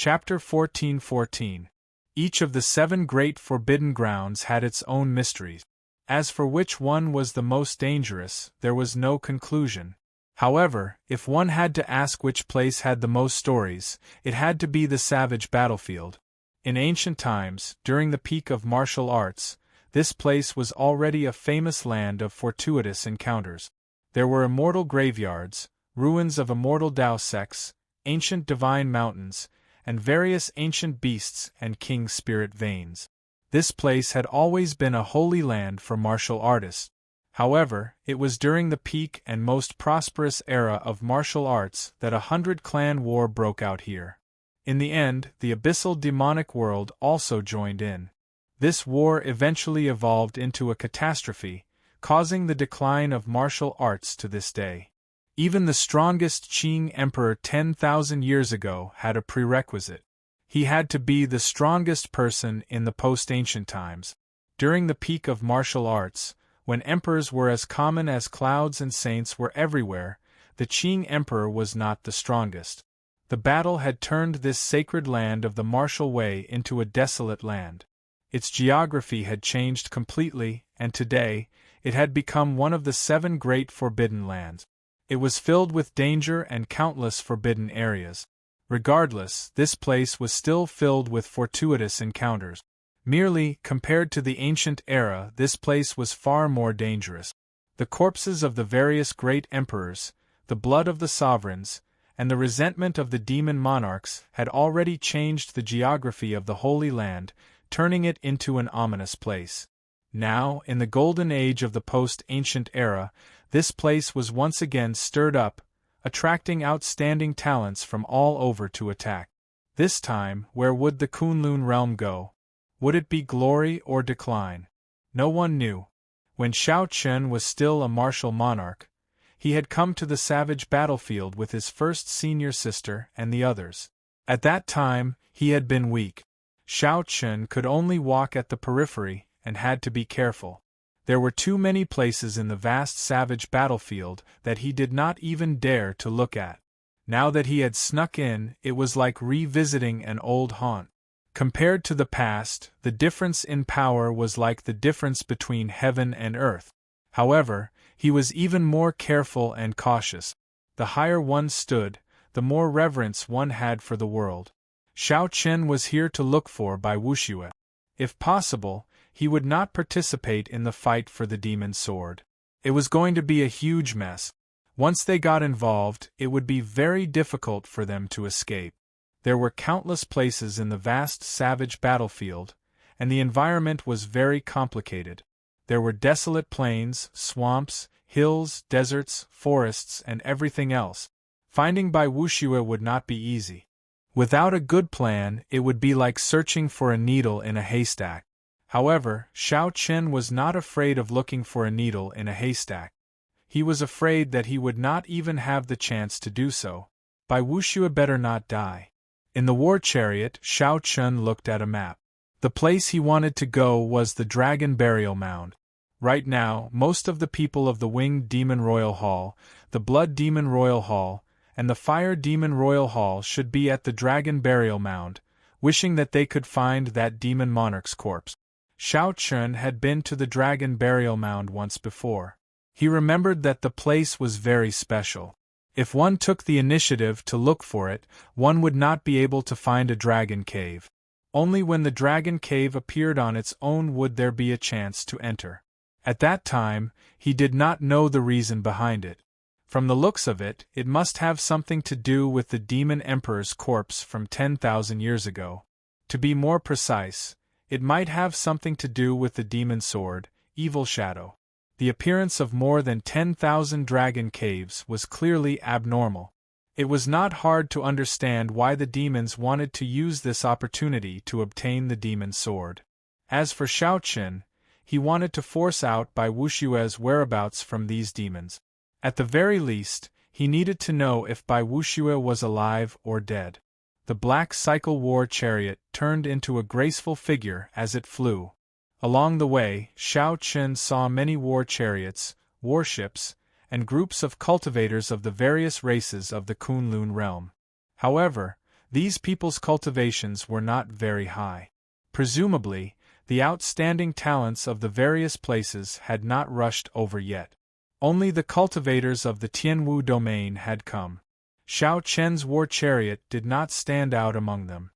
Chapter 14:14. Each of the 7 great forbidden grounds had its own mysteries. As for which one was the most dangerous, there was no conclusion. However, if one had to ask which place had the most stories, it had to be the savage battlefield. In ancient times, during the peak of martial arts, this place was already a famous land of fortuitous encounters. There were immortal graveyards, ruins of immortal Tao sects, ancient divine mountains, and various ancient beasts and king spirit veins. This place had always been a holy land for martial artists. However, it was during the peak and most prosperous era of martial arts that a 100-clan war broke out here. In the end, the abyssal demonic world also joined in. This war eventually evolved into a catastrophe, causing the decline of martial arts to this day. Even the strongest Qing emperor 10,000 years ago had a prerequisite. He had to be the strongest person in the post-ancient times. During the peak of martial arts, when emperors were as common as clouds and saints were everywhere, the Qing emperor was not the strongest. The battle had turned this sacred land of the martial way into a desolate land. Its geography had changed completely, and today, it had become one of the 7 great forbidden lands. It was filled with danger and countless forbidden areas. Regardless, this place was still filled with fortuitous encounters. Merely, compared to the ancient era, this place was far more dangerous. The corpses of the various great emperors, the blood of the sovereigns, and the resentment of the demon monarchs had already changed the geography of the Holy Land, turning it into an ominous place. Now, in the golden age of the post-ancient era, this place was once again stirred up, attracting outstanding talents from all over to attack. This time, where would the Kunlun realm go? Would it be glory or decline? No one knew. When Shao Chen was still a martial monarch, he had come to the savage battlefield with his first senior sister and the others. At that time, he had been weak. Shao Chen could only walk at the periphery and had to be careful. There were too many places in the vast savage battlefield that he did not even dare to look at. Now that he had snuck in, it was like revisiting an old haunt. Compared to the past, the difference in power was like the difference between heaven and earth. However, he was even more careful and cautious. The higher one stood, the more reverence one had for the world. Shao Chen was here to look for by Wuxue. If possible, he would not participate in the fight for the demon sword. It was going to be a huge mess. Once they got involved, it would be very difficult for them to escape. There were countless places in the vast savage battlefield, and the environment was very complicated. There were desolate plains, swamps, hills, deserts, forests, and everything else. Finding Bai Wuxue would not be easy. Without a good plan, it would be like searching for a needle in a haystack. However, Shao Chen was not afraid of looking for a needle in a haystack. He was afraid that he would not even have the chance to do so. Bai Wuxue better not die. In the war chariot, Shao Chen looked at a map. The place he wanted to go was the Dragon Burial Mound. Right now, most of the people of the Winged Demon Royal Hall, the Blood Demon Royal Hall, and the Fire Demon Royal Hall should be at the Dragon Burial Mound, wishing that they could find that demon monarch's corpse. Shao Chen had been to the Dragon Burial Mound once before. He remembered that the place was very special. If one took the initiative to look for it, one would not be able to find a dragon cave. Only when the dragon cave appeared on its own would there be a chance to enter. At that time, he did not know the reason behind it. From the looks of it, it must have something to do with the demon emperor's corpse from 10,000 years ago. To be more precise, it might have something to do with the demon sword, Evil Shadow. The appearance of more than 10,000 dragon caves was clearly abnormal. It was not hard to understand why the demons wanted to use this opportunity to obtain the demon sword. As for Shao Chen, he wanted to force out Bai Wuxue's whereabouts from these demons. At the very least, he needed to know if Bai Wuxue was alive or dead. The black cycle war chariot turned into a graceful figure as it flew. Along the way, Shao Chen saw many war chariots, warships, and groups of cultivators of the various races of the Kunlun realm. However, These people's cultivations were not very high. Presumably, the outstanding talents of the various places had not rushed over yet. Only the cultivators of the Tianwu domain had come. Xiao Chen's war chariot did not stand out among them.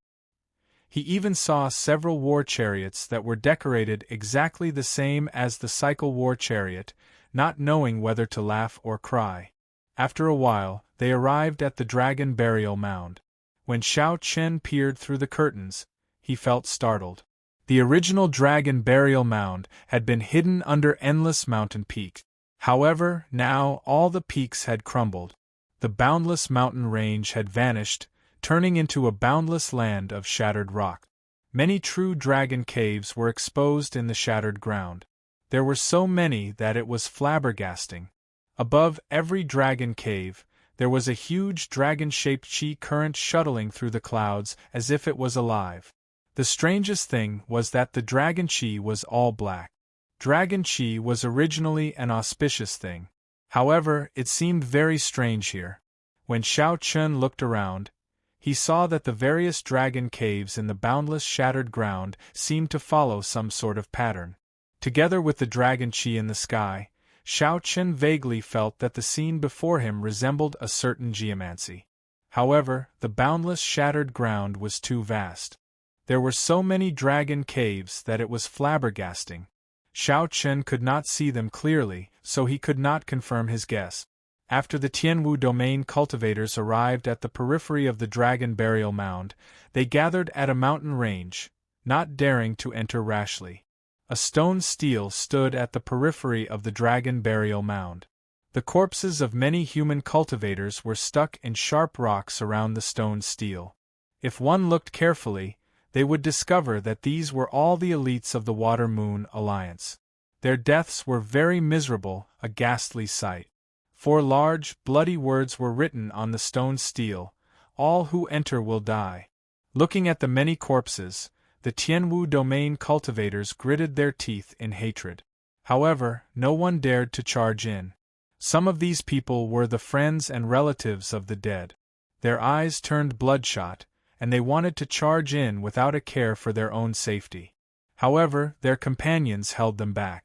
He even saw several war chariots that were decorated exactly the same as the cycle war chariot, not knowing whether to laugh or cry. After a while, they arrived at the dragon burial mound. When Xiao Chen peered through the curtains, he felt startled. The original dragon burial mound had been hidden under endless mountain peaks. However, now all the peaks had crumbled. The boundless mountain range had vanished, turning into a boundless land of shattered rock. Many true dragon caves were exposed in the shattered ground. There were so many that it was flabbergasting. Above every dragon cave, there was a huge dragon-shaped chi current shuttling through the clouds as if it was alive. The strangest thing was that the dragon chi was all black. Dragon chi was originally an auspicious thing. However, it seemed very strange here. When Xiao Chen looked around, he saw that the various dragon caves in the boundless shattered ground seemed to follow some sort of pattern. Together with the dragon chi in the sky, Xiao Chen vaguely felt that the scene before him resembled a certain geomancy. However, the boundless shattered ground was too vast. There were so many dragon caves that it was flabbergasting. Xiao Chen could not see them clearly, so he could not confirm his guess. After the Tianwu domain cultivators arrived at the periphery of the dragon burial mound, they gathered at a mountain range, not daring to enter rashly. A stone stele stood at the periphery of the dragon burial mound. The corpses of many human cultivators were stuck in sharp rocks around the stone stele. If one looked carefully, they would discover that these were all the elites of the Water-Moon Alliance. Their deaths were very miserable, a ghastly sight. 4 large, bloody words were written on the stone stele: "All who enter will die." Looking at the many corpses, the Tianwu domain cultivators gritted their teeth in hatred. However, no one dared to charge in. Some of these people were the friends and relatives of the dead. Their eyes turned bloodshot, and they wanted to charge in without a care for their own safety. However, their companions held them back.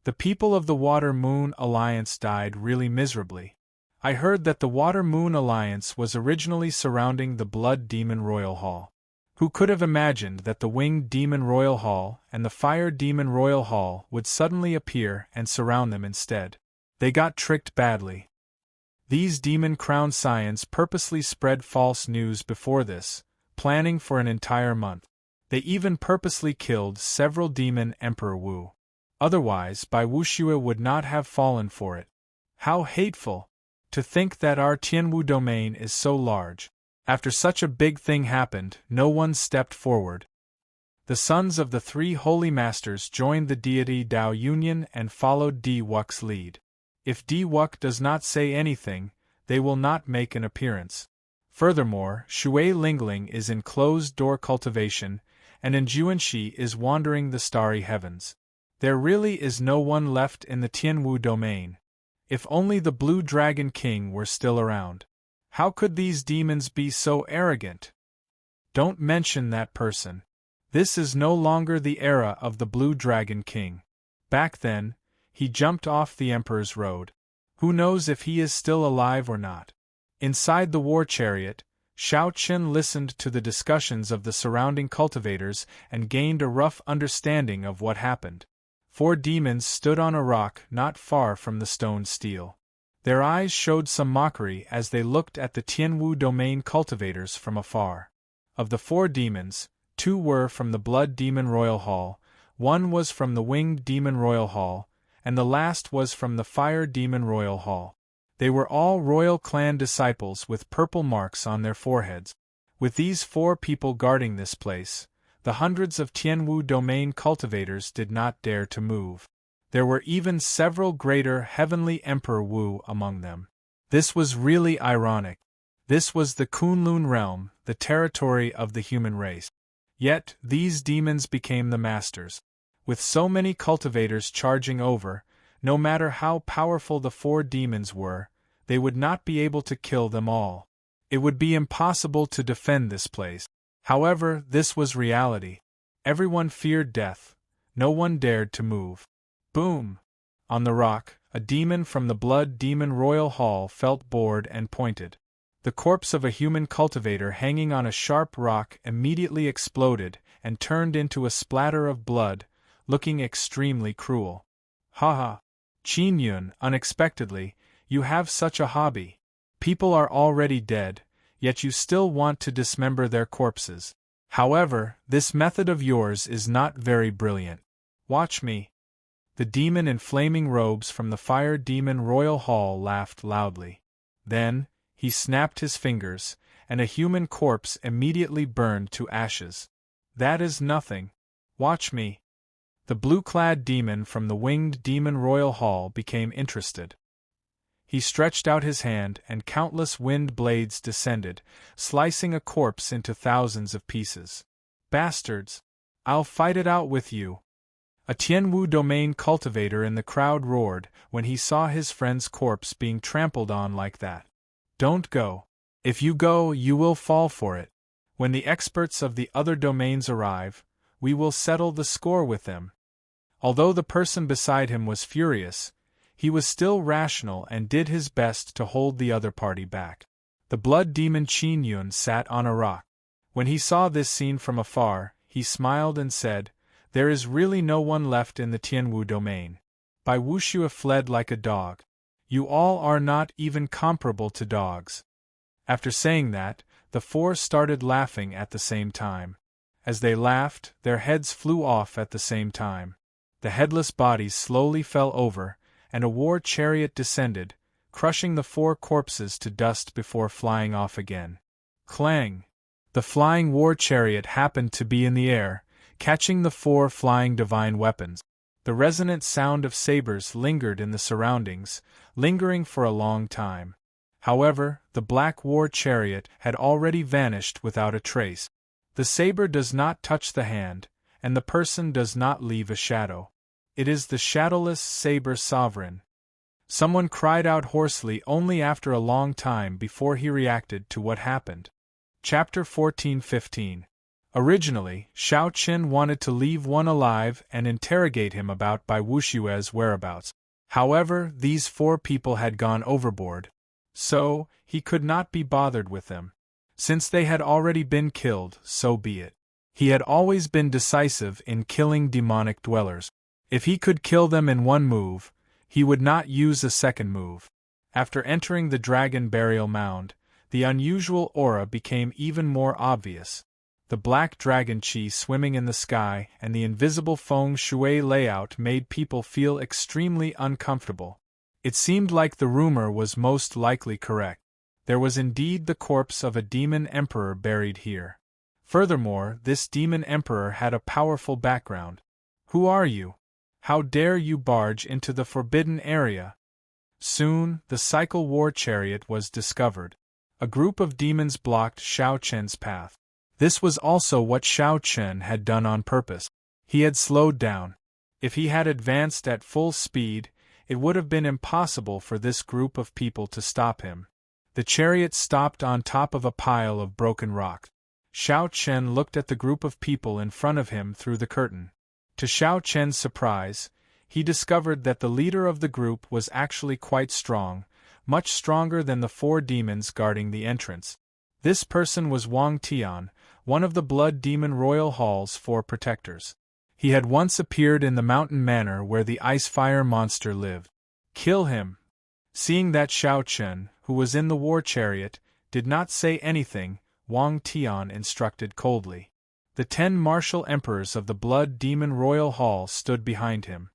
The people of the Water-Moon Alliance died really miserably. I heard that the Water-Moon Alliance was originally surrounding the Blood Demon Royal Hall. Who could have imagined that the Winged Demon Royal Hall and the Fire Demon Royal Hall would suddenly appear and surround them instead? They got tricked badly. These Demon Crown Scions purposely spread false news before this, planning for an entire month. They even purposely killed several Demon Emperor Wu. Otherwise, Bai Wuxue would not have fallen for it. How hateful! To think that our Tianwu domain is so large. After such a big thing happened, no one stepped forward. The sons of the 3 holy masters joined the deity Dao Union and followed Di Wux's lead. If Di Wux does not say anything, they will not make an appearance. Furthermore, Shui Lingling is in closed-door cultivation, and Enjuanxi is wandering the starry heavens. There really is no one left in the Tianwu domain. If only the Blue Dragon King were still around. How could these demons be so arrogant? Don't mention that person. This is no longer the era of the Blue Dragon King. Back then, he jumped off the Emperor's road. Who knows if he is still alive or not? Inside the war chariot, Xiao Chen listened to the discussions of the surrounding cultivators and gained a rough understanding of what happened. 4 demons stood on a rock not far from the stone stele. Their eyes showed some mockery as they looked at the Tianwu domain cultivators from afar. Of the 4 demons, 2 were from the Blood Demon Royal Hall, 1 was from the Winged Demon Royal Hall, and the last was from the Fire Demon Royal Hall. They were all royal clan disciples with purple marks on their foreheads. With these 4 people guarding this place, the hundreds of Tianwu domain cultivators did not dare to move. There were even several greater Heavenly Emperor Wu among them. This was really ironic. This was the Kunlun realm, the territory of the human race. Yet, these demons became the masters. With so many cultivators charging over, no matter how powerful the 4 demons were, they would not be able to kill them all. It would be impossible to defend this place. However, this was reality. Everyone feared death. No one dared to move. Boom! On the rock, a demon from the Blood Demon Royal Hall felt bored and pointed. The corpse of a human cultivator hanging on a sharp rock immediately exploded and turned into a splatter of blood, looking extremely cruel. Ha ha! Qin Yun, unexpectedly, you have such a hobby. People are already dead, yet you still want to dismember their corpses. However, this method of yours is not very brilliant. Watch me. The demon in flaming robes from the Fire Demon Royal Hall laughed loudly. Then, he snapped his fingers, and a human corpse immediately burned to ashes. That is nothing. Watch me. The blue-clad demon from the Winged Demon Royal Hall became interested. He stretched out his hand and countless wind blades descended, slicing a corpse into thousands of pieces. Bastards! I'll fight it out with you! A Tianwu domain cultivator in the crowd roared when he saw his friend's corpse being trampled on like that. Don't go. If you go, you will fall for it. When the experts of the other domains arrive, we will settle the score with them. Although the person beside him was furious, he was still rational and did his best to hold the other party back. The blood demon Qin Yun sat on a rock. When he saw this scene from afar, he smiled and said, "There is really no one left in the Tianwu domain. Bai Wuxue fled like a dog. You all are not even comparable to dogs." After saying that, the four started laughing at the same time. As they laughed, their heads flew off at the same time. The headless bodies slowly fell over, and a war chariot descended, crushing the four corpses to dust before flying off again. Clang! The flying war chariot happened to be in the air, catching the four flying divine weapons. The resonant sound of sabers lingered in the surroundings, lingering for a long time. However, the black war chariot had already vanished without a trace. The saber does not touch the hand, and the person does not leave a shadow. It is the shadowless saber sovereign. Someone cried out hoarsely only after a long time before he reacted to what happened. Chapter 14-15. Originally, Shao Qin wanted to leave one alive and interrogate him about Bai Wuxue's whereabouts. However, these four people had gone overboard, so he could not be bothered with them. Since they had already been killed, so be it. He had always been decisive in killing demonic dwellers. If he could kill them in one move, he would not use a second move. After entering the dragon burial mound, the unusual aura became even more obvious. The black dragon chi swimming in the sky and the invisible feng shui layout made people feel extremely uncomfortable. It seemed like the rumor was most likely correct. There was indeed the corpse of a demon emperor buried here. Furthermore, this demon emperor had a powerful background. Who are you? How dare you barge into the forbidden area? Soon, the cycle war chariot was discovered. A group of demons blocked Shao Chen's path. This was also what Shao Chen had done on purpose. He had slowed down. If he had advanced at full speed, it would have been impossible for this group of people to stop him. The chariot stopped on top of a pile of broken rock. Shao Chen looked at the group of people in front of him through the curtain. To Shao Chen's surprise, he discovered that the leader of the group was actually quite strong, much stronger than the four demons guarding the entrance. This person was Wang Tian, one of the Blood Demon Royal Hall's four protectors. He had once appeared in the mountain manor where the ice-fire monster lived. Kill him! Seeing that Shao Chen, who was in the war chariot, did not say anything, Wang Tian instructed coldly. The 10 martial emperors of the Blood Demon Royal Hall stood behind him.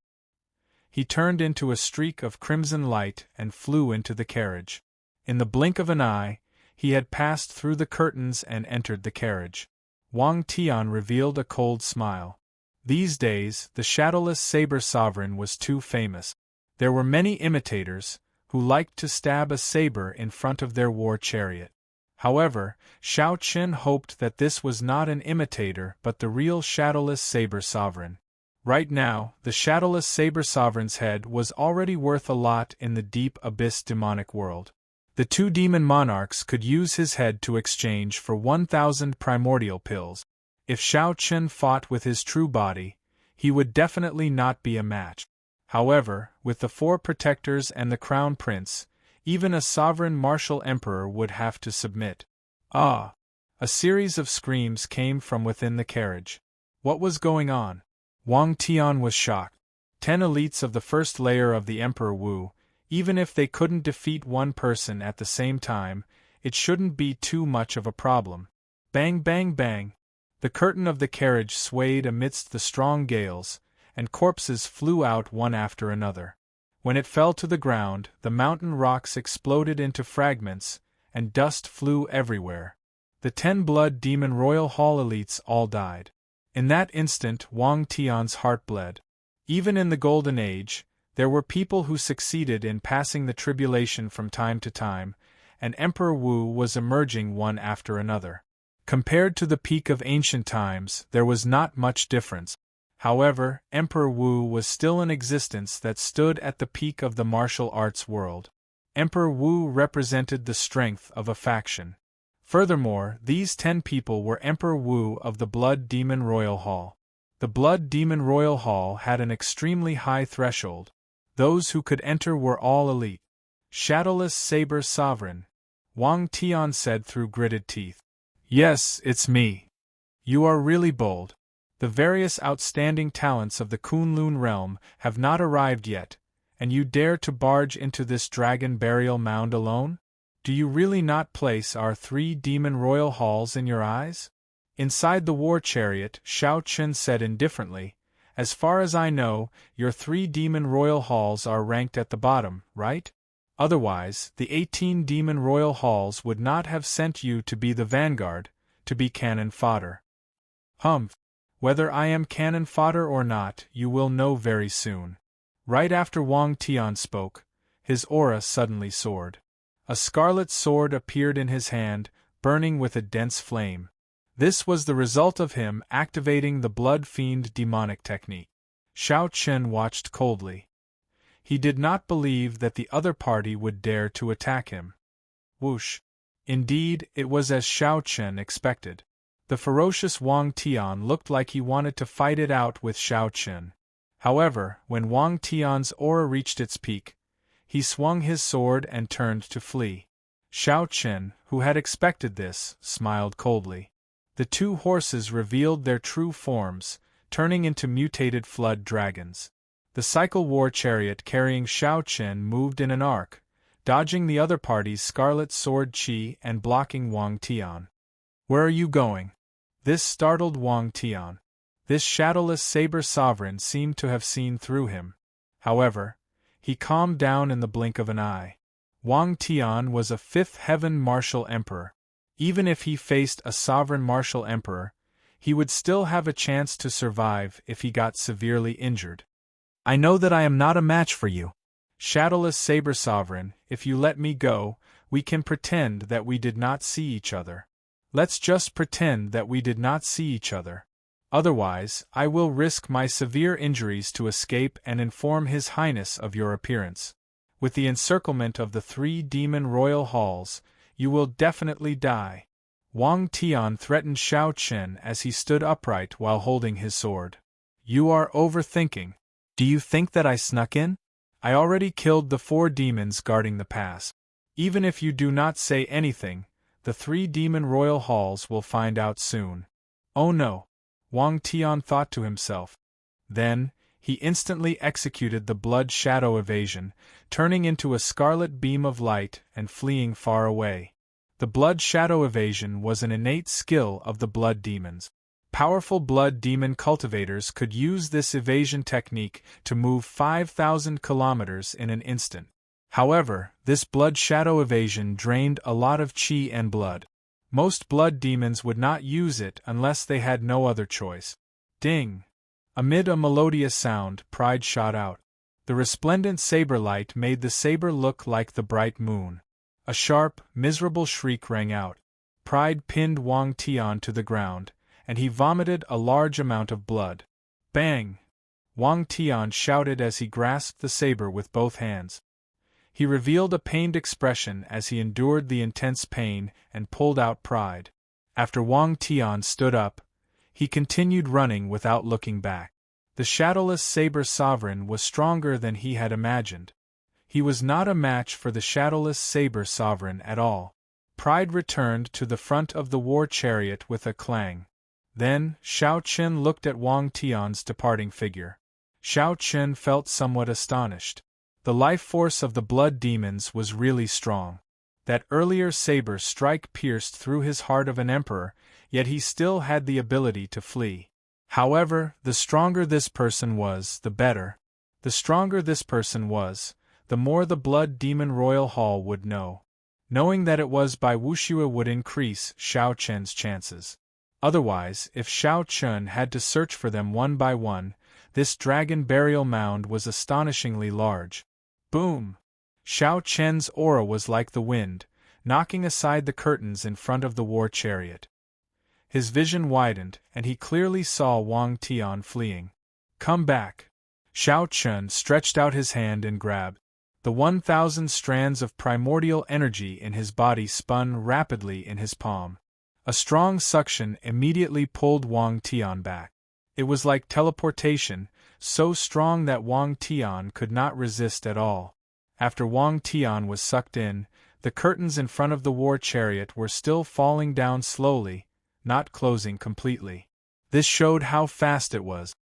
He turned into a streak of crimson light and flew into the carriage. In the blink of an eye, he had passed through the curtains and entered the carriage. Wang Tian revealed a cold smile. These days, the shadowless saber sovereign was too famous. There were many imitators, who liked to stab a saber in front of their war chariot. However, Shao Qin hoped that this was not an imitator but the real shadowless saber sovereign. Right now, the shadowless saber sovereign's head was already worth a lot in the deep abyss demonic world. The two demon monarchs could use his head to exchange for 1,000 primordial pills. If Shao Chen fought with his true body, he would definitely not be a match. However, with the 4 protectors and the crown prince, even a sovereign martial emperor would have to submit. Ah! A series of screams came from within the carriage. What was going on? Wang Tian was shocked. 10 elites of the first layer of the Emperor Wu, even if they couldn't defeat one person at the same time, it shouldn't be too much of a problem. Bang bang bang! The curtain of the carriage swayed amidst the strong gales, and corpses flew out one after another. When it fell to the ground, the mountain rocks exploded into fragments, and dust flew everywhere. The 10 Blood Demon Royal Hall elites all died. In that instant, Wang Tian's heart bled. Even in the Golden Age, there were people who succeeded in passing the tribulation from time to time, and Emperor Wu was emerging one after another. Compared to the peak of ancient times, there was not much difference. However, Emperor Wu was still an existence that stood at the peak of the martial arts world. Emperor Wu represented the strength of a faction. Furthermore, these 10 people were Emperor Wu of the Blood Demon Royal Hall. The Blood Demon Royal Hall had an extremely high threshold. Those who could enter were all elite. Shadowless Saber Sovereign, Wang Tian said through gritted teeth. Yes, it's me. You are really bold. The various outstanding talents of the Kunlun realm have not arrived yet, and you dare to barge into this dragon burial mound alone? Do you really not place our 3 demon royal halls in your eyes? Inside the war chariot, Shao Chen said indifferently, as far as I know, your 3 demon royal halls are ranked at the bottom, right? Otherwise, the 18 demon royal halls would not have sent you to be the vanguard, to be cannon fodder. Humph! Whether I am cannon fodder or not, you will know very soon. Right after Wang Tian spoke, his aura suddenly soared. A scarlet sword appeared in his hand, burning with a dense flame. This was the result of him activating the Blood Fiend demonic technique. Shao Chen watched coldly. He did not believe that the other party would dare to attack him. Whoosh! Indeed, it was as Shao Chen expected. The ferocious Wang Tian looked like he wanted to fight it out with Shao Chen. However, when Wang Tian's aura reached its peak, he swung his sword and turned to flee. Shao Chen, who had expected this, smiled coldly. The 2 horses revealed their true forms, turning into mutated flood dragons. The cycle war chariot carrying Shao Chen moved in an arc, dodging the other party's scarlet sword chi and blocking Wang Tian. Where are you going? This startled Wang Tian. This shadowless saber sovereign seemed to have seen through him. However, he calmed down in the blink of an eye. Wang Tian was a 5th heaven martial emperor. Even if he faced a sovereign martial emperor, he would still have a chance to survive if he got severely injured. I know that I am not a match for you. Shadowless Saber Sovereign, if you let me go, we can pretend that we did not see each other. Let's just pretend that we did not see each other. Otherwise, I will risk my severe injuries to escape and inform His Highness of your appearance. With the encirclement of the 3 demon royal halls, you will definitely die. Wang Tian threatened Shao Chen as he stood upright while holding his sword. You are overthinking. Do you think that I snuck in? I already killed the 4 demons guarding the pass. Even if you do not say anything, the 3 demon royal halls will find out soon. Oh no, Wang Tian thought to himself. Then, he instantly executed the blood shadow evasion, turning into a scarlet beam of light and fleeing far away. The blood shadow evasion was an innate skill of the blood demons. Powerful blood demon cultivators could use this evasion technique to move 5,000 kilometers in an instant. However, this blood shadow evasion drained a lot of chi and blood. Most blood demons would not use it unless they had no other choice. Ding! Amid a melodious sound, Pride shot out. The resplendent saber light made the saber look like the bright moon. A sharp, miserable shriek rang out. Pride pinned Wang Tian to the ground, and he vomited a large amount of blood. Bang! Wang Tian shouted as he grasped the saber with both hands. He revealed a pained expression as he endured the intense pain and pulled out pride. After Wang Tian stood up, he continued running without looking back. The shadowless saber sovereign was stronger than he had imagined. He was not a match for the shadowless saber sovereign at all. Pride returned to the front of the war chariot with a clang. Then, Shao Chen looked at Wang Tian's departing figure. Shao Chen felt somewhat astonished. The life force of the blood demons was really strong. That earlier saber strike pierced through his heart of an emperor, yet he still had the ability to flee. However, the stronger this person was, the better. The stronger this person was, the more the blood demon royal hall would know. Knowing that it was by Wuxue would increase Shao Chen's chances. Otherwise, if Shao Chen had to search for them one by one, this dragon burial mound was astonishingly large. Boom! Shao Chen's aura was like the wind, knocking aside the curtains in front of the war chariot. His vision widened, and he clearly saw Wang Tian fleeing. Come back! Shao Chen stretched out his hand and grabbed. The 1,000 strands of primordial energy in his body spun rapidly in his palm. A strong suction immediately pulled Wang Tian back. It was like teleportation, so strong that Wang Tian could not resist at all. After Wang Tian was sucked in, the curtains in front of the war chariot were still falling down slowly, not closing completely. This showed how fast it was.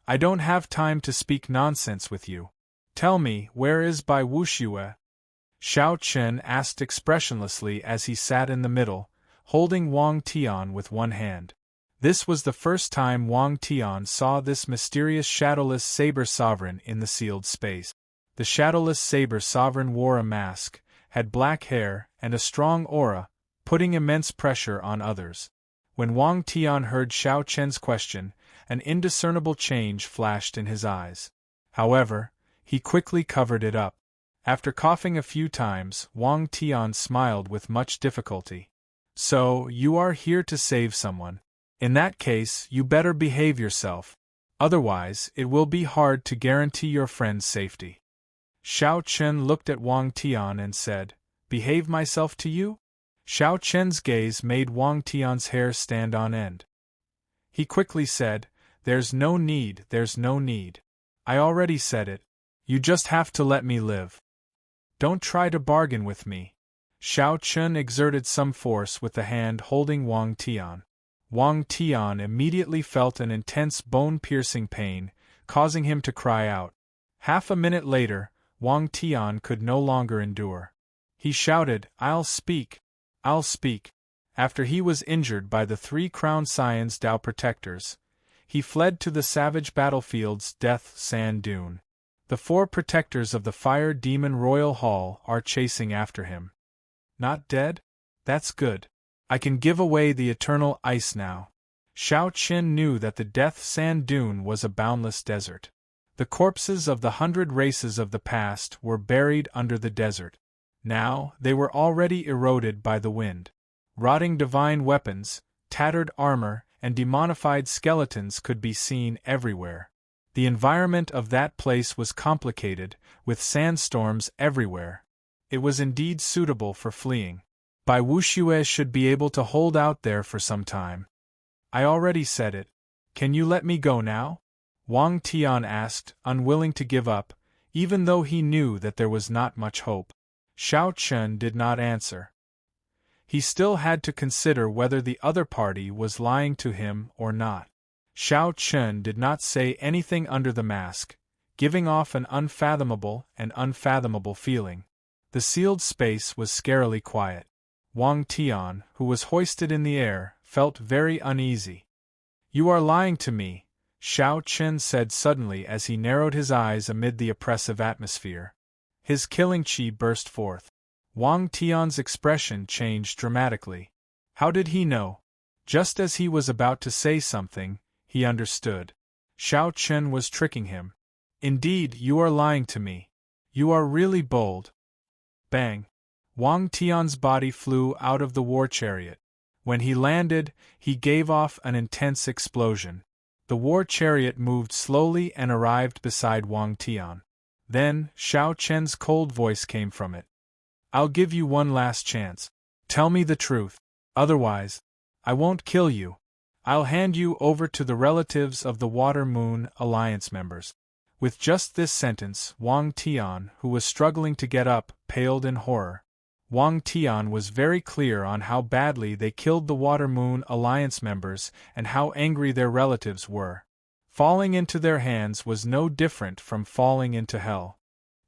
I don't have time to speak nonsense with you. Tell me, where is Bai Wuxue? Shao Chen asked expressionlessly as he sat in the middle, holding Wang Tian with one hand. This was the first time Wang Tian saw this mysterious shadowless saber sovereign in the sealed space. The shadowless saber sovereign wore a mask, had black hair, and a strong aura, putting immense pressure on others. When Wang Tian heard Shao Chen's question, an indiscernible change flashed in his eyes. However, he quickly covered it up. After coughing a few times, Wang Tian smiled with much difficulty. So, you are here to save someone. In that case, you better behave yourself. Otherwise, it will be hard to guarantee your friend's safety. Shao Chen looked at Wang Tian and said, Behave myself to you? Shao Chen's gaze made Wang Tian's hair stand on end. He quickly said, There's no need. I already said it. You just have to let me live. Don't try to bargain with me. Shao Chen exerted some force with the hand holding Wang Tian. Wang Tian immediately felt an intense bone-piercing pain, causing him to cry out. Half a minute later, Wang Tian could no longer endure. He shouted, I'll speak. After he was injured by the 3 crowned Scions Dao protectors, he fled to the savage battlefield's death sand dune. The 4 protectors of the Fire Demon Royal Hall are chasing after him. Not dead? That's good. I can give away the eternal ice now. Shao Chen knew that the death sand dune was a boundless desert. The corpses of the 100 races of the past were buried under the desert. Now, they were already eroded by the wind. Rotting divine weapons, tattered armor, and demonified skeletons could be seen everywhere. The environment of that place was complicated, with sandstorms everywhere. It was indeed suitable for fleeing. Bai Wuxue should be able to hold out there for some time. I already said it. Can you let me go now? Wang Tian asked, unwilling to give up, even though he knew that there was not much hope. Shao Chen did not answer. He still had to consider whether the other party was lying to him or not. Shao Chen did not say anything under the mask, giving off an unfathomable feeling. The sealed space was scarily quiet. Wang Tian, who was hoisted in the air, felt very uneasy. You are lying to me, Shao Chen said suddenly as he narrowed his eyes amid the oppressive atmosphere. His killing chi burst forth. Wang Tian's expression changed dramatically. How did he know? Just as he was about to say something, he understood. Shao Chen was tricking him. Indeed, you are lying to me. You are really bold. Bang! Wang Tian's body flew out of the war chariot. When he landed, he gave off an intense explosion. The war chariot moved slowly and arrived beside Wang Tian. Then, Xiao Chen's cold voice came from it. I'll give you one last chance. Tell me the truth. Otherwise, I won't kill you. I'll hand you over to the relatives of the Water Moon Alliance members. With just this sentence, Wang Tian, who was struggling to get up, paled in horror. Wang Tian was very clear on how badly they killed the Water Moon Alliance members and how angry their relatives were. Falling into their hands was no different from falling into hell.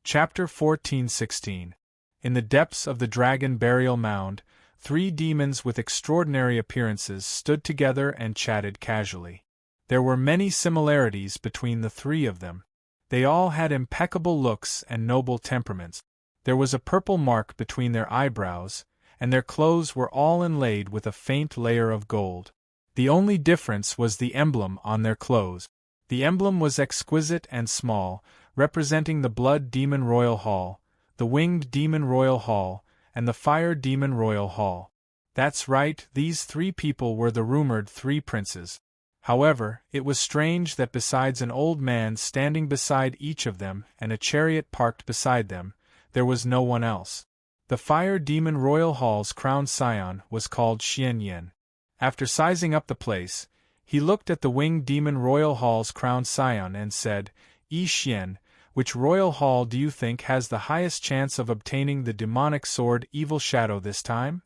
Chapter 14:16. In the depths of the Dragon Burial Mound, 3 demons with extraordinary appearances stood together and chatted casually. There were many similarities between the 3 of them. They all had impeccable looks and noble temperaments. There was a purple mark between their eyebrows, and their clothes were all inlaid with a faint layer of gold. The only difference was the emblem on their clothes. The emblem was exquisite and small, representing the Blood Demon Royal Hall, the Winged Demon Royal Hall, and the Fire Demon Royal Hall. That's right, these 3 people were the rumored 3 princes. However, it was strange that besides an old man standing beside each of them and a chariot parked beside them, there was no one else. The Fire Demon Royal Hall's crowned scion was called Xian Yan. After sizing up the place, he looked at the Winged Demon Royal Hall's crowned scion and said, Yi Xian, which royal hall do you think has the highest chance of obtaining the demonic sword Evil Shadow this time?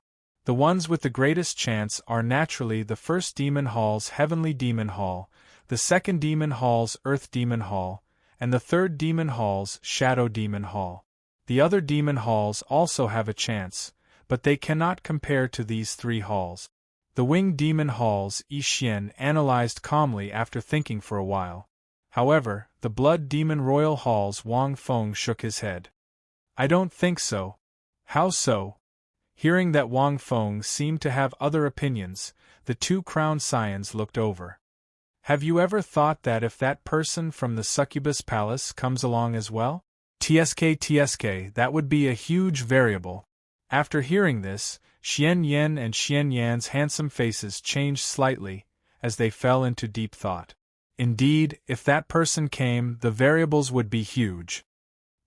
The ones with the greatest chance are naturally the first Demon Hall's Heavenly Demon Hall, the second Demon Hall's Earth Demon Hall, and the third Demon Hall's Shadow Demon Hall. The other Demon Halls also have a chance, but they cannot compare to these 3 halls. The Winged Demon Hall's Yi Xian analyzed calmly after thinking for a while. However, the Blood Demon Royal Hall's Wang Feng shook his head. I don't think so. How so? Hearing that Wang Feng seemed to have other opinions, the 2 crowned scions looked over. Have you ever thought that if that person from the Succubus Palace comes along as well? TSK, that would be a huge variable. After hearing this, Xian Yan and Xian Yan's handsome faces changed slightly, as they fell into deep thought. Indeed, if that person came, the variables would be huge.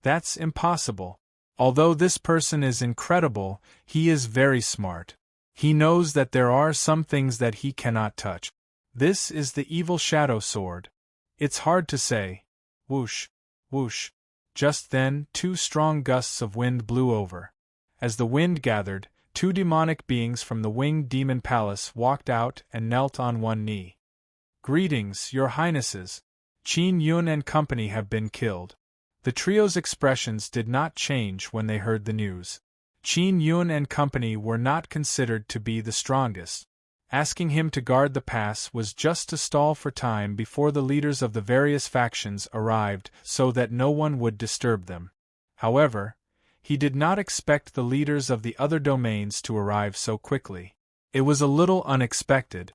That's impossible. Although this person is incredible, he is very smart. He knows that there are some things that he cannot touch. This is the Evil Shadow Sword. It's hard to say. Whoosh, whoosh. Just then, 2 strong gusts of wind blew over. As the wind gathered, 2 demonic beings from the Winged Demon Palace walked out and knelt on one knee. Greetings, Your Highnesses. Qin Yun and company have been killed. The trio's expressions did not change when they heard the news. Qin Yun and company were not considered to be the strongest. Asking him to guard the pass was just to stall for time before the leaders of the various factions arrived so that no one would disturb them. However, he did not expect the leaders of the other domains to arrive so quickly. It was a little unexpected.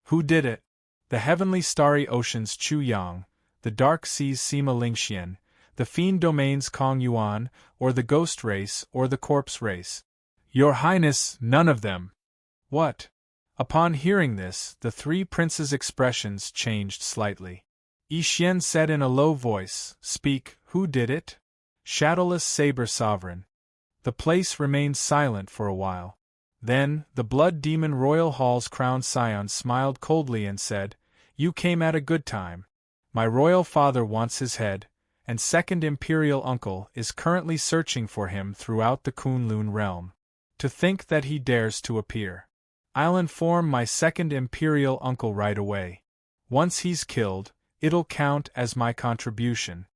Who did it? The heavenly starry oceans Chu Yang, the dark seas Sima Lingxian, the fiend domains Kong Yuan, or the ghost race or the corpse race? Your Highness, none of them. What? Upon hearing this, the 3 princes' expressions changed slightly. Yi Xian said in a low voice, Speak, who did it? Shadowless Saber Sovereign. The place remained silent for a while. Then, the Blood Demon Royal Hall's crowned scion smiled coldly and said, You came at a good time. My royal father wants his head, and second imperial uncle is currently searching for him throughout the Kunlun realm. To think that he dares to appear. I'll inform my second imperial uncle right away. Once he's killed, it'll count as my contribution.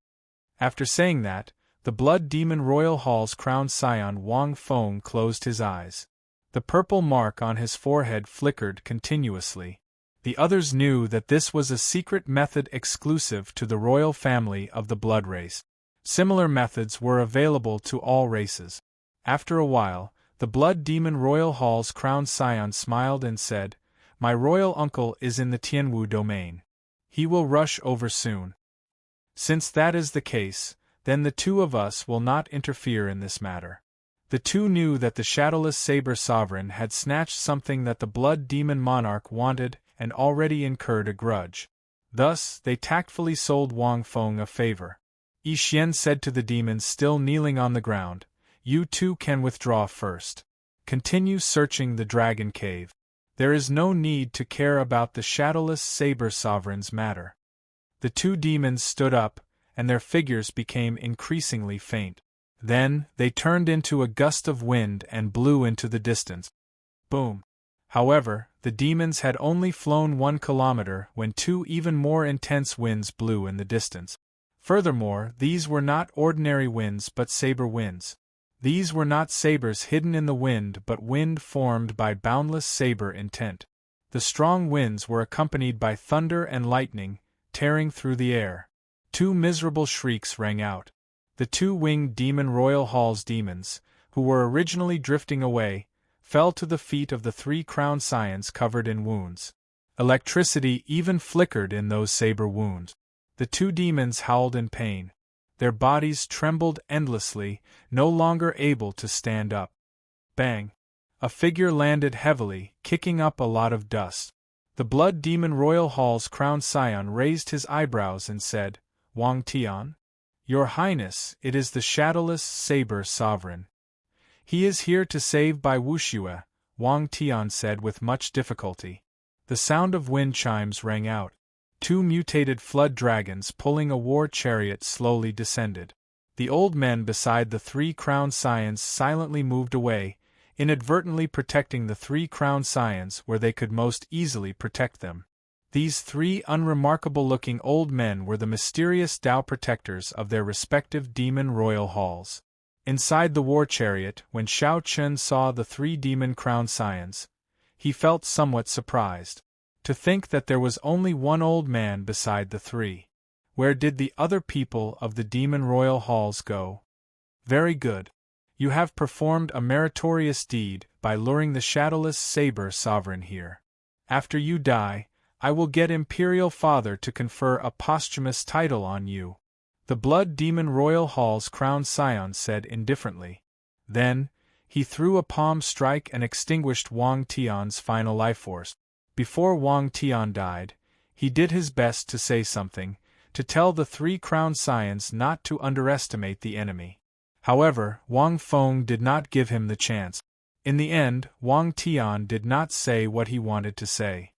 After saying that, the Blood Demon Royal Hall's crowned scion Wang Feng closed his eyes. The purple mark on his forehead flickered continuously. The others knew that this was a secret method exclusive to the royal family of the blood race. Similar methods were available to all races. After a while, the Blood Demon Royal Hall's crowned scion smiled and said, My royal uncle is in the Tianwu domain. He will rush over soon. Since that is the case, then the 2 of us will not interfere in this matter. The 2 knew that the Shadowless Saber Sovereign had snatched something that the Blood Demon Monarch wanted and already incurred a grudge. Thus, they tactfully sold Wang Feng a favor. Yi Xian said to the demons still kneeling on the ground, "You too can withdraw first. Continue searching the dragon cave. There is no need to care about the shadowless saber sovereign's matter." The two demons stood up, and their figures became increasingly faint. Then, they turned into a gust of wind and blew into the distance. Boom! However, the demons had only flown 1 kilometer when 2 even more intense winds blew in the distance. Furthermore, these were not ordinary winds but saber winds. These were not sabers hidden in the wind but wind formed by boundless saber intent. The strong winds were accompanied by thunder and lightning, tearing through the air. 2 miserable shrieks rang out. The 2-winged demon Royal Hall's demons, who were originally drifting away, fell to the feet of the 3 crowned scions covered in wounds. Electricity even flickered in those saber wounds. The 2 demons howled in pain. Their bodies trembled endlessly, no longer able to stand up. Bang! A figure landed heavily, kicking up a lot of dust. The blood demon Royal Hall's crowned scion raised his eyebrows and said, "Wang Tian? Your Highness, it is the shadowless saber sovereign. He is here to save Bai Wuxue," Wang Tian said with much difficulty. The sound of wind chimes rang out. 2 mutated flood dragons pulling a war chariot slowly descended. The old men beside the 3 crowned scions silently moved away, inadvertently protecting the 3 crowned scions where they could most easily protect them. These 3 unremarkable-looking old men were the mysterious Tao protectors of their respective demon royal halls. Inside the war chariot, when Shao Chun saw the 3 demon-crowned scions, he felt somewhat surprised. To think that there was only one old man beside the 3. Where did the other people of the demon royal halls go? Very good. You have performed a meritorious deed by luring the shadowless saber sovereign here. After you die, I will get Imperial Father to confer a posthumous title on you," the blood demon Royal Hall's crowned scion said indifferently. Then, he threw a palm strike and extinguished Wang Tian's final life force. Before Wang Tian died, he did his best to say something, to tell the 3 crowned scions not to underestimate the enemy. However, Wang Feng did not give him the chance. In the end, Wang Tian did not say what he wanted to say.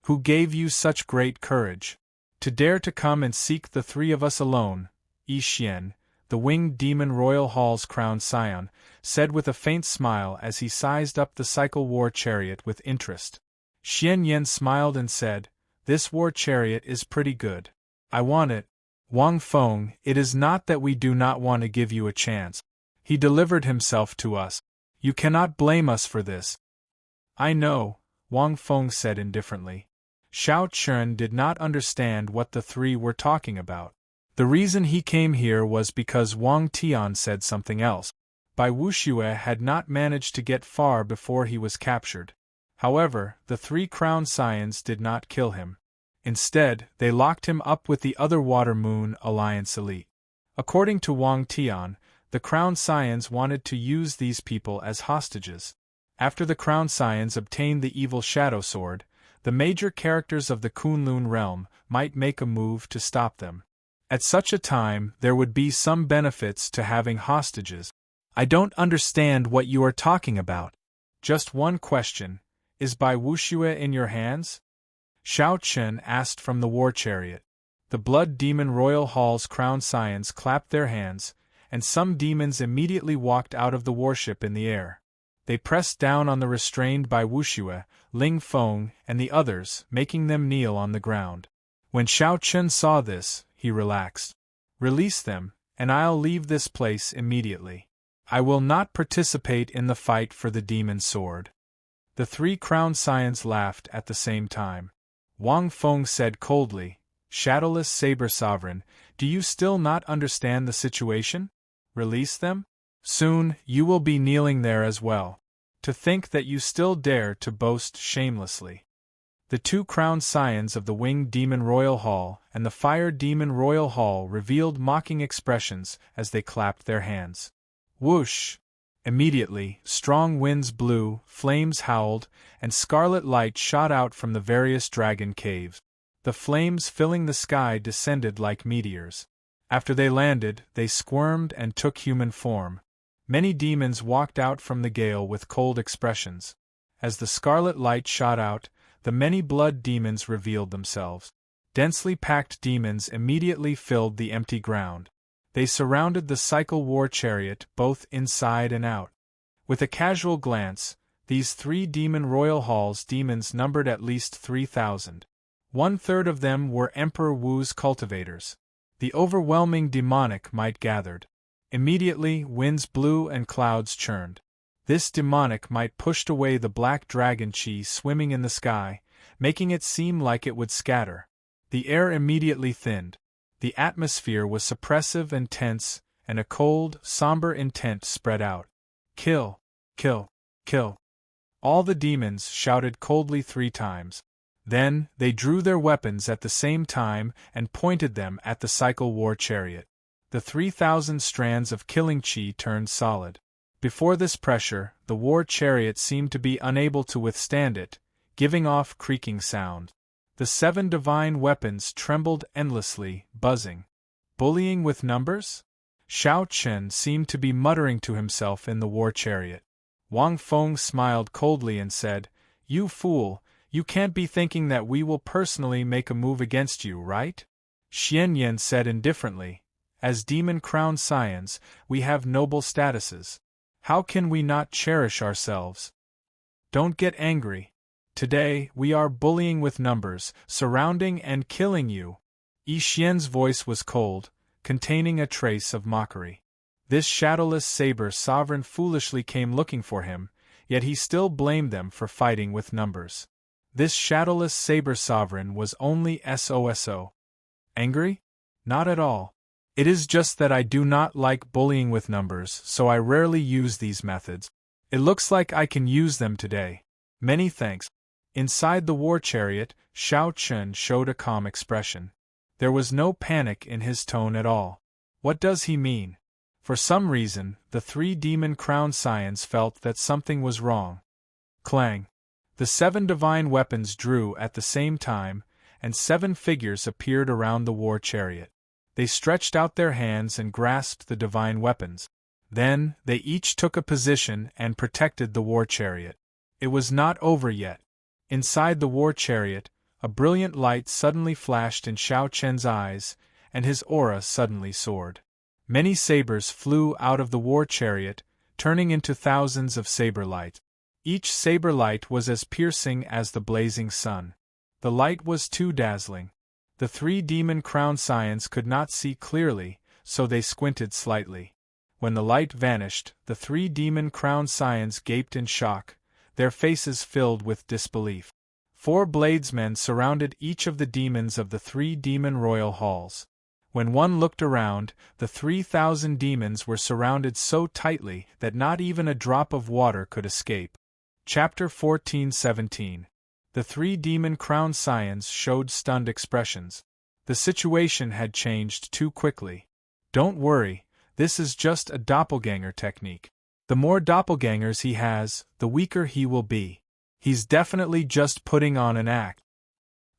"Who gave you such great courage? To dare to come and seek the 3 of us alone?" Yi Xian, the winged demon Royal Hall's crowned scion, said with a faint smile as he sized up the cycle war chariot with interest. Xian Yan smiled and said, "This war chariot is pretty good. I want it." "Wang Feng, it is not that we do not want to give you a chance. He delivered himself to us. You cannot blame us for this." "I know," Wang Feng said indifferently. Shao Chun did not understand what the 3 were talking about. The reason he came here was because Wang Tian said something else. Bai Wuxue had not managed to get far before he was captured. However, the 3 crowned scions did not kill him. Instead, they locked him up with the other Water Moon Alliance elite. According to Wang Tian, the crowned scions wanted to use these people as hostages. After the crowned scions obtained the evil shadow sword, the major characters of the Kunlun realm might make a move to stop them. At such a time, there would be some benefits to having hostages. "I don't understand what you are talking about." "Just one question. Is Bai Wuxue in your hands?" Shao Chun asked from the war chariot. The blood demon Royal Hall's crowned scions clapped their hands, and some demons immediately walked out of the warship in the air. They pressed down on the restrained Bai Wuxue, Ling Feng, and the others, making them kneel on the ground. When Shao Chun saw this, he relaxed. "Release them, and I'll leave this place immediately. I will not participate in the fight for the demon sword." The 3 crowned scions laughed at the same time. Wang Feng said coldly, "Shadowless Saber Sovereign, do you still not understand the situation? Release them? Soon, you will be kneeling there as well. To think that you still dare to boast shamelessly." The 2 crowned scions of the Winged Demon Royal Hall and the Fire Demon Royal Hall revealed mocking expressions as they clapped their hands. Whoosh! Immediately, strong winds blew, flames howled, and scarlet light shot out from the various dragon caves. The flames filling the sky descended like meteors. After they landed, they squirmed and took human form. Many demons walked out from the gale with cold expressions. As the scarlet light shot out, the many blood demons revealed themselves. Densely packed demons immediately filled the empty ground. They surrounded the cycle war chariot both inside and out. With a casual glance, these 3 demon royal halls demons numbered at least 3,000. 1/3 of them were Emperor Wu's cultivators. The overwhelming demonic might gathered. Immediately, winds blew and clouds churned. This demonic might pushed away the black dragon chi swimming in the sky, making it seem like it would scatter. The air immediately thinned. The atmosphere was suppressive and tense, and a cold, somber intent spread out. Kill! Kill! Kill! All the demons shouted coldly 3 times. Then, they drew their weapons at the same time and pointed them at the cycle war chariot. The 3,000 strands of killing chi turned solid. Before this pressure, the war chariot seemed to be unable to withstand it, giving off creaking sound. The 7 divine weapons trembled endlessly, buzzing. Bullying with numbers? Xiao Chen seemed to be muttering to himself in the war chariot. Wang Feng smiled coldly and said, "You fool, you can't be thinking that we will personally make a move against you, right?" Xian Yan said indifferently, "As demon crown scions, we have noble statuses. How can we not cherish ourselves? Don't get angry. Today, we are bullying with numbers, surrounding and killing you." Yi Xian's voice was cold, containing a trace of mockery. This shadowless saber sovereign foolishly came looking for him, yet he still blamed them for fighting with numbers. This shadowless saber sovereign was only SOSO. Angry? Not at all. It is just that I do not like bullying with numbers, so I rarely use these methods. It looks like I can use them today. Many thanks. Inside the war chariot, Xiao Chen showed a calm expression. There was no panic in his tone at all. What does he mean? For some reason, the 3 demon crown scions felt that something was wrong. Clang! The 7 divine weapons drew at the same time, and 7 figures appeared around the war chariot. They stretched out their hands and grasped the divine weapons. Then, they each took a position and protected the war chariot. It was not over yet. Inside the war chariot, a brilliant light suddenly flashed in Xiao Chen's eyes, and his aura suddenly soared. Many sabers flew out of the war chariot, turning into thousands of saber light. Each saber light was as piercing as the blazing sun. The light was too dazzling. The 3 demon crown scions could not see clearly, so they squinted slightly. When the light vanished, the 3 demon crown scions gaped in shock, their faces filled with disbelief. 4 bladesmen surrounded each of the demons of the 3 demon royal halls. When one looked around, the 3,000 demons were surrounded so tightly that not even a drop of water could escape. Chapter 14-17. The 3 demon crown scions showed stunned expressions. The situation had changed too quickly. Don't worry, this is just a doppelganger technique. The more doppelgangers he has, the weaker he will be. He's definitely just putting on an act.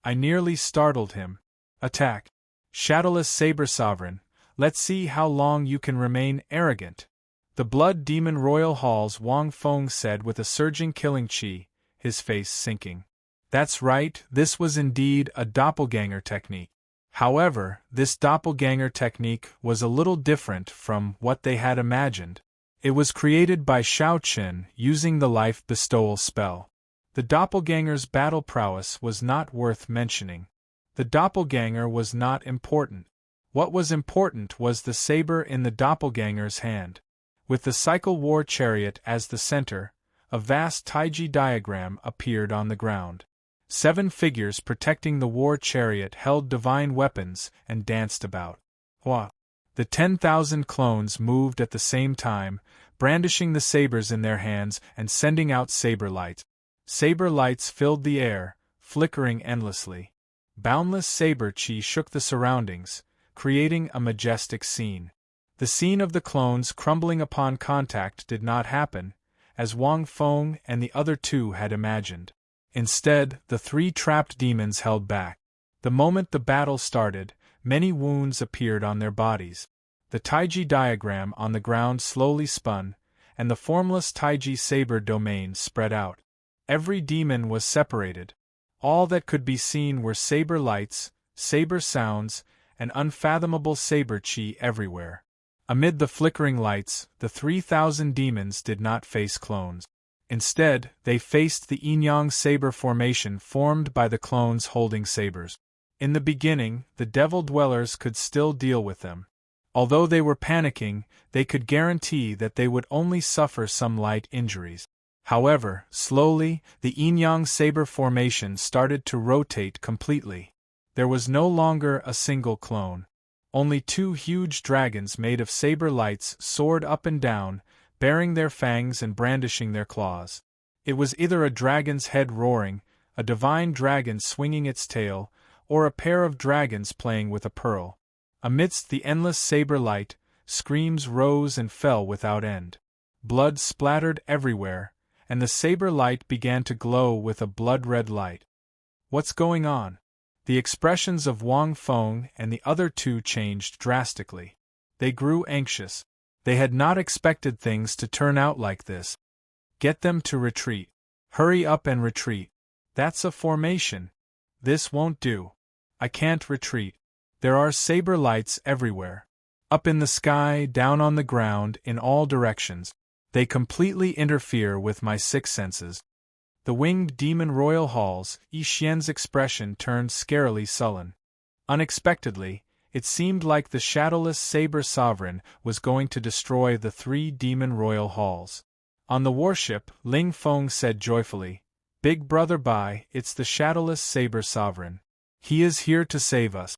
I nearly startled him. Attack. Shadowless Saber Sovereign, let's see how long you can remain arrogant. The Blood Demon Royal Halls, Wang Feng said with a surging killing chi, his face sinking. That's right, this was indeed a doppelganger technique. However, this doppelganger technique was a little different from what they had imagined. It was created by Xiao Chen using the life bestowal spell. The doppelganger's battle prowess was not worth mentioning. The doppelganger was not important. What was important was the saber in the doppelganger's hand. With the cycle war chariot as the center, a vast Taiji diagram appeared on the ground. 7 figures protecting the war chariot held divine weapons and danced about. Hua! The 10,000 clones moved at the same time, brandishing the sabers in their hands and sending out saber lights. Saber lights filled the air, flickering endlessly. Boundless saber chi shook the surroundings, creating a majestic scene. The scene of the clones crumbling upon contact did not happen, as Wang Feng and the other 2 had imagined. Instead, the 3 trapped demons held back. The moment the battle started, Many wounds appeared on their bodies. The Taiji diagram on the ground slowly spun, and the formless Taiji saber domain spread out. Every demon was separated. All that could be seen were saber lights, saber sounds, and unfathomable saber chi everywhere. Amid the flickering lights, the 3,000 demons did not face clones. Instead, they faced the yin-yang saber formation formed by the clones holding sabers. In the beginning, the devil dwellers could still deal with them. Although they were panicking, they could guarantee that they would only suffer some light injuries. However, slowly, the yin-yang saber formation started to rotate completely. There was no longer a single clone. Only 2 huge dragons made of saber lights soared up and down, baring their fangs and brandishing their claws. It was either a dragon's head roaring, a divine dragon swinging its tail, or a pair of dragons playing with a pearl. Amidst the endless saber light, screams rose and fell without end. Blood splattered everywhere, and the saber light began to glow with a blood-red light. What's going on? The expressions of Wang Feng and the other 2 changed drastically. They grew anxious. They had not expected things to turn out like this. Get them to retreat. Hurry up and retreat. That's a formation. This won't do. I can't retreat. There are saber lights everywhere. Up in the sky, down on the ground, in all directions. They completely interfere with my 6 senses. The winged demon royal halls, Yi Xian's expression turned scarily sullen. Unexpectedly, it seemed like the shadowless saber sovereign was going to destroy the 3 demon royal halls. On the warship, Ling Feng said joyfully, "Big brother Bai, it's the shadowless saber sovereign. He is here to save us."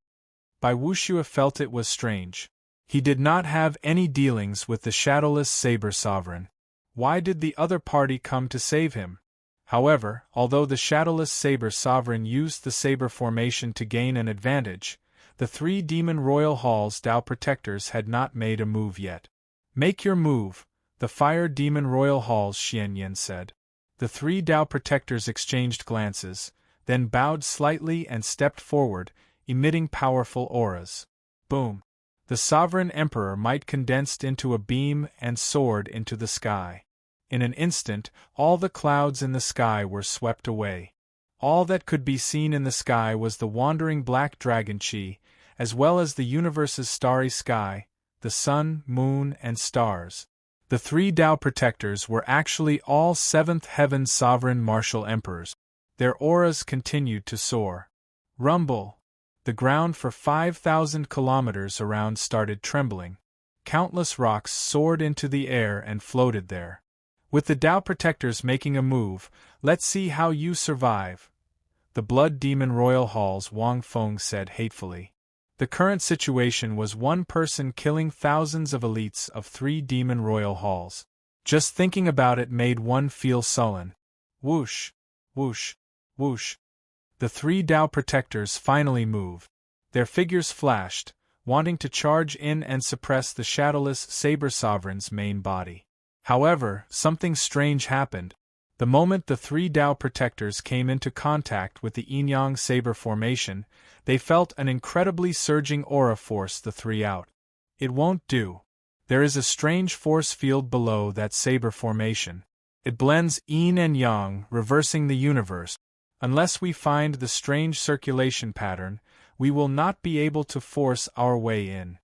Bai Wuxue felt it was strange. He did not have any dealings with the shadowless saber sovereign. Why did the other party come to save him? However, although the shadowless saber sovereign used the saber formation to gain an advantage, the 3 demon royal halls Dao protectors had not made a move yet. "Make your move," the fire demon royal halls Xian Yin said. The 3 Dao protectors exchanged glances, then bowed slightly and stepped forward, emitting powerful auras. Boom! The sovereign emperor might condensed into a beam and soared into the sky. In an instant, all the clouds in the sky were swept away. All that could be seen in the sky was the wandering black dragon chi, as well as the universe's starry sky, the sun, moon, and stars. The 3 Dao protectors were actually all 7th heaven sovereign martial emperors. Their auras continued to soar. Rumble! The ground for 5,000 kilometers around started trembling. Countless rocks soared into the air and floated there. With the Dao protectors making a move, let's see how you survive. The blood demon royal halls Wang Feng said hatefully. The current situation was one person killing thousands of elites of 3 demon royal halls. Just thinking about it made one feel sullen. Whoosh! Whoosh! Whoosh! The 3 Dao protectors finally moved. Their figures flashed, wanting to charge in and suppress the shadowless saber sovereign's main body. However, something strange happened. The moment the 3 Dao protectors came into contact with the yin-yang saber formation, they felt an incredibly surging aura force the 3 out. It won't do. There is a strange force field below that saber formation. It blends yin and yang, reversing the universe. Unless we find the strange circulation pattern, we will not be able to force our way in.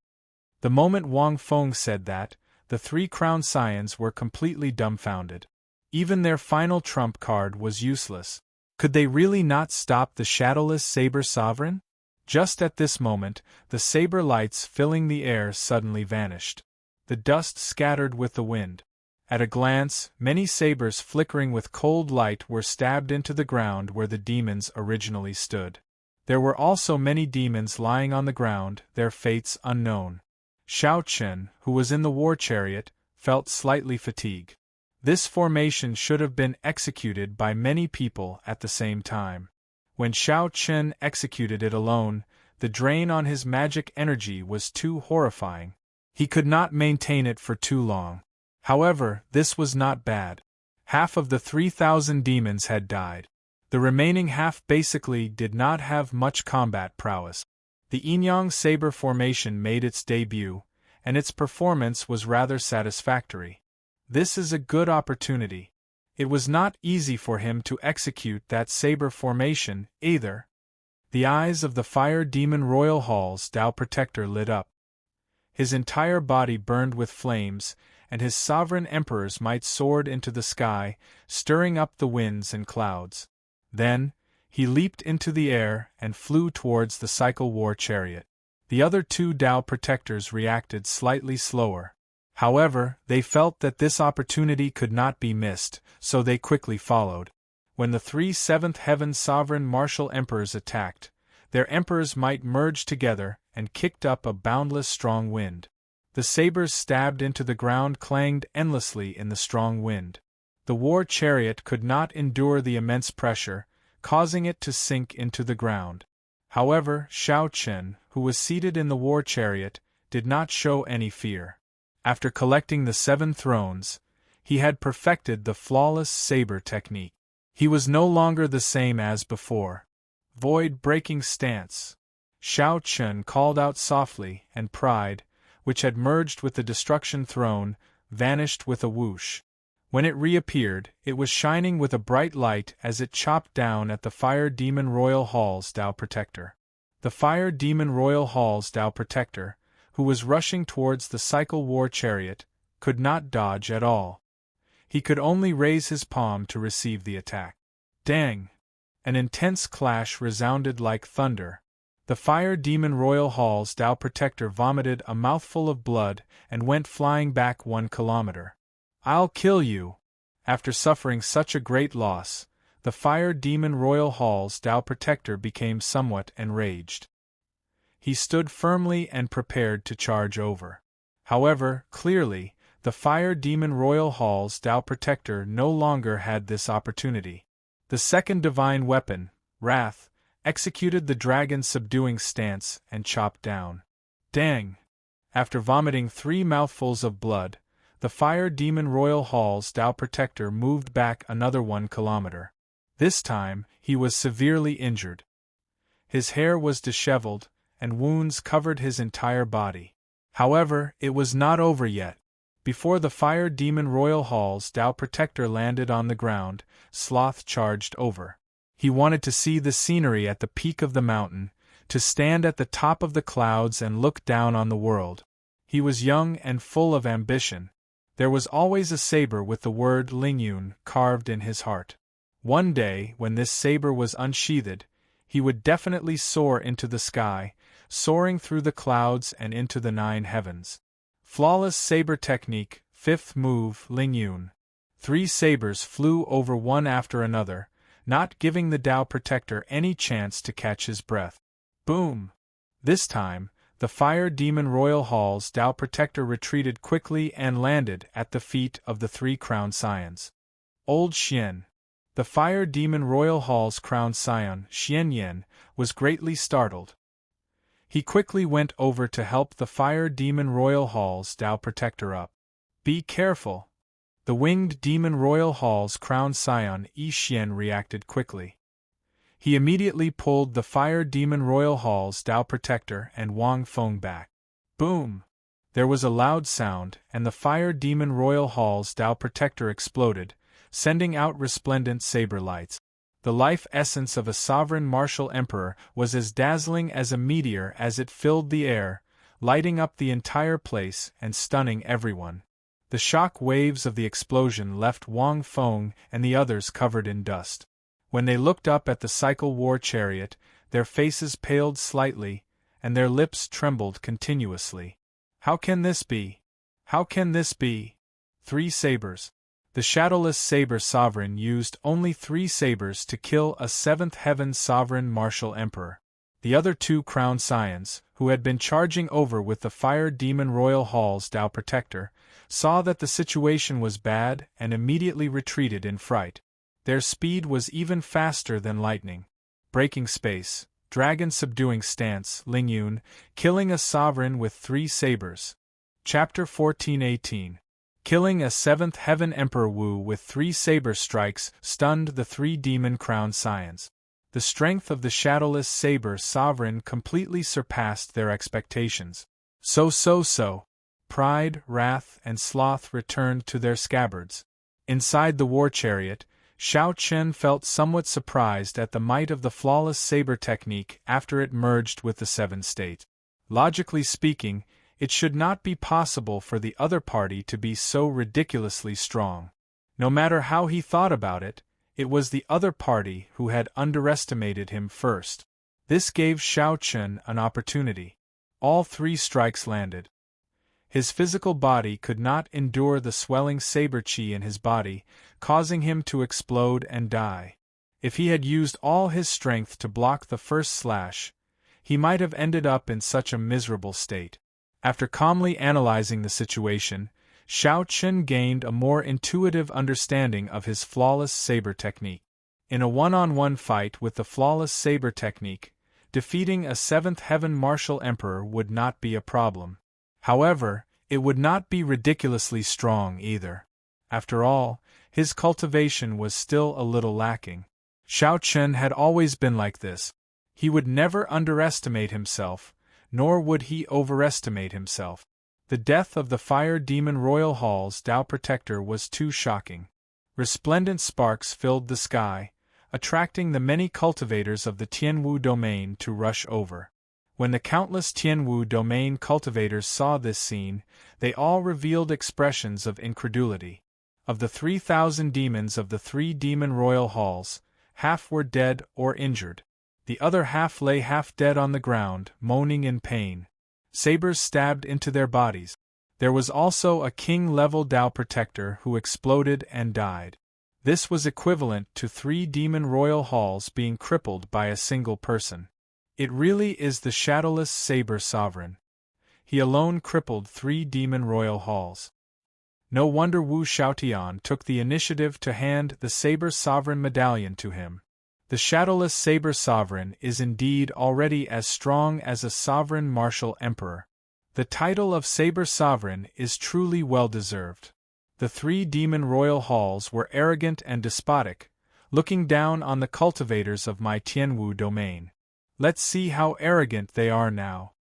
The moment Wang Feng said that, the 3 crown scions were completely dumbfounded. Even their final trump card was useless. Could they really not stop the shadowless saber sovereign? Just at this moment, the saber lights filling the air suddenly vanished. The dust scattered with the wind. At a glance, many sabers flickering with cold light were stabbed into the ground where the demons originally stood. There were also many demons lying on the ground, their fates unknown. Xiao Chen, who was in the war chariot, felt slightly fatigued. This formation should have been executed by many people at the same time. When Xiao Chen executed it alone, the drain on his magic energy was too horrifying. He could not maintain it for too long. However, this was not bad. Half of the 3,000 demons had died. The remaining half basically did not have much combat prowess. The Inyang saber formation made its debut, and its performance was rather satisfactory. This is a good opportunity. It was not easy for him to execute that saber formation, either. The eyes of the Fire Demon Royal Hall's Tao Protector lit up. His entire body burned with flames, and his sovereign emperor's might soared into the sky, stirring up the winds and clouds. Then, he leaped into the air and flew towards the Cycle War Chariot. The other two Tao Protectors reacted slightly slower. However, they felt that this opportunity could not be missed, so they quickly followed. When the three Seventh Heaven Sovereign Martial Emperors attacked, their emperors' might merged together and kicked up a boundless strong wind. The sabers stabbed into the ground clanged endlessly in the strong wind. The war chariot could not endure the immense pressure, causing it to sink into the ground. However, Shao Chen, who was seated in the war chariot, did not show any fear. After collecting the 7 thrones, he had perfected the flawless saber technique. He was no longer the same as before. Void-breaking stance. Shao Chen called out softly, and pride, which had merged with the destruction throne, vanished with a whoosh. When it reappeared, it was shining with a bright light as it chopped down at the Fire Demon Royal Hall's Tao Protector. The Fire Demon Royal Hall's Tao Protector, who was rushing towards the Cycle War Chariot, could not dodge at all. He could only raise his palm to receive the attack. Dang! An intense clash resounded like thunder. The Fire Demon Royal Hall's Tao Protector vomited a mouthful of blood and went flying back 1 kilometer. "I'll kill you!" After suffering such a great loss, the Fire Demon Royal Hall's Tao Protector became somewhat enraged. He stood firmly and prepared to charge over. However, clearly, the Fire Demon Royal Hall's Tao Protector no longer had this opportunity. The second divine weapon, Wrath, executed the dragon subduing stance and chopped down. Dang! After vomiting 3 mouthfuls of blood, the Fire Demon Royal Hall's Tao Protector moved back another 1 kilometer. This time, he was severely injured. His hair was disheveled, and wounds covered his entire body. However, it was not over yet. Before the Fire Demon Royal Hall's Tao Protector landed on the ground, Sloth charged over. He wanted to see the scenery at the peak of the mountain, to stand at the top of the clouds and look down on the world. He was young and full of ambition. There was always a saber with the word Lingyun carved in his heart. One day, when this saber was unsheathed, he would definitely soar into the sky, soaring through the clouds and into the 9 heavens. Flawless saber technique, 5th move, Lingyun. 3 sabers flew over one after another, not giving the Tao Protector any chance to catch his breath. Boom! This time, the Fire Demon Royal Hall's Tao Protector retreated quickly and landed at the feet of the 3 crowned scions. Old Xian. The Fire Demon Royal Hall's crowned scion, Xian Yan, was greatly startled. He quickly went over to help the Fire Demon Royal Hall's Tao Protector up. "Be careful!" The Winged Demon Royal Hall's crowned scion Yi Xian reacted quickly. He immediately pulled the Fire Demon Royal Hall's Tao Protector and Wang Feng back. Boom! There was a loud sound, and the Fire Demon Royal Hall's Tao Protector exploded, sending out resplendent saber lights. The life essence of a sovereign martial emperor was as dazzling as a meteor as it filled the air, lighting up the entire place and stunning everyone. The shock waves of the explosion left Wang Feng and the others covered in dust. When they looked up at the Cycle War Chariot, their faces paled slightly, and their lips trembled continuously. How can this be? How can this be? 3 sabers. The Shadowless Saber Sovereign used only 3 sabers to kill a 7th Heaven Sovereign Martial Emperor. The other 2 crowned scions, who had been charging over with the Fire Demon Royal Hall's Tao Protector, saw that the situation was bad and immediately retreated in fright. Their speed was even faster than lightning. Breaking space, dragon subduing stance, Lingyun, killing a sovereign with 3 sabers. Chapter 14:18. Killing a 7th Heaven Emperor Wu with 3 saber strikes stunned the 3 demon crowned scions. The strength of the shadowless saber sovereign completely surpassed their expectations. So. Pride, wrath, and sloth returned to their scabbards. Inside the war chariot, Xiao Chen felt somewhat surprised at the might of the flawless saber technique after it merged with the seven state. Logically speaking, it should not be possible for the other party to be so ridiculously strong. No matter how he thought about it, it was the other party who had underestimated him first. This gave Xiao Chen an opportunity. All three strikes landed. His physical body could not endure the swelling saber chi in his body, causing him to explode and die. If he had used all his strength to block the first slash, he might have ended up in such a miserable state. After calmly analyzing the situation, Xiao Chen gained a more intuitive understanding of his flawless saber technique. In a one-on-one fight with the flawless saber technique, defeating a seventh heaven martial emperor would not be a problem. However, it would not be ridiculously strong either. After all, his cultivation was still a little lacking. Xiao Chen had always been like this. He would never underestimate himself, nor would he overestimate himself. The death of the Fire Demon Royal Hall's Tao Protector was too shocking. Resplendent sparks filled the sky, attracting the many cultivators of the Tianwu domain to rush over. When the countless Tianwu domain cultivators saw this scene, they all revealed expressions of incredulity. Of the 3,000 demons of the 3 demon royal halls, half were dead or injured. The other half lay half dead on the ground, moaning in pain. Sabers stabbed into their bodies. There was also a king-level Tao Protector who exploded and died. This was equivalent to 3 demon royal halls being crippled by a single person. It really is the shadowless saber sovereign. He alone crippled 3 demon royal halls. No wonder Wu Xiaotian took the initiative to hand the saber sovereign medallion to him. The shadowless saber sovereign is indeed already as strong as a sovereign martial emperor. The title of saber sovereign is truly well-deserved. The 3 demon royal halls were arrogant and despotic, looking down on the cultivators of my Tianwu domain. Let's see how arrogant they are now.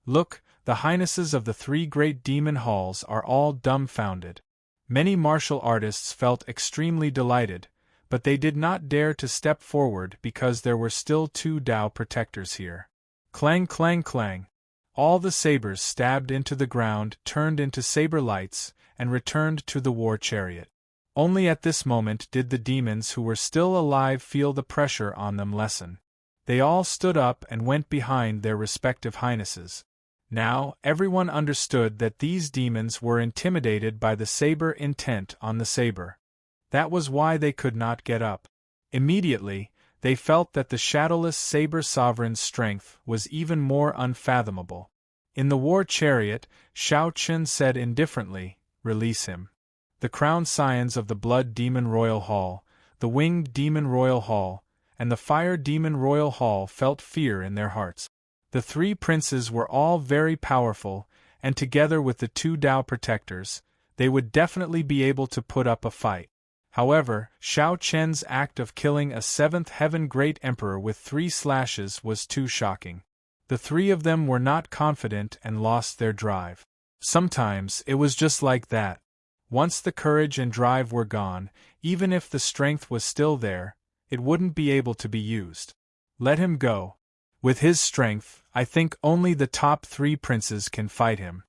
Look, the highnesses of the 3 great demon halls are all dumbfounded. Many martial artists felt extremely delighted, but they did not dare to step forward because there were still 2 Tao Protectors here. Clang clang clang. All the sabers stabbed into the ground turned into saber lights and returned to the war chariot. Only at this moment did the demons who were still alive feel the pressure on them lessen. They all stood up and went behind their respective highnesses. Now, everyone understood that these demons were intimidated by the saber intent on the saber. That was why they could not get up. Immediately, they felt that the shadowless saber sovereign's strength was even more unfathomable. In the war chariot, Xiao Chen said indifferently, "Release him." The crowned scions of the Blood Demon Royal Hall, the Winged Demon Royal Hall, and the Fire Demon Royal Hall felt fear in their hearts. The 3 princes were all very powerful, and together with the 2 Tao Protectors, they would definitely be able to put up a fight. However, Xiao Chen's act of killing a 7th Heaven Great Emperor with 3 slashes was too shocking. The 3 of them were not confident and lost their drive. Sometimes it was just like that. Once the courage and drive were gone, even if the strength was still there, it wouldn't be able to be used. Let him go. With his strength, I think only the top 3 princes can fight him.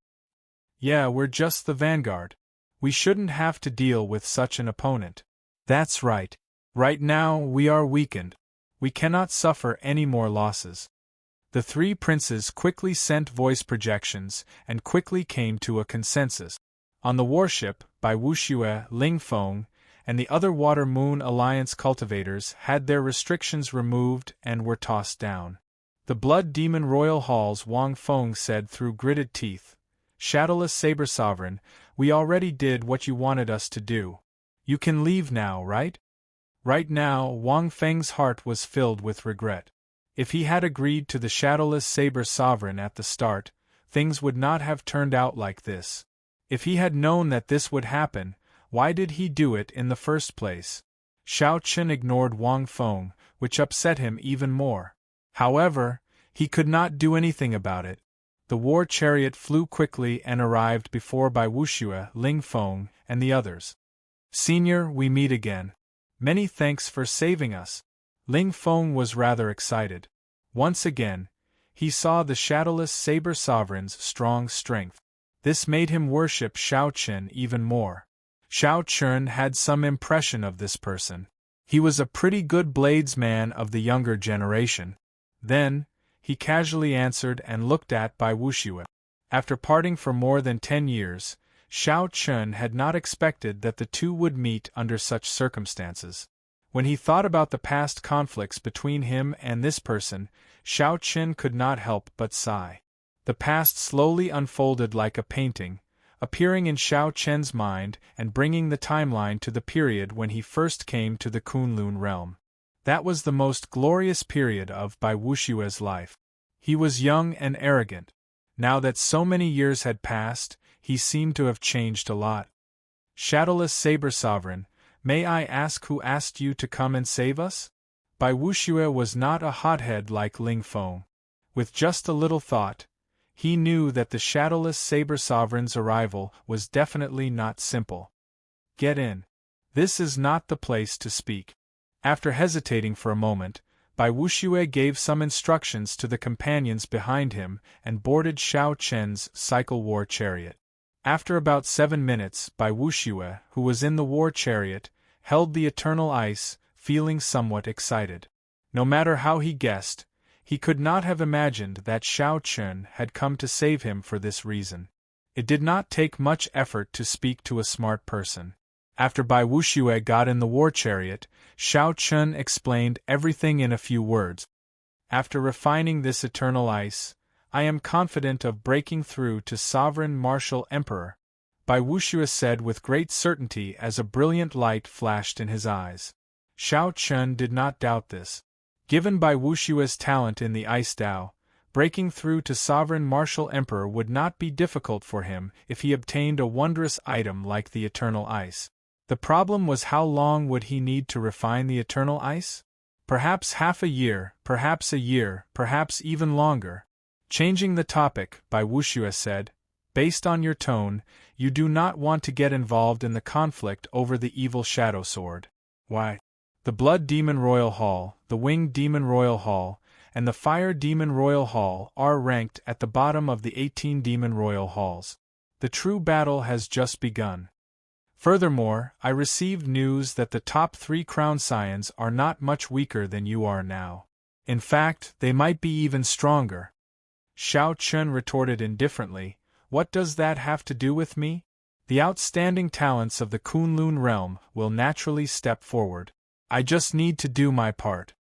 Yeah, we're just the vanguard. We shouldn't have to deal with such an opponent. That's right. Right now, we are weakened. We cannot suffer any more losses. The 3 princes quickly sent voice projections and quickly came to a consensus. On the warship, Bai Wuxue, Ling Feng, and the other Water Moon Alliance cultivators had their restrictions removed and were tossed down. The Blood Demon Royal Hall's Wang Feng said through gritted teeth, "Shadowless Saber Sovereign, we already did what you wanted us to do. You can leave now, right?" Right now, Wang Feng's heart was filled with regret. If he had agreed to the Shadowless Saber Sovereign at the start, things would not have turned out like this. If he had known that this would happen, why did he do it in the first place? Xiao Chen ignored Wang Feng, which upset him even more. However, he could not do anything about it. The war chariot flew quickly and arrived before Bai Wuxue, Ling Feng, and the others. "Senior, we meet again. Many thanks for saving us." Ling Feng was rather excited. Once again, he saw the shadowless saber sovereign's strong strength. This made him worship Shao Chen even more. Shao Chen had some impression of this person. He was a pretty good bladesman of the younger generation. Then, he casually answered and looked at Bai Wuxue. After parting for more than 10 years, Shao Chen had not expected that the two would meet under such circumstances. When he thought about the past conflicts between him and this person, Shao Chen could not help but sigh. The past slowly unfolded like a painting, appearing in Shao Chen's mind and bringing the timeline to the period when he first came to the Kunlun realm. That was the most glorious period of Bai Wuxue's life. He was young and arrogant. Now that so many years had passed, he seemed to have changed a lot. "Shadowless Saber Sovereign, may I ask who asked you to come and save us?" Bai Wuxue was not a hothead like Ling Feng. With just a little thought, he knew that the Shadowless Saber Sovereign's arrival was definitely not simple. "Get in. This is not the place to speak." After hesitating for a moment, Bai Wuxue gave some instructions to the companions behind him and boarded Shao Chen's cycle war chariot. After about 7 minutes, Bai Wuxue, who was in the war chariot, held the eternal ice, feeling somewhat excited. No matter how he guessed, he could not have imagined that Shao Chen had come to save him for this reason. It did not take much effort to speak to a smart person. After Bai Wuxue got in the war chariot, Shao Chen explained everything in a few words. "After refining this eternal ice, I am confident of breaking through to Sovereign Martial Emperor," Bai Wuxue said with great certainty as a brilliant light flashed in his eyes. Shao Chen did not doubt this. Given Bai Wuxue's talent in the Ice Dao, breaking through to Sovereign Martial Emperor would not be difficult for him if he obtained a wondrous item like the eternal ice. The problem was how long would he need to refine the eternal ice? Perhaps half a year, perhaps even longer. Changing the topic, Bai Wuxue said, "Based on your tone, you do not want to get involved in the conflict over the evil shadow sword. Why? The Blood Demon Royal Hall, the Winged Demon Royal Hall, and the Fire Demon Royal Hall are ranked at the bottom of the 18 Demon Royal Halls. The true battle has just begun. Furthermore, I received news that the top 3 crown scions are not much weaker than you are now. In fact, they might be even stronger." Shao Chen retorted indifferently, "What does that have to do with me? The outstanding talents of the Kunlun realm will naturally step forward. I just need to do my part."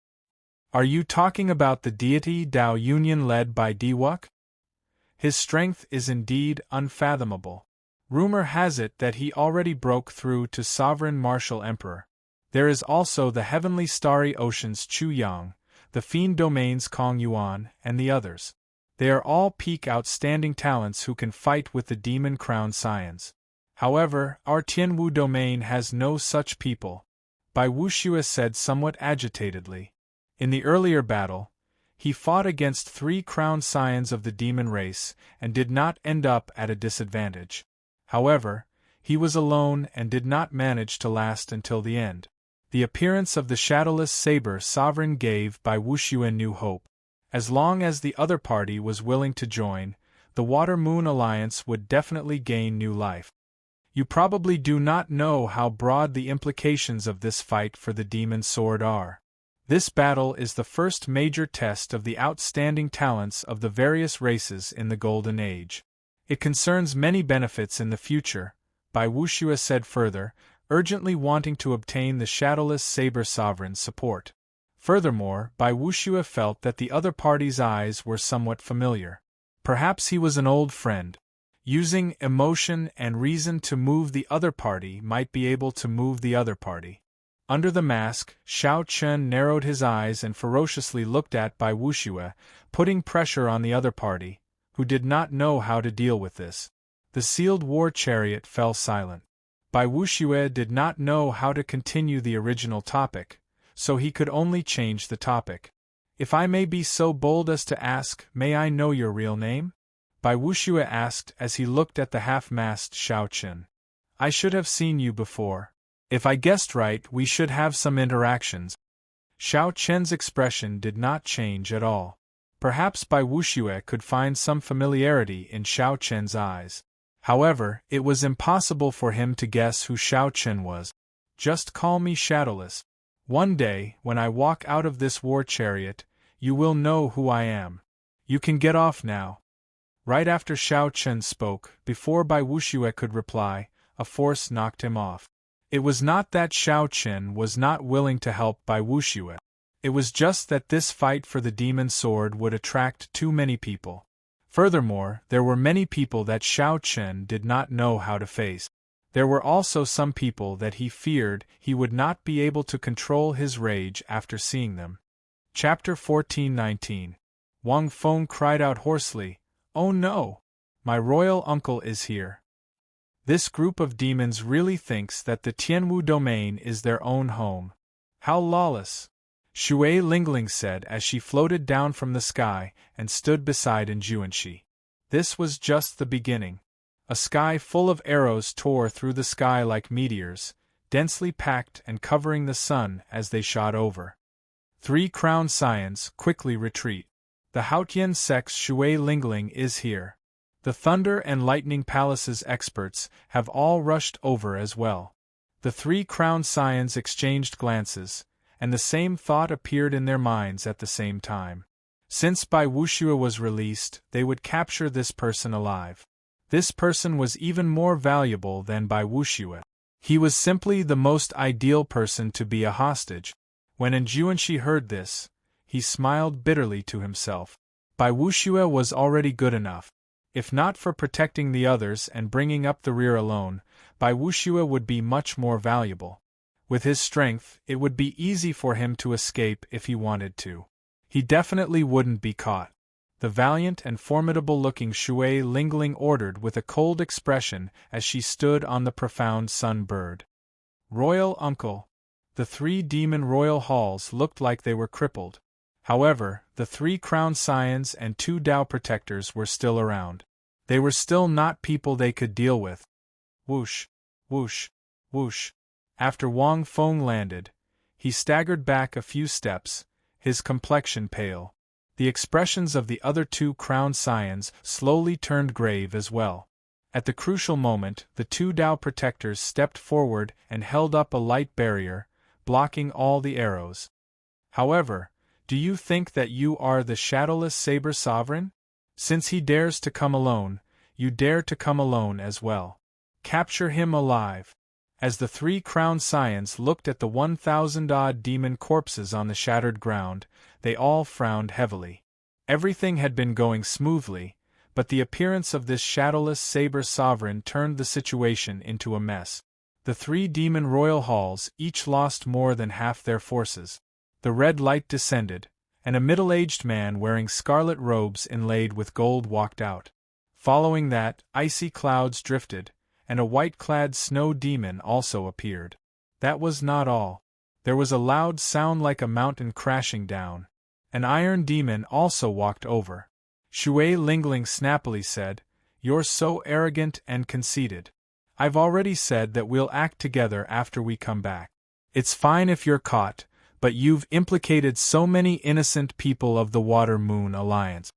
"Are you talking about the deity Dao Union led by Diwuk? His strength is indeed unfathomable. Rumor has it that he already broke through to Sovereign Martial Emperor. There is also the Heavenly Starry Ocean's Chu Yang, the Fiend Domain's Kong Yuan, and the others. They are all peak outstanding talents who can fight with the Demon Crown Scions. However, our Tianwu domain has no such people," Bai Wuxue said somewhat agitatedly. In the earlier battle, he fought against 3 crown scions of the demon race and did not end up at a disadvantage. However, he was alone and did not manage to last until the end. The appearance of the Shadowless Saber Sovereign gave Bai Wuxue new hope. As long as the other party was willing to join, the Water-Moon Alliance would definitely gain new life. You probably do not know how broad the implications of this fight for the Demon Sword are. This battle is the first major test of the outstanding talents of the various races in the Golden Age. It concerns many benefits in the future, Bai Wuxue said further, urgently wanting to obtain the Shadowless Saber Sovereign's support. Furthermore, Bai Wuxue felt that the other party's eyes were somewhat familiar. Perhaps he was an old friend. Using emotion and reason to move the other party might be able to move the other party. Under the mask, Shao Chen narrowed his eyes and ferociously looked at Bai Wuxue, putting pressure on the other party, who did not know how to deal with this. The sealed war chariot fell silent. Bai Wuxue did not know how to continue the original topic, so he could only change the topic. If I may be so bold as to ask, may I know your real name? Bai Wuxue asked as he looked at the half-masked Xiao Chen. I should have seen you before. If I guessed right, we should have some interactions. Xiao Chen's expression did not change at all. Perhaps Bai Wuxue could find some familiarity in Xiao Chen's eyes. However, it was impossible for him to guess who Xiao Chen was. Just call me Shadowless. One day, when I walk out of this war chariot, you will know who I am. You can get off now. Right after Xiao Chen spoke, before Bai Wuxue could reply, a force knocked him off. It was not that Xiao Chen was not willing to help Bai Wuxue. It was just that this fight for the demon sword would attract too many people. Furthermore, there were many people that Xiao Chen did not know how to face. There were also some people that he feared he would not be able to control his rage after seeing them. Chapter 14:19. Wang Feng cried out hoarsely, "Oh no! My royal uncle is here." This group of demons really thinks that the Tianwu domain is their own home. How lawless! Shui Lingling said as she floated down from the sky and stood beside Enjuanshi. This was just the beginning. A sky full of arrows tore through the sky like meteors, densely packed and covering the sun as they shot over. 3 crown scions quickly retreat. The Haotian sect's Shui Lingling is here. The Thunder and Lightning Palace's experts have all rushed over as well. The 3 crown scions exchanged glances, and the same thought appeared in their minds at the same time. Since Bai Wuxue was released, they would capture this person alive. This person was even more valuable than Bai Wuxue. He was simply the most ideal person to be a hostage. When Enjuanshi heard this, he smiled bitterly to himself. Bai Wuxue was already good enough. If not for protecting the others and bringing up the rear alone, Bai Wuxue would be much more valuable. With his strength, it would be easy for him to escape if he wanted to. He definitely wouldn't be caught. The valiant and formidable-looking Shui Lingling ordered with a cold expression as she stood on the profound sun-bird. Royal Uncle. The 3 demon royal halls looked like they were crippled. However, the 3 crown scions and 2 Dao protectors were still around. They were still not people they could deal with. Whoosh, whoosh, whoosh. After Wang Feng landed, he staggered back a few steps, his complexion pale. The expressions of the other 2 crown scions slowly turned grave as well. At the crucial moment, the 2 Dao protectors stepped forward and held up a light barrier, blocking all the arrows. However, do you think that you are the shadowless saber sovereign? Since he dares to come alone, you dare to come alone as well. Capture him alive. As the 3 crown scions looked at the 1,000-odd demon corpses on the shattered ground, they all frowned heavily. Everything had been going smoothly, but the appearance of this shadowless saber sovereign turned the situation into a mess. The 3 demon royal halls each lost more than half their forces. The red light descended, and a middle-aged man wearing scarlet robes inlaid with gold walked out. Following that, icy clouds drifted, and a white-clad snow demon also appeared. That was not all. There was a loud sound like a mountain crashing down. An iron demon also walked over. Shui Lingling snappily said, "You're so arrogant and conceited. I've already said that we'll act together after we come back. It's fine if you're caught, but you've implicated so many innocent people of the Water Moon Alliance."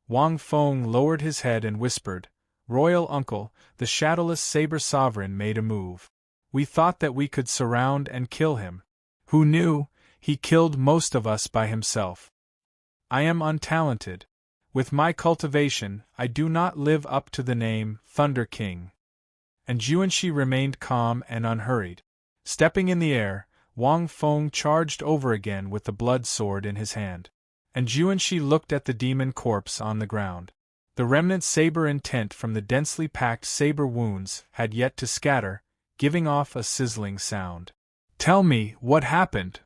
Wang Feng lowered his head and whispered, "Royal Uncle, the shadowless saber sovereign made a move. We thought that we could surround and kill him. Who knew, he killed most of us by himself. I am untalented. With my cultivation, I do not live up to the name Thunder King." And Juanshi remained calm and unhurried. Stepping in the air, Wang Feng charged over again with the blood sword in his hand. And Juanshi looked at the demon corpse on the ground. The remnant saber intent from the densely packed saber wounds had yet to scatter, giving off a sizzling sound. "Tell me, what happened?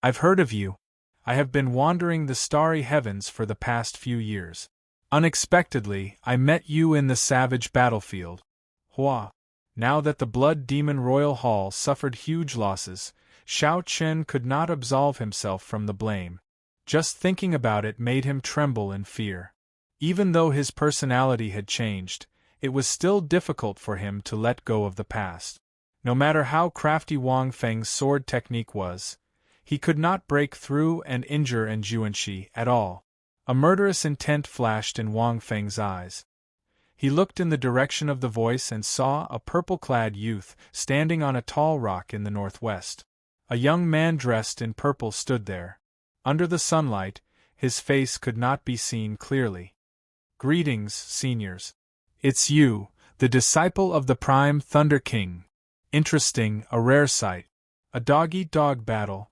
I've heard of you. I have been wandering the starry heavens for the past few years. Unexpectedly, I met you in the savage battlefield. Hua." Now that the Blood Demon Royal Hall suffered huge losses, Xiao Chen could not absolve himself from the blame. Just thinking about it made him tremble in fear. Even though his personality had changed, it was still difficult for him to let go of the past. No matter how crafty Wang Feng's sword technique was, he could not break through and injure Enjuanxi at all. A murderous intent flashed in Wang Feng's eyes. He looked in the direction of the voice and saw a purple-clad youth standing on a tall rock in the northwest. A young man dressed in purple stood there. Under the sunlight, his face could not be seen clearly. "Greetings, seniors. It's you, the disciple of the Prime Thunder King. Interesting, a rare sight. A dog-eat-dog battle.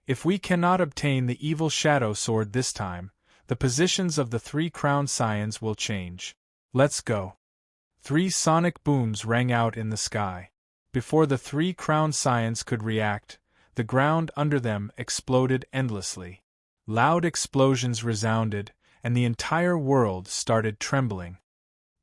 If we cannot obtain the evil shadow sword this time, the positions of the 3 crown scions will change. Let's go." 3 sonic booms rang out in the sky. Before the 3 crown scions could react, the ground under them exploded endlessly. Loud explosions resounded, and the entire world started trembling.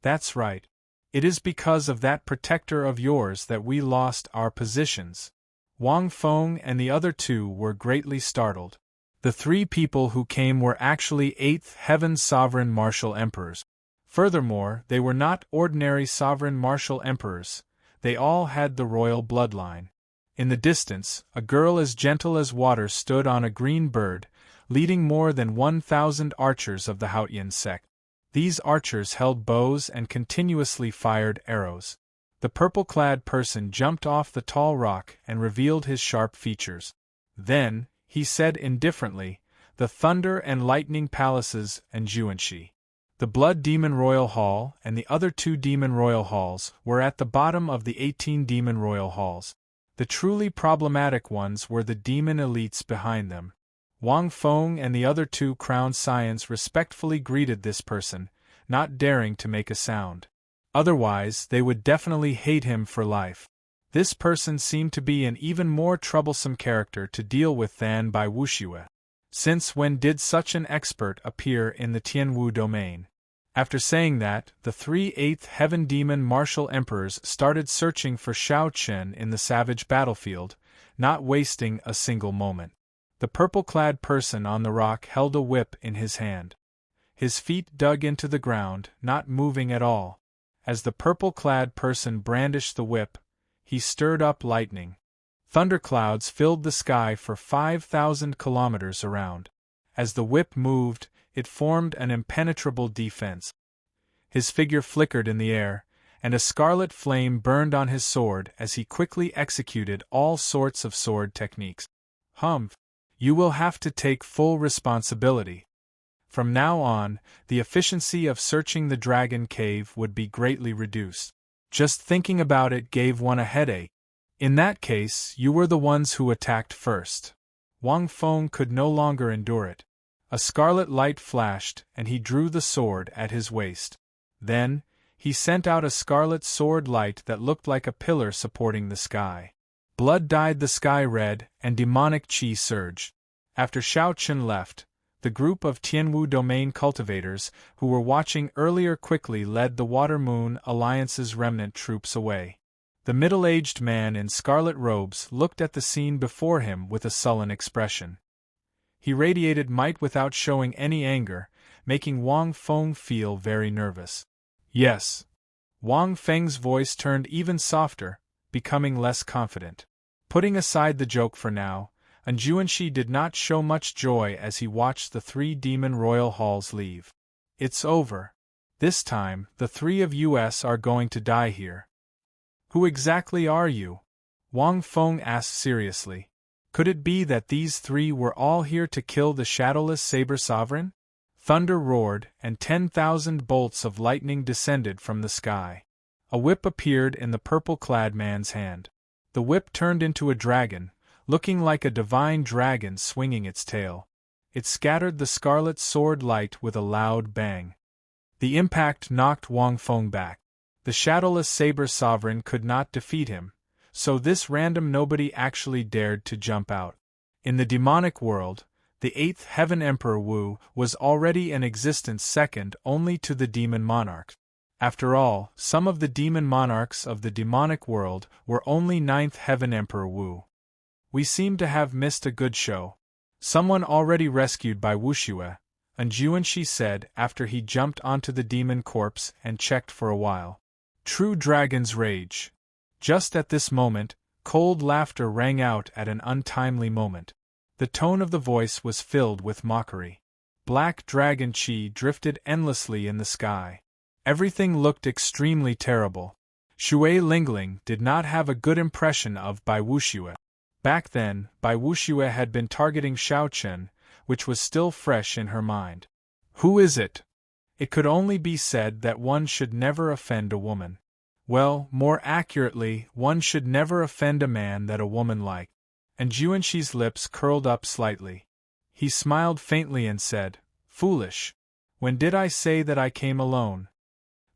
"That's right. It is because of that protector of yours that we lost our positions." Wang Feng and the other 2 were greatly startled. The 3 people who came were actually 8th Heaven Sovereign Martial Emperors. Furthermore, they were not ordinary Sovereign Martial Emperors, they all had the royal bloodline. In the distance, a girl as gentle as water stood on a green bird, leading more than 1,000 archers of the Haotian sect. These archers held bows and continuously fired arrows. The purple-clad person jumped off the tall rock and revealed his sharp features. Then, he said indifferently, "The Thunder and Lightning Palaces and Juanxi. The Blood Demon Royal Hall and the other 2 Demon Royal Halls were at the bottom of the 18 Demon Royal Halls. The truly problematic ones were the demon elites behind them." Wang Feng and the other 2 crown scions respectfully greeted this person, not daring to make a sound. Otherwise, they would definitely hate him for life. This person seemed to be an even more troublesome character to deal with than Bai Wuxue. Since when did such an expert appear in the Tianwu domain? After saying that, the 3 8th Heaven Demon Martial Emperors started searching for Xiao Chen in the savage battlefield, not wasting a single moment. The purple-clad person on the rock held a whip in his hand. His feet dug into the ground, not moving at all. As the purple-clad person brandished the whip, he stirred up lightning. Thunderclouds filled the sky for 5,000 kilometers around. As the whip moved, it formed an impenetrable defense. His figure flickered in the air, and a scarlet flame burned on his sword as he quickly executed all sorts of sword techniques. "Humph! You will have to take full responsibility. From now on, the efficiency of searching the dragon cave would be greatly reduced. Just thinking about it gave one a headache. In that case, you were the ones who attacked first." Wang Feng could no longer endure it. A scarlet light flashed, and he drew the sword at his waist. Then, he sent out a scarlet sword light that looked like a pillar supporting the sky. Blood dyed the sky red, and demonic qi surged. After Xiao Chen left, the group of Tianwu domain cultivators who were watching earlier quickly led the Water Moon Alliance's remnant troops away. The middle-aged man in scarlet robes looked at the scene before him with a sullen expression. He radiated might without showing any anger, making Wang Feng feel very nervous. "Yes." Wang Feng's voice turned even softer, becoming less confident. Putting aside the joke for now, Enjuanxi did not show much joy as he watched the 3 demon royal halls leave. "It's over. This time, the 3 of us are going to die here." "Who exactly are you?" Wang Feng asked seriously. Could it be that these 3 were all here to kill the shadowless Saber Sovereign? Thunder roared, and 10,000 bolts of lightning descended from the sky. A whip appeared in the purple-clad man's hand. The whip turned into a dragon, looking like a divine dragon swinging its tail. It scattered the scarlet sword light with a loud bang. The impact knocked Wang Feng back. The shadowless Saber Sovereign could not defeat him, so this random nobody actually dared to jump out. In the demonic world, the 8th Heaven Emperor Wu was already in existence second only to the demon monarch. After all, some of the demon monarchs of the demonic world were only 9th Heaven Emperor Wu. We seem to have missed a good show. Someone already rescued by Wuxue, and Juanshi said after he jumped onto the demon corpse and checked for a while. True dragon's rage. Just at this moment, cold laughter rang out at an untimely moment. The tone of the voice was filled with mockery. Black dragon chi drifted endlessly in the sky. Everything looked extremely terrible. Shui Lingling did not have a good impression of Bai Wuxue. Back then, Bai Wuxue had been targeting Xiao Chen, which was still fresh in her mind. Who is it? It could only be said that one should never offend a woman. Well, more accurately, one should never offend a man that a woman liked. And Juanshi's lips curled up slightly. He smiled faintly and said, "Foolish. When did I say that I came alone?"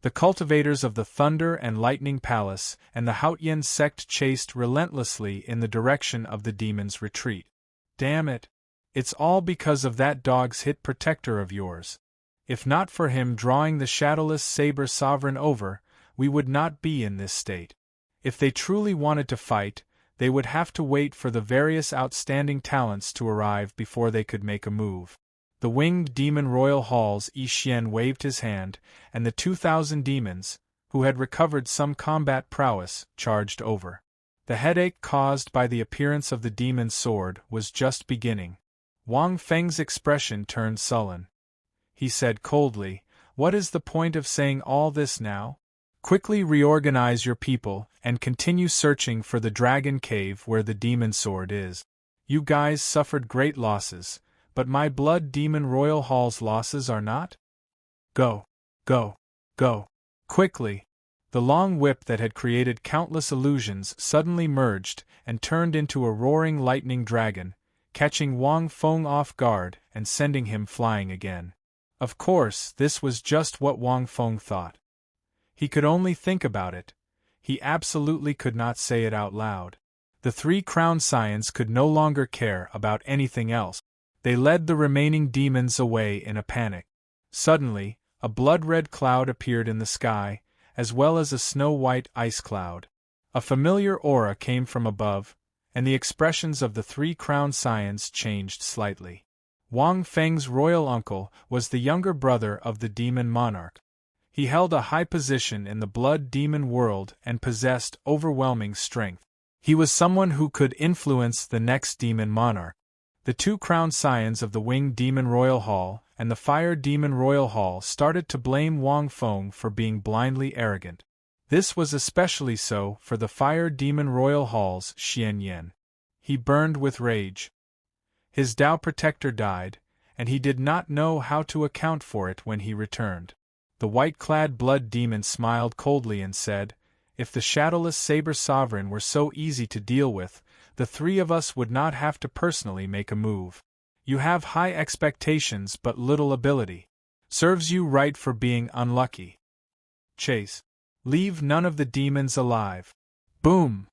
The cultivators of the Thunder and Lightning Palace and the Haotian sect chased relentlessly in the direction of the demon's retreat. Damn it! It's all because of that dog's hit protector of yours. If not for him drawing the shadowless saber sovereign over, we would not be in this state. If they truly wanted to fight, they would have to wait for the various outstanding talents to arrive before they could make a move. The winged demon royal halls Yi Xian waved his hand, and the 2,000 demons, who had recovered some combat prowess, charged over. The headache caused by the appearance of the demon's sword was just beginning. Wang Feng's expression turned sullen. He said coldly, "What is the point of saying all this now? Quickly reorganize your people and continue searching for the dragon cave where the demon sword is. You guys suffered great losses, but my blood demon royal hall's losses are not? Go, go, go, quickly!" The long whip that had created countless illusions suddenly merged and turned into a roaring lightning dragon, catching Wang Feng off guard and sending him flying again. Of course, this was just what Wang Feng thought. He could only think about it. He absolutely could not say it out loud. The 3 crown scions could no longer care about anything else. They led the remaining demons away in a panic. Suddenly, a blood-red cloud appeared in the sky, as well as a snow-white ice cloud. A familiar aura came from above, and the expressions of the 3 crown scions changed slightly. Wang Feng's royal uncle was the younger brother of the demon monarch. He held a high position in the blood demon world and possessed overwhelming strength. He was someone who could influence the next demon monarch. The 2 crown scions of the Winged Demon Royal Hall and the Fire Demon Royal Hall started to blame Wang Feng for being blindly arrogant. This was especially so for the Fire Demon Royal Hall's Xian Yan. He burned with rage. His Tao protector died, and he did not know how to account for it when he returned. The white-clad blood demon smiled coldly and said, "If the shadowless saber sovereign were so easy to deal with, the 3 of us would not have to personally make a move. You have high expectations but little ability. Serves you right for being unlucky. Chase. Leave none of the demons alive." Boom!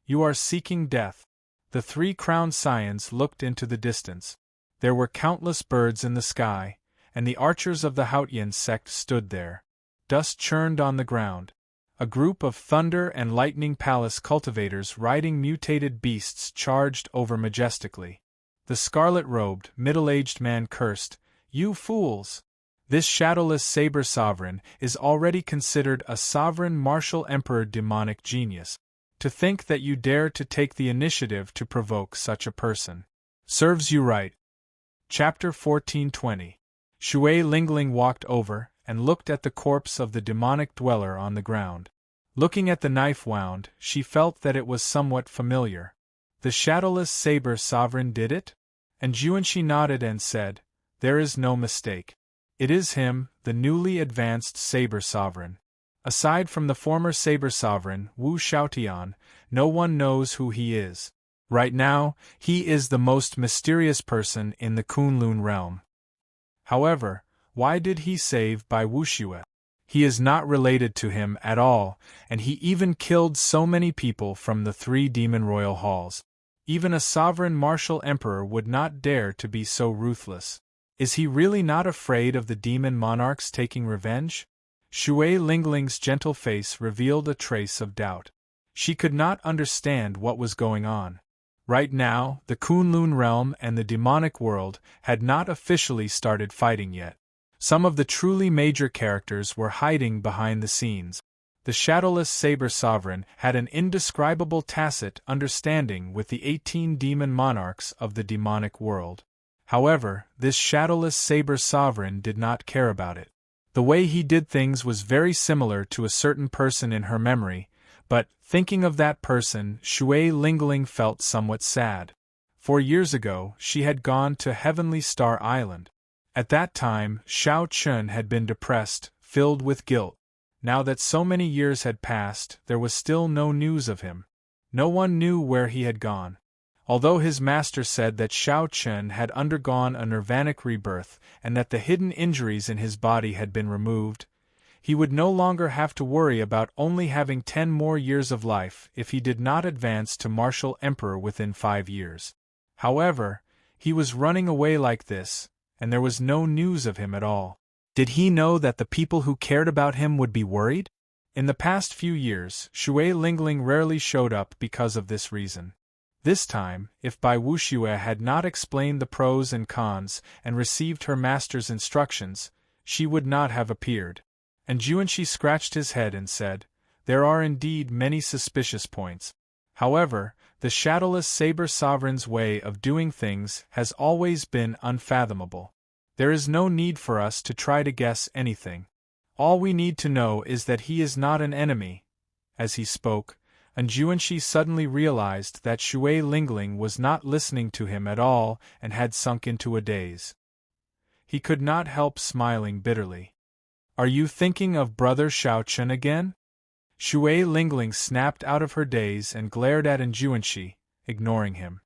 "You are seeking death." The 3 crowned scions looked into the distance. There were countless birds in the sky, and the archers of the Haotian sect stood there. Dust churned on the ground. A group of Thunder and Lightning Palace cultivators riding mutated beasts charged over majestically. The scarlet-robed, middle-aged man cursed, "You fools! This shadowless saber sovereign is already considered a sovereign martial emperor demonic genius. To think that you dare to take the initiative to provoke such a person. Serves you right." Chapter 1420. Shui Lingling walked over and looked at the corpse of the demonic dweller on the ground. Looking at the knife wound, she felt that it was somewhat familiar. The shadowless saber sovereign did it? And Juanshi nodded and said, "There is no mistake. It is him, the newly advanced saber sovereign. Aside from the former saber sovereign, Wu Xiaotian, no one knows who he is. Right now, he is the most mysterious person in the Kunlun realm. However, why did he save Bai Wuxue? He is not related to him at all, and he even killed so many people from the 3 demon royal halls. Even a sovereign martial emperor would not dare to be so ruthless. Is he really not afraid of the demon monarchs taking revenge?" Shui Lingling's gentle face revealed a trace of doubt. She could not understand what was going on. Right now, the Kunlun realm and the demonic world had not officially started fighting yet. Some of the truly major characters were hiding behind the scenes. The shadowless Saber Sovereign had an indescribable tacit understanding with the 18 demon monarchs of the demonic world. However, this shadowless Saber Sovereign did not care about it. The way he did things was very similar to a certain person in her memory, but, thinking of that person, Shui Lingling felt somewhat sad. 4 years ago, she had gone to Heavenly Star Island. At that time, Xiao Chun had been depressed, filled with guilt. Now that so many years had passed, there was still no news of him. No one knew where he had gone. Although his master said that Xiao Chun had undergone a nirvanic rebirth and that the hidden injuries in his body had been removed, he would no longer have to worry about only having 10 more years of life if he did not advance to martial emperor within 5 years. However, he was running away like this, and there was no news of him at all. Did he know that the people who cared about him would be worried? In the past few years, Shui Lingling rarely showed up because of this reason. This time, if Bai Wuxue had not explained the pros and cons and received her master's instructions, she would not have appeared. And Juanshi scratched his head and said, "There are indeed many suspicious points. However, the shadowless Saber Sovereign's way of doing things has always been unfathomable. There is no need for us to try to guess anything. All we need to know is that he is not an enemy." As he spoke, Juanshi suddenly realized that Shui Lingling was not listening to him at all and had sunk into a daze. He could not help smiling bitterly. "Are you thinking of Brother Xiao Chun again?" Shui Lingling snapped out of her daze and glared at Juanshi, ignoring him.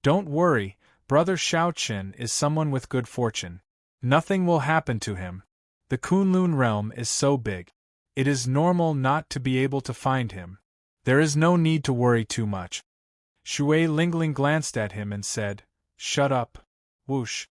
"Don't worry, Brother Xiao Chun is someone with good fortune. Nothing will happen to him. The Kunlun realm is so big. It is normal not to be able to find him. There is no need to worry too much." Shui Lingling glanced at him and said, "Shut up." Whoosh.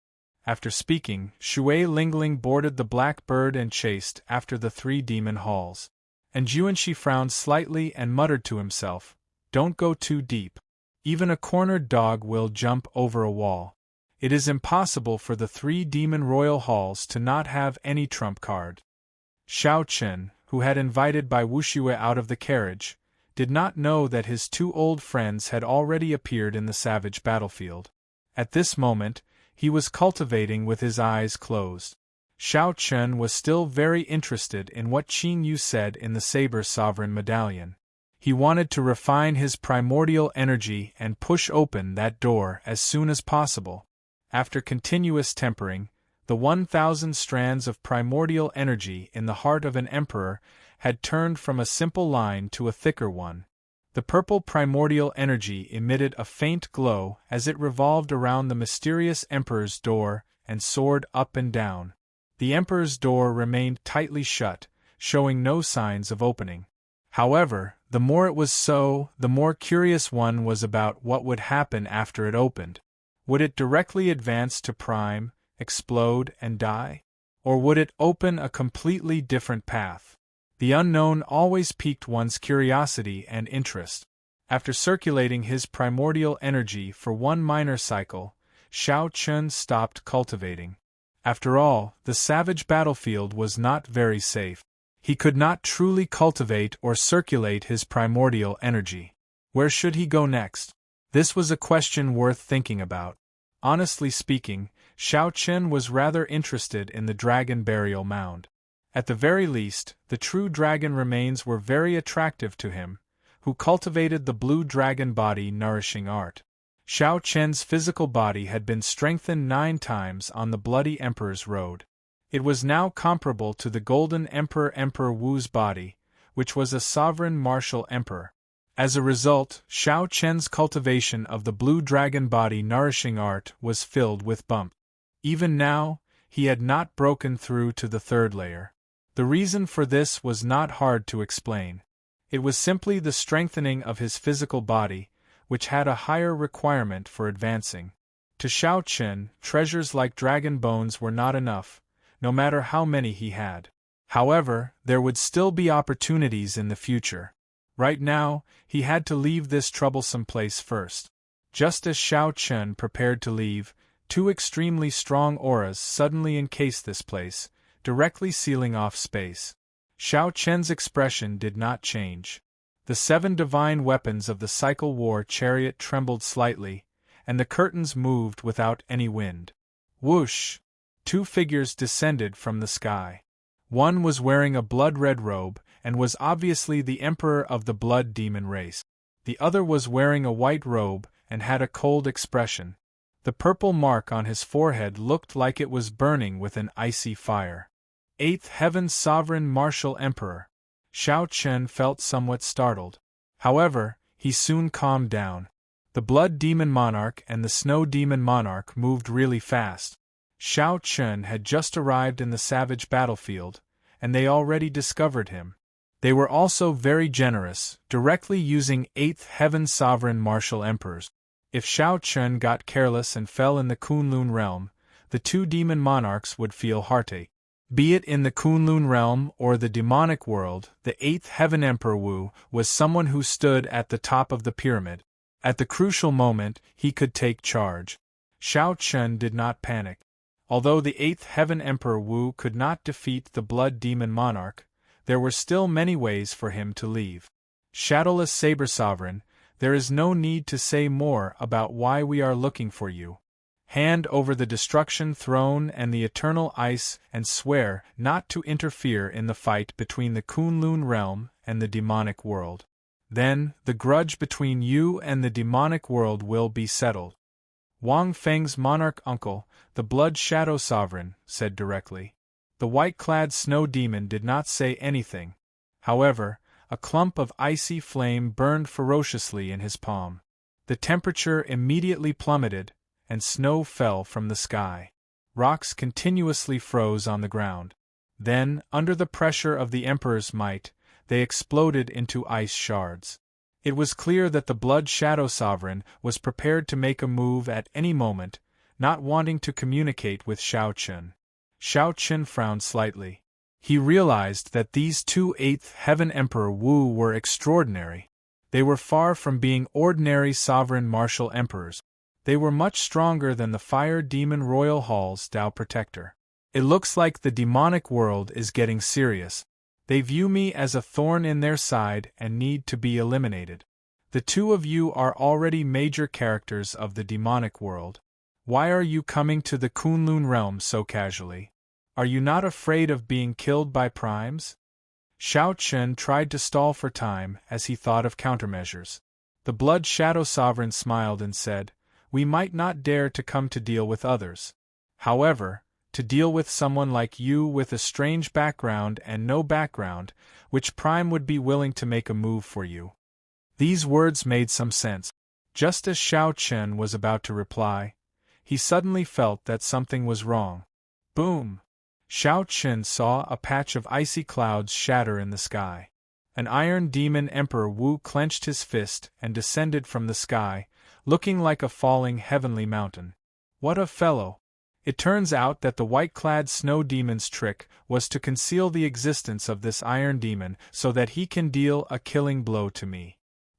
After speaking, Shui Lingling boarded the black bird and chased after the 3 demon halls. And Juanshi frowned slightly and muttered to himself, "Don't go too deep. Even a cornered dog will jump over a wall. It is impossible for the 3 demon royal halls to not have any trump card." Xiao Chun, who had invited Bai Wuxue out of the carriage, did not know that his 2 old friends had already appeared in the savage battlefield. At this moment, he was cultivating with his eyes closed. Xiao Chun was still very interested in what Qing Yu said in the Saber Sovereign medallion. He wanted to refine his primordial energy and push open that door as soon as possible. After continuous tempering, the 1,000 strands of primordial energy in the heart of an emperor had turned from a simple line to a thicker one. The purple primordial energy emitted a faint glow as it revolved around the mysterious emperor's door and soared up and down. The emperor's door remained tightly shut, showing no signs of opening. However, the more it was so, the more curious one was about what would happen after it opened. Would it directly advance to prime, explode, and die? Or would it open a completely different path? The unknown always piqued one's curiosity and interest. After circulating his primordial energy for 1 minor cycle, Xiao Chun stopped cultivating. After all, the savage battlefield was not very safe. He could not truly cultivate or circulate his primordial energy. Where should he go next? This was a question worth thinking about. Honestly speaking, Xiao Chun was rather interested in the dragon burial mound. At the very least, the true dragon remains were very attractive to him, who cultivated the blue dragon body nourishing art. Xiao Chen's physical body had been strengthened 9 times on the Bloody Emperor's Road. It was now comparable to the Golden Emperor Emperor Wu's body, which was a sovereign martial emperor. As a result, Xiao Chen's cultivation of the blue dragon body nourishing art was filled with bump. Even now, he had not broken through to the 3rd layer. The reason for this was not hard to explain. It was simply the strengthening of his physical body, which had a higher requirement for advancing. To Xiao Chen, treasures like dragon bones were not enough, no matter how many he had. However, there would still be opportunities in the future. Right now, he had to leave this troublesome place first. Just as Shao Chun prepared to leave, two extremely strong auras suddenly encased this place, directly sealing off space. Shao Chun's expression did not change. The 7 divine weapons of the Cycle War chariot trembled slightly, and the curtains moved without any wind. Whoosh! 2 figures descended from the sky. One was wearing a blood-red robe, and was obviously the emperor of the blood demon race. The other was wearing a white robe, and had a cold expression. The purple mark on his forehead looked like it was burning with an icy fire. 8th Heaven's Sovereign Martial Emperor. Shao Chun felt somewhat startled. However, he soon calmed down. The Blood Demon Monarch and the Snow Demon Monarch moved really fast. Shao Chun had just arrived in the savage battlefield, and they already discovered him. They were also very generous, directly using 8th Heaven's Sovereign Martial Emperors. If Shao Chun got careless and fell in the Kunlun realm, the 2 demon monarchs would feel heartache. Be it in the Kunlun realm or the demonic world, the 8th Heaven Emperor Wu was someone who stood at the top of the pyramid. At the crucial moment, he could take charge. Shao Chun did not panic. Although the 8th Heaven Emperor Wu could not defeat the Blood Demon Monarch, there were still many ways for him to leave. Shadowless Saber Sovereign, there is no need to say more about why we are looking for you. Hand over the Destruction Throne and the Eternal Ice and swear not to interfere in the fight between the Kunlun realm and the demonic world. Then, the grudge between you and the demonic world will be settled. Wang Feng's monarch uncle, the Blood Shadow Sovereign, said directly. The white-clad snow demon did not say anything. However, a clump of icy flame burned ferociously in his palm. The temperature immediately plummeted, and snow fell from the sky. Rocks continuously froze on the ground. Then, under the pressure of the Emperor's might, they exploded into ice shards. It was clear that the Blood Shadow Sovereign was prepared to make a move at any moment, not wanting to communicate with Shao Chun. Shao Chun frowned slightly. He realized that these 2 8th Heaven Emperor Wu were extraordinary. They were far from being ordinary sovereign martial emperors. They were much stronger than the Fire Demon Royal Hall's Tao Protector. It looks like the demonic world is getting serious. They view me as a thorn in their side and need to be eliminated. The 2 of you are already major characters of the demonic world. Why are you coming to the Kunlun realm so casually? Are you not afraid of being killed by primes? Shao Chun tried to stall for time as he thought of countermeasures. The Blood Shadow Sovereign smiled and said, "We might not dare to come to deal with others. However, to deal with someone like you with a strange background and no background, which prime would be willing to make a move for you?" These words made some sense. Just as Shao Chun was about to reply, he suddenly felt that something was wrong. Boom! Shao Chun saw a patch of icy clouds shatter in the sky. An Iron Demon Emperor Wu clenched his fist and descended from the sky, looking like a falling heavenly mountain. What a fellow! It turns out that the white-clad snow demon's trick was to conceal the existence of this Iron Demon so that he can deal a killing blow to me.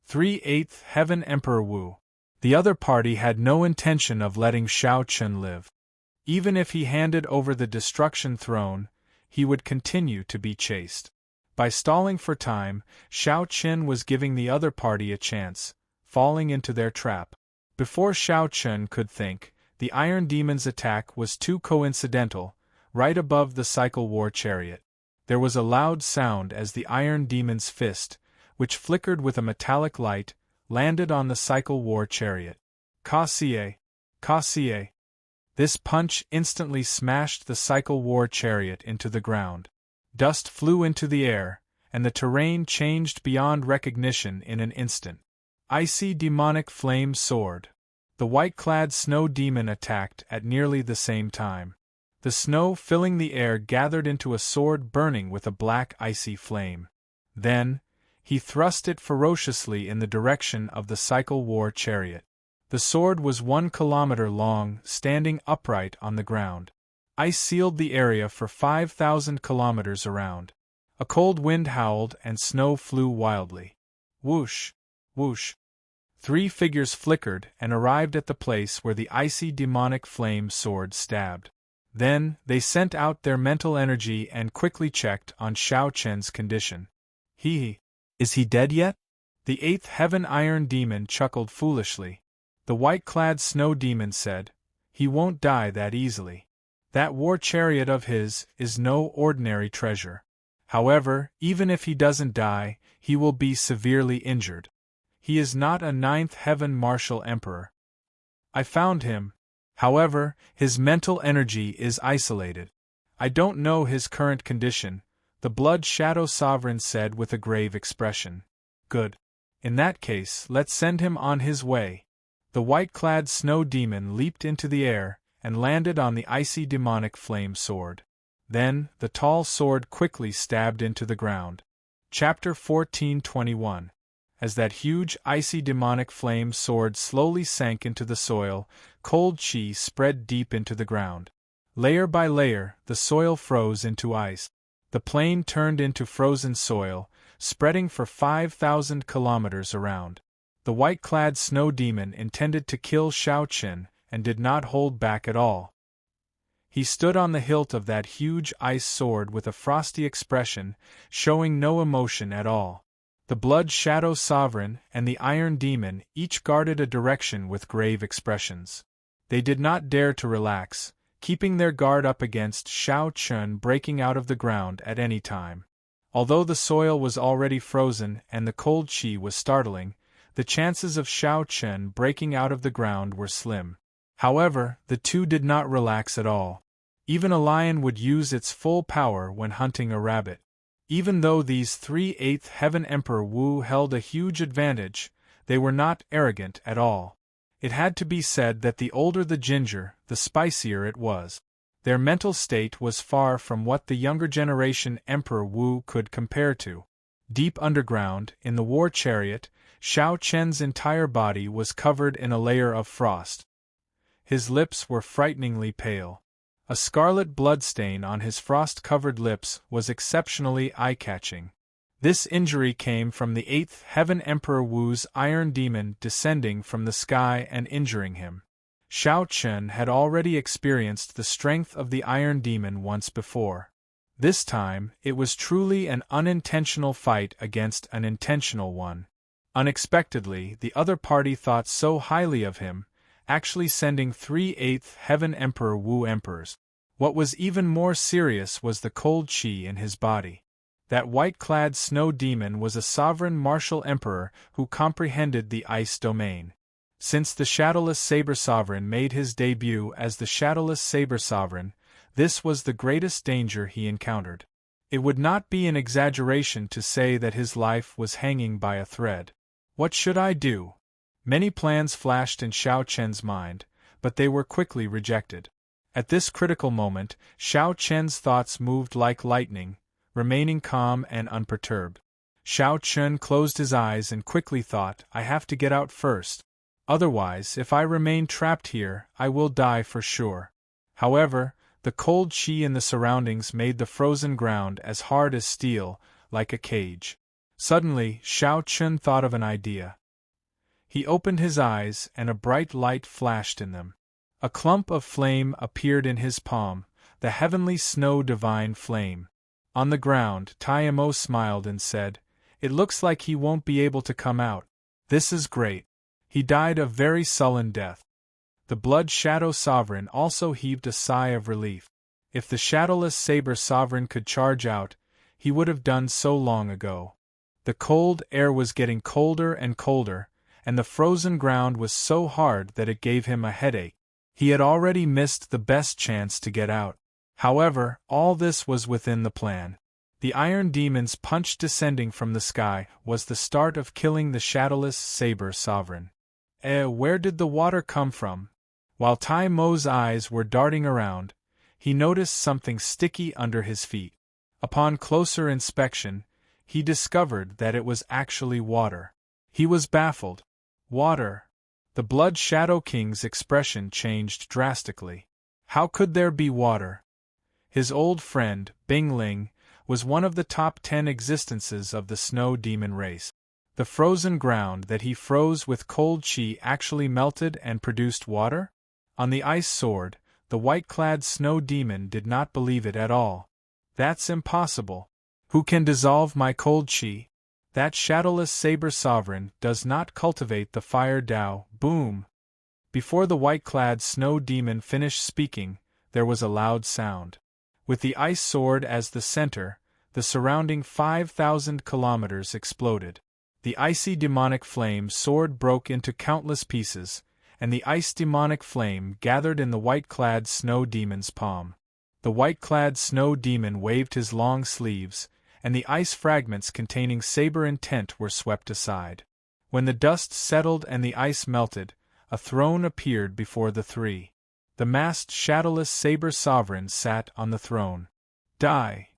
3/8 Heaven Emperor Wu. The other party had no intention of letting Shao Chun live. Even if he handed over the Destruction Throne, he would continue to be chased. By stalling for time, Shao Chun was giving the other party a chance, falling into their trap. Before Shao Chun could think, the Iron Demon's attack was too coincidental, right above the Cycle War chariot. There was a loud sound as the Iron Demon's fist, which flickered with a metallic light, landed on the Cycle War chariot. Kasie! Kasie! This punch instantly smashed the Cycle War chariot into the ground. Dust flew into the air, and the terrain changed beyond recognition in an instant. Icy demonic flame soared. The white-clad snow demon attacked at nearly the same time. The snow filling the air gathered into a sword burning with a black icy flame. Then, he thrust it ferociously in the direction of the Cycle War chariot. The sword was 1 kilometer long, standing upright on the ground. Ice sealed the area for 5,000 kilometers around. A cold wind howled and snow flew wildly. Whoosh! Whoosh! 3 figures flickered and arrived at the place where the icy demonic flame sword stabbed. Then, they sent out their mental energy and quickly checked on Xiao Chen's condition. Is he dead yet? The 8th Heaven Iron Demon chuckled foolishly. The white-clad Snow Demon said, he won't die that easily. That war chariot of his is no ordinary treasure. However, even if he doesn't die, he will be severely injured. He is not a 9th Heaven Martial Emperor. I found him. However, his mental energy is isolated. I don't know his current condition, the Blood Shadow Sovereign said with a grave expression. Good. In that case, let's send him on his way. The white-clad Snow Demon leaped into the air and landed on the icy demonic flame sword. Then, the tall sword quickly stabbed into the ground. Chapter 14:21. As that huge icy demonic flame sword slowly sank into the soil, cold chi spread deep into the ground. Layer by layer, the soil froze into ice. The plain turned into frozen soil, spreading for 5,000 kilometers around. The white-clad Snow Demon intended to kill Xiao Chen and did not hold back at all. He stood on the hilt of that huge ice sword with a frosty expression, showing no emotion at all. The Blood Shadow Sovereign and the Iron Demon each guarded a direction with grave expressions. They did not dare to relax, keeping their guard up against Xiao Chen breaking out of the ground at any time. Although the soil was already frozen and the cold chi was startling, the chances of Xiao Chen breaking out of the ground were slim. However, the two did not relax at all. Even a lion would use its full power when hunting a rabbit. Even though these 3 8th Heaven Emperor Wu held a huge advantage, they were not arrogant at all. It had to be said that the older the ginger, the spicier it was. Their mental state was far from what the younger generation Emperor Wu could compare to. Deep underground, in the war chariot, Xiao Chen's entire body was covered in a layer of frost. His lips were frighteningly pale. A scarlet bloodstain on his frost-covered lips was exceptionally eye-catching. This injury came from the 8th Heaven Emperor Wu's Iron Demon descending from the sky and injuring him. Xiao Chen had already experienced the strength of the Iron Demon once before. This time, it was truly an unintentional fight against an intentional one. Unexpectedly, the other party thought so highly of him, actually sending 3 8th Heaven Emperor Wu emperors. What was even more serious was the cold chi in his body. That white-clad Snow Demon was a sovereign martial emperor who comprehended the ice domain. Since the Shadowless Saber Sovereign made his debut as the Shadowless Saber Sovereign, this was the greatest danger he encountered. It would not be an exaggeration to say that his life was hanging by a thread. What should I do? Many plans flashed in Xiao Chen's mind, but they were quickly rejected. At this critical moment, Xiao Chen's thoughts moved like lightning, remaining calm and unperturbed. Xiao Chen closed his eyes and quickly thought, I have to get out first. Otherwise, if I remain trapped here, I will die for sure. However, the cold chi in the surroundings made the frozen ground as hard as steel, like a cage. Suddenly, Xiao Chen thought of an idea. He opened his eyes and a bright light flashed in them. A clump of flame appeared in his palm, the heavenly snow divine flame. On the ground, Tai Mo smiled and said, It looks like he won't be able to come out. This is great. He died a very sullen death. The Blood Shadow Sovereign also heaved a sigh of relief. If the Shadowless Saber Sovereign could charge out, he would have done so long ago. The cold air was getting colder and colder, and the frozen ground was so hard that it gave him a headache. He had already missed the best chance to get out. However, all this was within the plan. The Iron Demon's punch descending from the sky was the start of killing the Shadowless Saber Sovereign. Where did the water come from? While Tai Mo's eyes were darting around, he noticed something sticky under his feet. Upon closer inspection, he discovered that it was actually water. He was baffled. Water. The Blood Shadow King's expression changed drastically. How could there be water? His old friend, Bing Ling, was one of the top 10 existences of the Snow Demon race. The frozen ground that he froze with cold chi actually melted and produced water? On the ice sword, the white-clad snow demon did not believe it at all. That's impossible. Who can dissolve my cold chi? That shadowless saber sovereign does not cultivate the fire Tao. Boom! Before the white-clad snow demon finished speaking, there was a loud sound. With the ice sword as the center, the surrounding 5,000 kilometers exploded. The icy demonic flame sword broke into countless pieces, and the ice demonic flame gathered in the white-clad snow demon's palm. The white-clad snow demon waved his long sleeves, and the ice fragments containing saber intent were swept aside. When the dust settled and the ice melted, a throne appeared before the three. The masked shadowless saber sovereign sat on the throne. Die!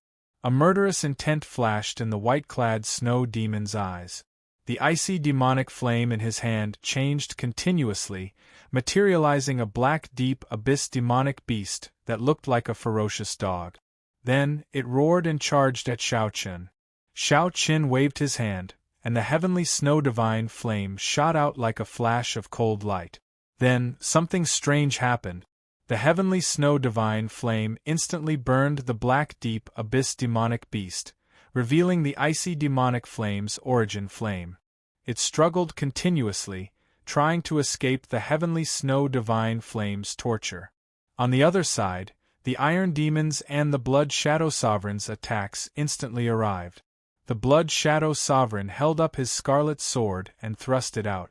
A murderous intent flashed in the white-clad snow demon's eyes. The icy demonic flame in his hand changed continuously, materializing a black deep abyss demonic beast that looked like a ferocious dog. Then, it roared and charged at Xiao Qin. Xiao Qin waved his hand, and the heavenly snow divine flame shot out like a flash of cold light. Then, something strange happened. The heavenly snow divine flame instantly burned the black deep abyss demonic beast, revealing the icy demonic flame's origin flame. It struggled continuously, trying to escape the heavenly snow divine flame's torture. On the other side, the Iron Demons and the Blood Shadow Sovereign's attacks instantly arrived. The Blood Shadow Sovereign held up his scarlet sword and thrust it out.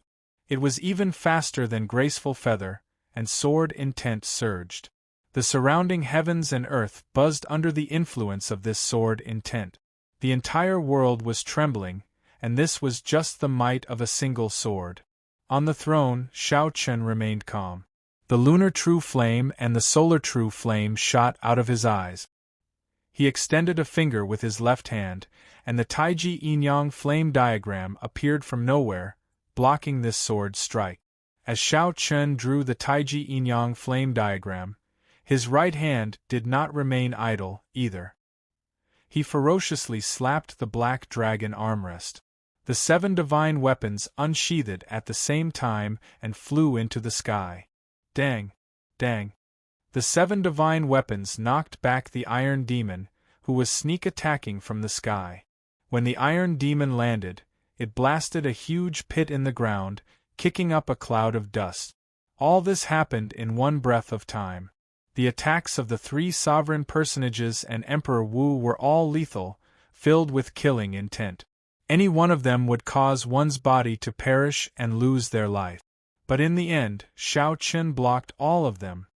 It was even faster than graceful feather, and sword intent surged. The surrounding heavens and earth buzzed under the influence of this sword intent. The entire world was trembling, and this was just the might of a single sword. On the throne, Xiao Qin remained calm. The lunar true flame and the solar true flame shot out of his eyes. He extended a finger with his left hand, and the Taiji Yin-Yang flame diagram appeared from nowhere, blocking this sword strike. As Xiao Qin drew the Taiji Yin-Yang flame diagram, his right hand did not remain idle, either. He ferociously slapped the black dragon armrest. The 7 divine weapons unsheathed at the same time and flew into the sky. Dang! Dang! The 7 divine weapons knocked back the Iron Demon, who was sneak attacking from the sky. When the Iron Demon landed, it blasted a huge pit in the ground, kicking up a cloud of dust. All this happened in one breath of time. The attacks of the 3 sovereign personages and Emperor Wu were all lethal, filled with killing intent. Any one of them would cause one's body to perish and lose their life. But in the end, Xiao Qin blocked all of them.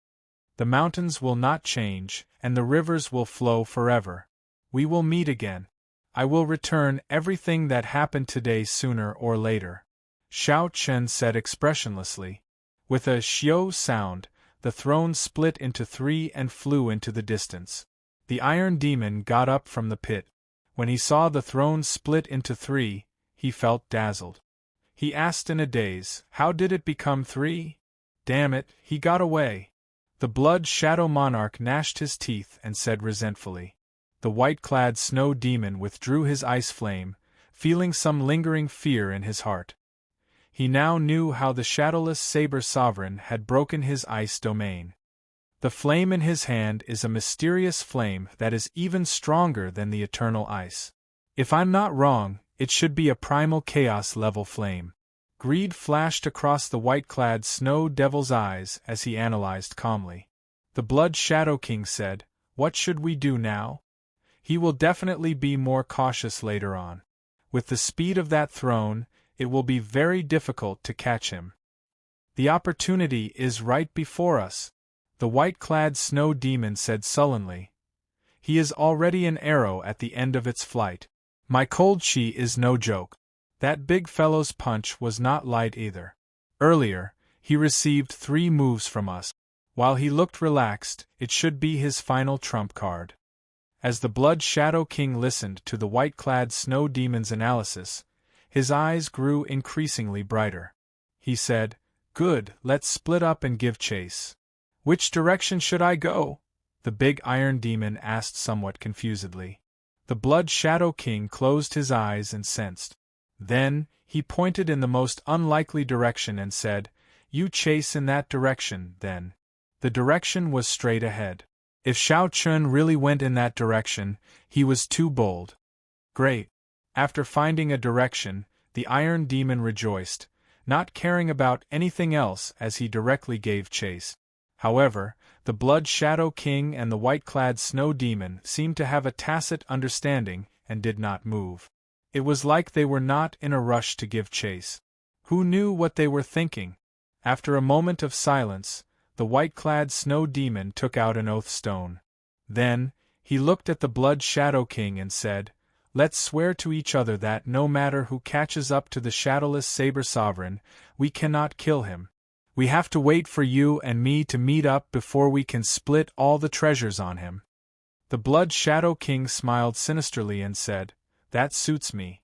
The mountains will not change, and the rivers will flow forever. We will meet again. I will return everything that happened today sooner or later. Xiao Qin said expressionlessly. With a xiao sound, the throne split into 3 and flew into the distance. The Iron Demon got up from the pit. When he saw the throne split into 3, he felt dazzled. He asked in a daze, how did it become 3? Damn it, he got away. The Blood Shadow Monarch gnashed his teeth and said resentfully. The white-clad snow demon withdrew his ice flame, feeling some lingering fear in his heart. He now knew how the shadowless saber sovereign had broken his ice domain. The flame in his hand is a mysterious flame that is even stronger than the eternal ice. If I'm not wrong, it should be a primal chaos-level flame. Greed flashed across the white-clad snow devil's eyes as he analyzed calmly. The Blood Shadow King said, "What should we do now?" He will definitely be more cautious later on. With the speed of that throne, it will be very difficult to catch him. The opportunity is right before us, the white-clad snow demon said sullenly. He is already an arrow at the end of its flight. My cold chi is no joke. That big fellow's punch was not light either. Earlier, he received 3 moves from us. While he looked relaxed, it should be his final trump card. As the Blood Shadow King listened to the white-clad snow demon's analysis, his eyes grew increasingly brighter. He said, "Good, let's split up and give chase." "Which direction should I go?" the big Iron Demon asked somewhat confusedly. The Blood Shadow King closed his eyes and sensed. Then, He pointed in the most unlikely direction and said, "You chase in that direction, then." The direction was straight ahead. If Shao Chun really went in that direction, he was too bold. Great. After finding a direction, the Iron Demon rejoiced, not caring about anything else as he directly gave chase. However, the Blood Shadow King and the white-clad Snow Demon seemed to have a tacit understanding and did not move. It was like they were not in a rush to give chase. Who knew what they were thinking? After a moment of silence, the white-clad Snow Demon took out an oath stone. Then, he looked at the Blood Shadow King and said, "Let's swear to each other that no matter who catches up to the Shadowless Saber Sovereign, we cannot kill him. We have to wait for you and me to meet up before we can split all the treasures on him." The Blood Shadow King smiled sinisterly and said, "That suits me."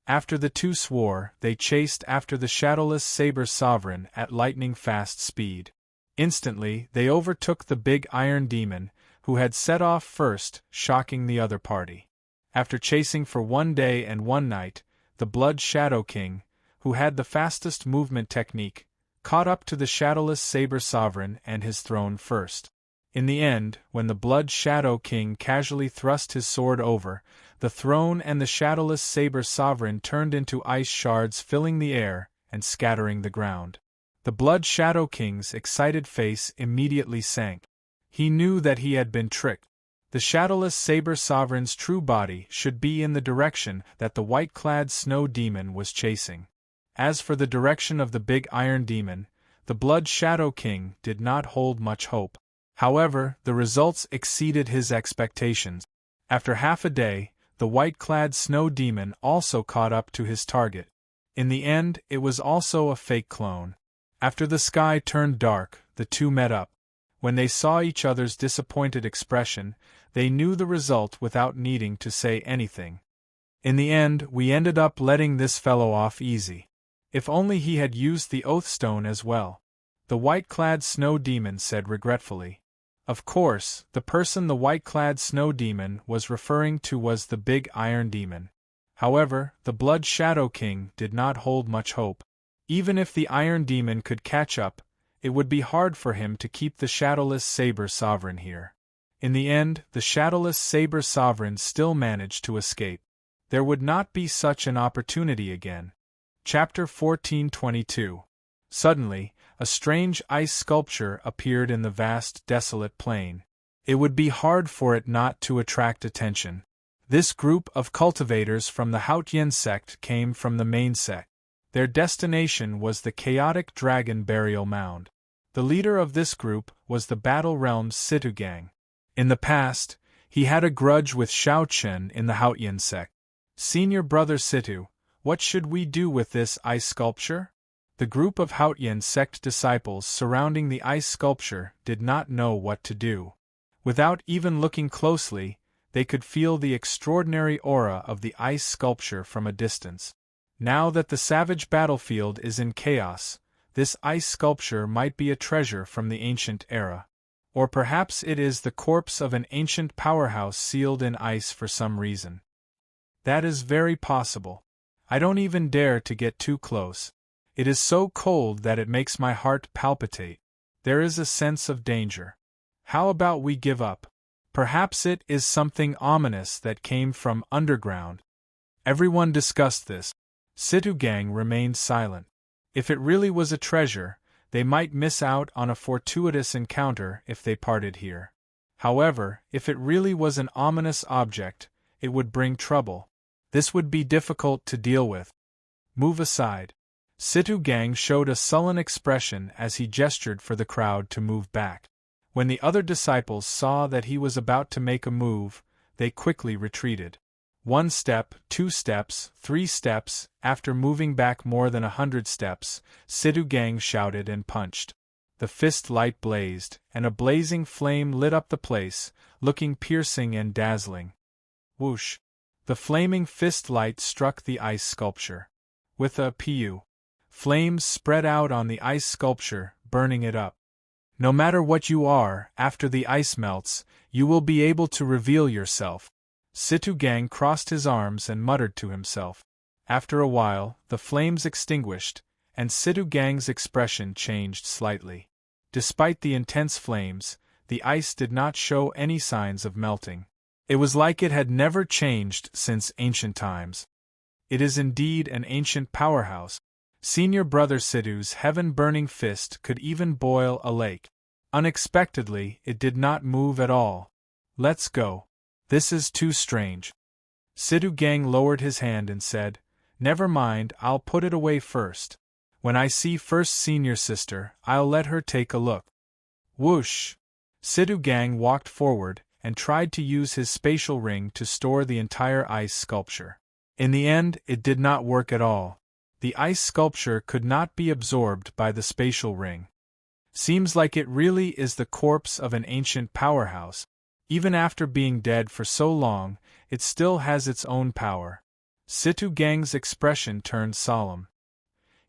After the two swore, they chased after the Shadowless Saber Sovereign at lightning-fast speed. Instantly, they overtook the big Iron Demon, who had set off first, shocking the other party. After chasing for 1 day and 1 night, the Blood Shadow King, who had the fastest movement technique, caught up to the Shadowless Saber Sovereign and his throne first. In the end, when the Blood Shadow King casually thrust his sword over, the throne and the Shadowless Saber Sovereign turned into ice shards filling the air and scattering the ground. The Blood Shadow King's excited face immediately sank. He knew that he had been tricked. The Shadowless Saber Sovereign's true body should be in the direction that the white-clad Snow Demon was chasing. As for the direction of the big Iron Demon, the Blood Shadow King did not hold much hope. However, the results exceeded his expectations. After half a day, the white-clad Snow Demon also caught up to his target. In the end, it was also a fake clone. After the sky turned dark, the two met up. When they saw each other's disappointed expression, they knew the result without needing to say anything. "In the end, we ended up letting this fellow off easy. If only he had used the Oath Stone as well," the white-clad Snow Demon said regretfully. Of course, the person the white-clad Snow Demon was referring to was the big Iron Demon. However, the Blood Shadow King did not hold much hope. Even if the Iron Demon could catch up, it would be hard for him to keep the Shadowless Saber Sovereign here. In the end, the Shadowless Saber Sovereign still managed to escape. There would not be such an opportunity again. Chapter 1422. Suddenly, a strange ice sculpture appeared in the vast, desolate plain. It would be hard for it not to attract attention. This group of cultivators from the Haotian sect came from the main sect. Their destination was the chaotic dragon burial mound. The leader of this group was the Battle Realm's Situ Gang. In the past, he had a grudge with Shao Chun in the Haotian sect. "Senior Brother Situ, what should we do with this ice sculpture?" The group of Haotian sect disciples surrounding the ice sculpture did not know what to do. Without even looking closely, they could feel the extraordinary aura of the ice sculpture from a distance. Now that the savage battlefield is in chaos, this ice sculpture might be a treasure from the ancient era. Or perhaps it is the corpse of an ancient powerhouse sealed in ice for some reason. That is very possible. I don't even dare to get too close. It is so cold that it makes my heart palpitate. There is a sense of danger. How about we give up? Perhaps it is something ominous that came from underground. Everyone discussed this. Situ Gang remained silent. If it really was a treasure, they might miss out on a fortuitous encounter if they parted here. However, if it really was an ominous object, it would bring trouble. This would be difficult to deal with. Move aside. Situ Gang showed a sullen expression as he gestured for the crowd to move back. When the other disciples saw that he was about to make a move, they quickly retreated. 1 step, 2 steps, 3 steps, after moving back more than 100 steps, Situ Gang shouted and punched. The fist light blazed, and a blazing flame lit up the place, looking piercing and dazzling. Whoosh! The flaming fist light struck the ice sculpture. With a pew, flames spread out on the ice sculpture, burning it up. No matter what you are, after the ice melts, you will be able to reveal yourself. Situ Gang crossed his arms and muttered to himself. After a while, the flames extinguished, and Situ Gang's expression changed slightly. Despite the intense flames, the ice did not show any signs of melting. It was like it had never changed since ancient times. It is indeed an ancient powerhouse. Senior Brother Situ's heaven-burning fist could even boil a lake. Unexpectedly, it did not move at all. Let's go. This is too strange. Situ Gang lowered his hand and said, Never mind, I'll put it away first. When I see first Senior Sister, I'll let her take a look. Whoosh! Situ Gang walked forward and tried to use his spatial ring to store the entire ice sculpture. In the end, it did not work at all. The ice sculpture could not be absorbed by the spatial ring. Seems like it really is the corpse of an ancient powerhouse. Even after being dead for so long, it still has its own power. Situ Gang's expression turned solemn.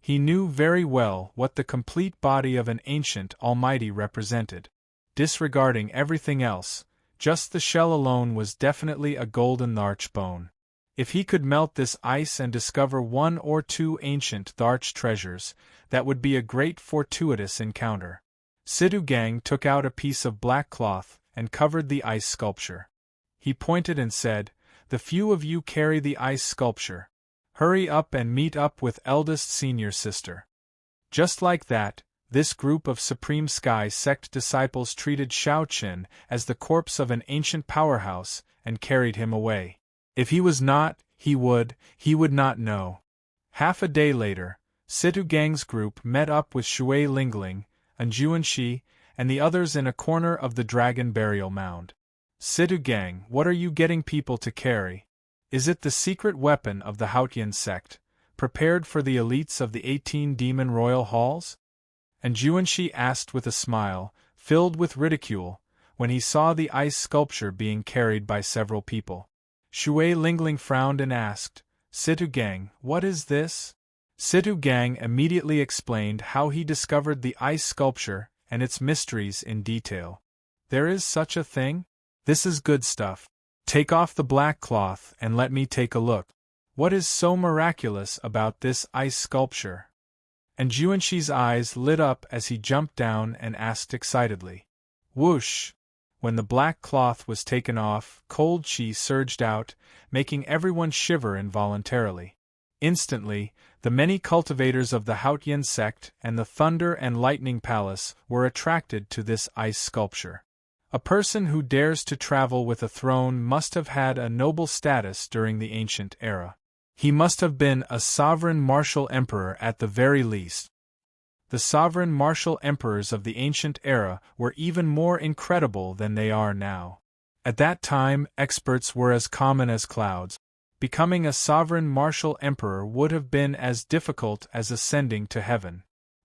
He knew very well what the complete body of an ancient almighty represented. Disregarding everything else, just the shell alone was definitely a golden Tharch bone. If he could melt this ice and discover one or two ancient Tharch treasures, that would be a great fortuitous encounter. Situ Gang took out a piece of black cloth and covered the ice sculpture. He pointed and said, The few of you carry the ice sculpture. Hurry up and meet up with eldest Senior Sister. Just like that, this group of Supreme Sky Sect disciples treated Shao Qin as the corpse of an ancient powerhouse and carried him away. If he was not, he would not know. Half a day later, Situ Gang's group met up with Shui Lingling, and Juanxi, and the others in a corner of the dragon burial mound. Situ Gang, what are you getting people to carry? Is it the secret weapon of the Haotian sect, prepared for the elites of the 18 demon royal halls? And Juanxi asked with a smile, filled with ridicule, when he saw the ice sculpture being carried by several people. Shui Lingling frowned and asked, Situ Gang, what is this? Situ Gang immediately explained how he discovered the ice sculpture and its mysteries in detail. There is such a thing? This is good stuff. Take off the black cloth and let me take a look. What is so miraculous about this ice sculpture? And Juanxi's eyes lit up as he jumped down and asked excitedly. Whoosh! When the black cloth was taken off, cold qi surged out, making everyone shiver involuntarily. Instantly, the many cultivators of the Haotian sect and the Thunder and Lightning Palace were attracted to this ice sculpture. A person who dares to travel with a throne must have had a noble status during the ancient era. He must have been a sovereign martial emperor at the very least. The sovereign martial emperors of the ancient era were even more incredible than they are now. At that time, experts were as common as clouds. Becoming a sovereign martial emperor would have been as difficult as ascending to heaven.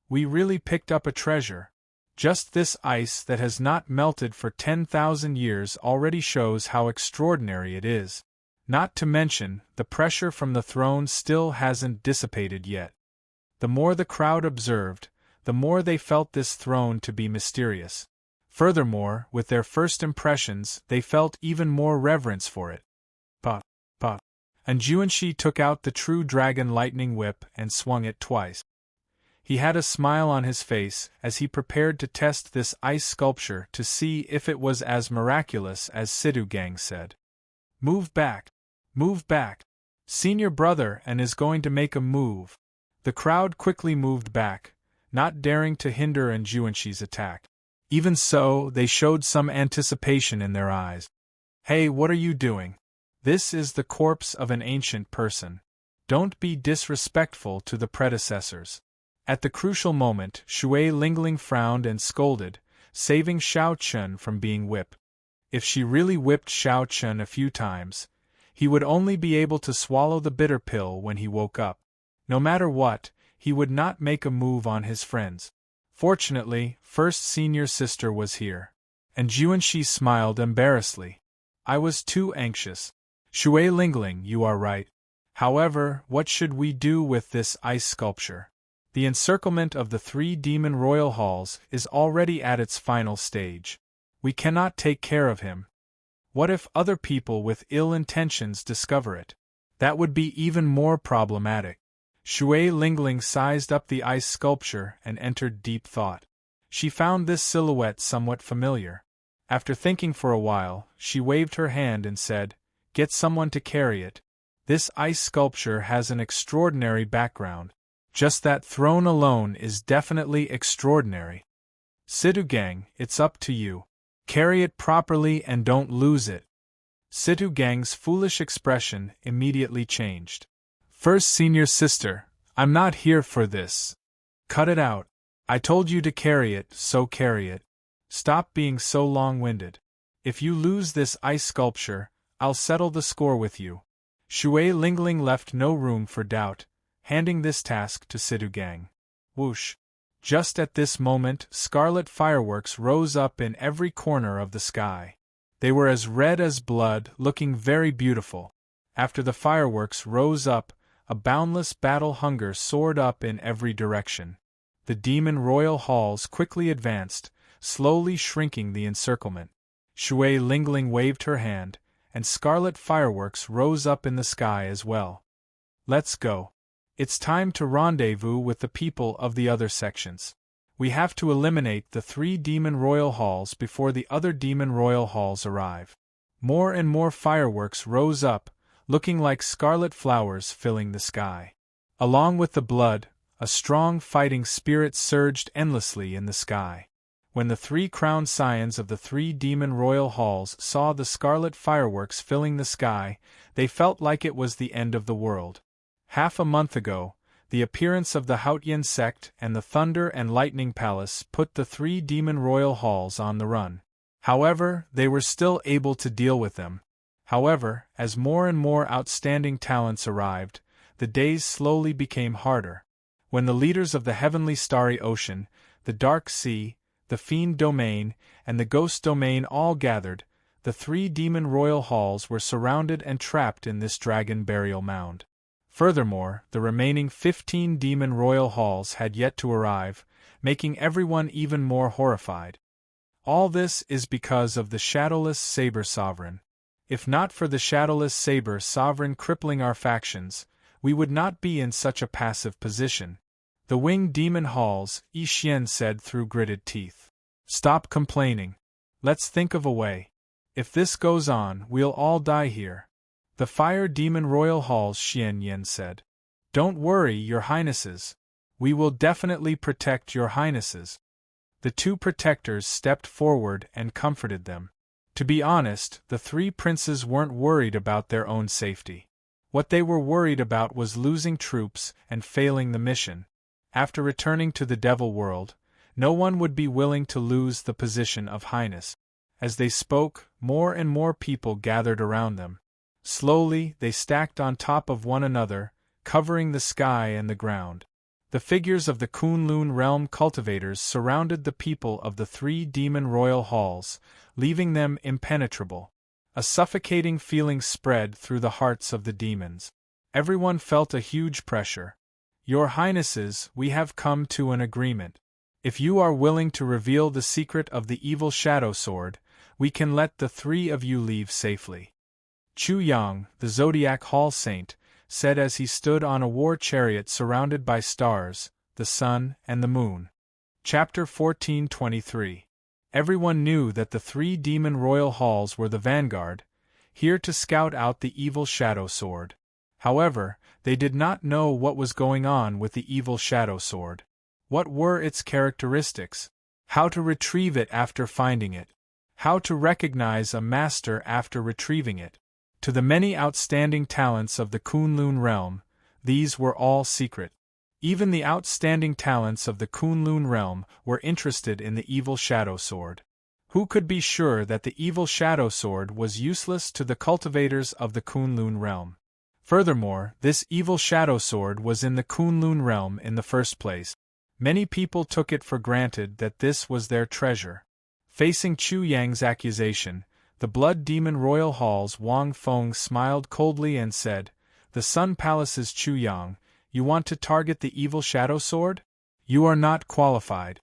We really picked up a treasure. Just this ice that has not melted for 10,000 years already shows how extraordinary it is. Not to mention, the pressure from the throne still hasn't dissipated yet. The more the crowd observed, the more they felt this throne to be mysterious. Furthermore, with their first impressions, they felt even more reverence for it. Pa. And Juanxi took out the true dragon lightning whip and swung it twice. He had a smile on his face as he prepared to test this ice sculpture to see if it was as miraculous as Situ Gang said. Move back! Move back! Senior Brother and is going to make a move. The crowd quickly moved back, not daring to hinder Juanxi's attack. Even so, they showed some anticipation in their eyes. Hey, what are you doing? This is the corpse of an ancient person. Don't be disrespectful to the predecessors. At the crucial moment, Shui Lingling frowned and scolded, saving Shao Qin from being whipped. If she really whipped Shao Qin a few times, he would only be able to swallow the bitter pill when he woke up. No matter what, he would not make a move on his friends. Fortunately, First Senior Sister was here. And Juanxi smiled embarrassedly. I was too anxious. Shui Lingling, you are right. However, what should we do with this ice sculpture? The encirclement of the 3 demon royal halls is already at its final stage. We cannot take care of him. What if other people with ill intentions discover it? That would be even more problematic. Shui Lingling sized up the ice sculpture and entered deep thought. She found this silhouette somewhat familiar. After thinking for a while, she waved her hand and said, "Get someone to carry it. This ice sculpture has an extraordinary background. Just that throne alone is definitely extraordinary. Situgang, it's up to you. Carry it properly and don't lose it." Situgang's foolish expression immediately changed. "First senior sister, I'm not here for this. Cut it out. I told you to carry it, so carry it. Stop being so long-winded. If you lose this ice sculpture, I'll settle the score with you." Shui Lingling left no room for doubt, handing this task to Situgang. Whoosh! Just at this moment, scarlet fireworks rose up in every corner of the sky. They were as red as blood, looking very beautiful. After the fireworks rose up, a boundless battle hunger soared up in every direction. The demon royal halls quickly advanced, slowly shrinking the encirclement. Shui Lingling waved her hand, and scarlet fireworks rose up in the sky as well. "Let's go. It's time to rendezvous with the people of the other sections. We have to eliminate the 3 demon royal halls before the other demon royal halls arrive." More and more fireworks rose up, looking like scarlet flowers filling the sky. Along with the blood, a strong fighting spirit surged endlessly in the sky. When the 3 crowned scions of the 3 demon royal halls saw the scarlet fireworks filling the sky, they felt like it was the end of the world. Half a month ago, the appearance of the Hautian sect and the Thunder and Lightning Palace put the 3 demon royal halls on the run. However, they were still able to deal with them. However, as more and more outstanding talents arrived, the days slowly became harder. When the leaders of the heavenly starry ocean, the dark sea, the fiend domain, and the ghost domain all gathered, the 3 demon royal halls were surrounded and trapped in this dragon burial mound. Furthermore, the remaining 15 demon royal halls had yet to arrive, making everyone even more horrified. All this is because of the Shadowless Saber Sovereign. If not for the Shadowless Saber Sovereign crippling our factions, we would not be in such a passive position. "The Winged Demon Halls," Yi Xian said through gritted teeth. "Stop complaining. Let's think of a way. If this goes on, we'll all die here." "The Fire Demon Royal Halls," Xian Yen said. "Don't worry, your highnesses. We will definitely protect your highnesses." The 2 protectors stepped forward and comforted them. To be honest, the 3 princes weren't worried about their own safety. What they were worried about was losing troops and failing the mission. After returning to the Devil World, no one would be willing to lose the position of highness. As they spoke, more and more people gathered around them. Slowly, they stacked on top of one another, covering the sky and the ground. The figures of the Kunlun realm cultivators surrounded the people of the 3 demon royal halls, leaving them impenetrable. A suffocating feeling spread through the hearts of the demons. Everyone felt a huge pressure. "Your Highnesses, we have come to an agreement. If you are willing to reveal the secret of the evil Shadow Sword, we can let the 3 of you leave safely." Chu Yang, the Zodiac Hall Saint, said as he stood on a war chariot surrounded by stars, the sun, and the moon. Chapter 1423. Everyone knew that the 3 demon royal halls were the vanguard, here to scout out the evil Shadow Sword. However, they did not know what was going on with the evil Shadow Sword. What were its characteristics? How to retrieve it after finding it? How to recognize a master after retrieving it? To the many outstanding talents of the Kunlun realm, these were all secret. Even the outstanding talents of the Kunlun realm were interested in the evil Shadow Sword. Who could be sure that the evil Shadow Sword was useless to the cultivators of the Kunlun realm? Furthermore, this evil Shadow Sword was in the Kunlun realm in the first place. Many people took it for granted that this was their treasure. Facing Chu Yang's accusation, the Blood Demon Royal Hall's Wang Feng smiled coldly and said, "The Sun Palace's Chu Yang, you want to target the evil Shadow Sword? You are not qualified.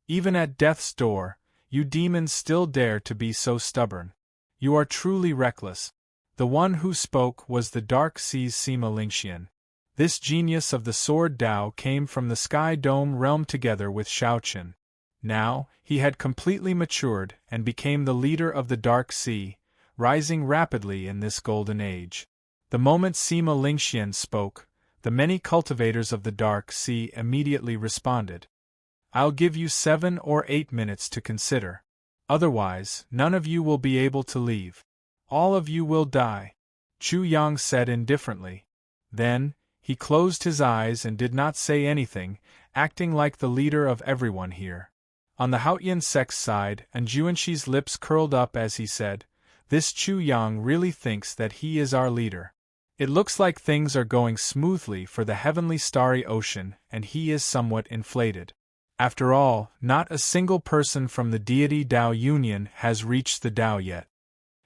Even at death's door, you demons still dare to be so stubborn. You are truly reckless. The one who spoke was the Dark Sea's Sima Lingxian. This genius of the Sword Tao came from the Sky Dome realm together with Shaoqun. Now, he had completely matured and became the leader of the Dark Sea, rising rapidly in this golden age. The moment Sima Lingxian spoke, the many cultivators of the Dark Sea immediately responded. I'll give you 7 or 8 minutes to consider. Otherwise, none of you will be able to leave. All of you will die, Chu Yang said indifferently. Then, he closed his eyes and did not say anything, acting like the leader of everyone here. On the Haotian sect's side, Anjuanshi's lips curled up as he said, "This Chu Yang really thinks that he is our leader. It looks like things are going smoothly for the heavenly starry ocean, and he is somewhat inflated. After all, not a single person from the deity Dao Union has reached the Dao yet."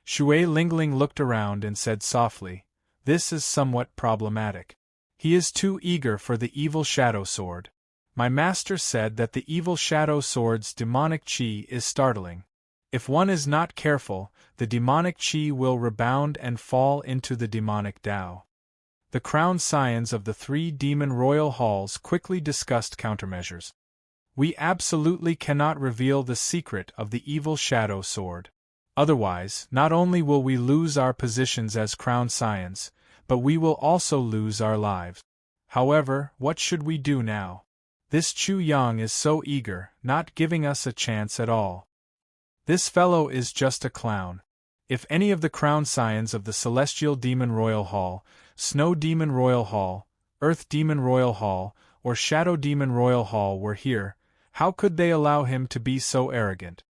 Shui Lingling looked around and said softly, "This is somewhat problematic. He is too eager for the evil shadow sword. My master said that the evil shadow sword's demonic qi is startling. If one is not careful, the demonic qi will rebound and fall into the demonic Dao." The crowned scions of the 3 demon royal halls quickly discussed countermeasures. "We absolutely cannot reveal the secret of the evil shadow sword. Otherwise, not only will we lose our positions as crowned scions, but we will also lose our lives. However, what should we do now? This Chu Yang is so eager, not giving us a chance at all. This fellow is just a clown. If any of the crowned scions of the Celestial Demon Royal Hall, Snow Demon Royal Hall, Earth Demon Royal Hall, or Shadow Demon Royal Hall were here, how could they allow him to be so arrogant?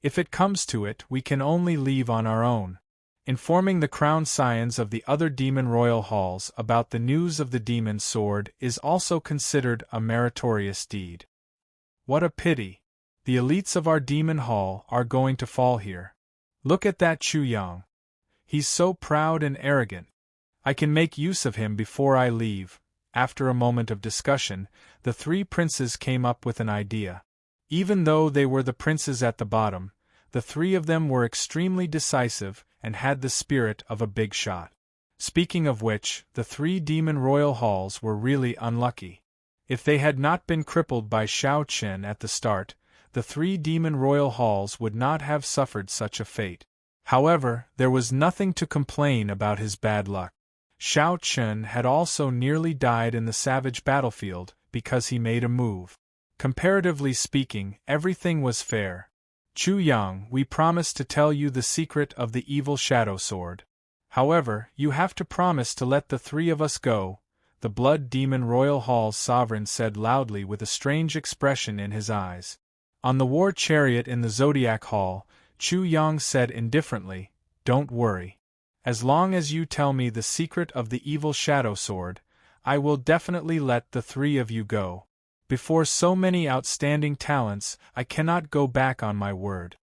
If it comes to it, we can only leave on our own. Informing the crowned scions of the other demon royal halls about the news of the demon sword is also considered a meritorious deed. What a pity! The elites of our demon hall are going to fall here. Look at that Chu Yang. He's so proud and arrogant. I can make use of him before I leave." After a moment of discussion, the 3 princes came up with an idea. Even though they were the princes at the bottom, the 3 of them were extremely decisive and had the spirit of a big shot. Speaking of which, the 3 demon royal halls were really unlucky. If they had not been crippled by Shaoqun at the start, the 3 demon royal halls would not have suffered such a fate. However, there was nothing to complain about his bad luck. Shaoqun had also nearly died in the savage battlefield because he made a move. Comparatively speaking, everything was fair. Chu Yang, we promise to tell you the secret of the evil shadow sword. However, you have to promise to let the 3 of us go, the Blood Demon Royal Hall's sovereign said loudly with a strange expression in his eyes. On the war chariot in the Zodiac Hall, Chu Yang said indifferently, "Don't worry. As long as you tell me the secret of the evil shadow sword, I will definitely let the 3 of you go. Before so many outstanding talents, I cannot go back on my word."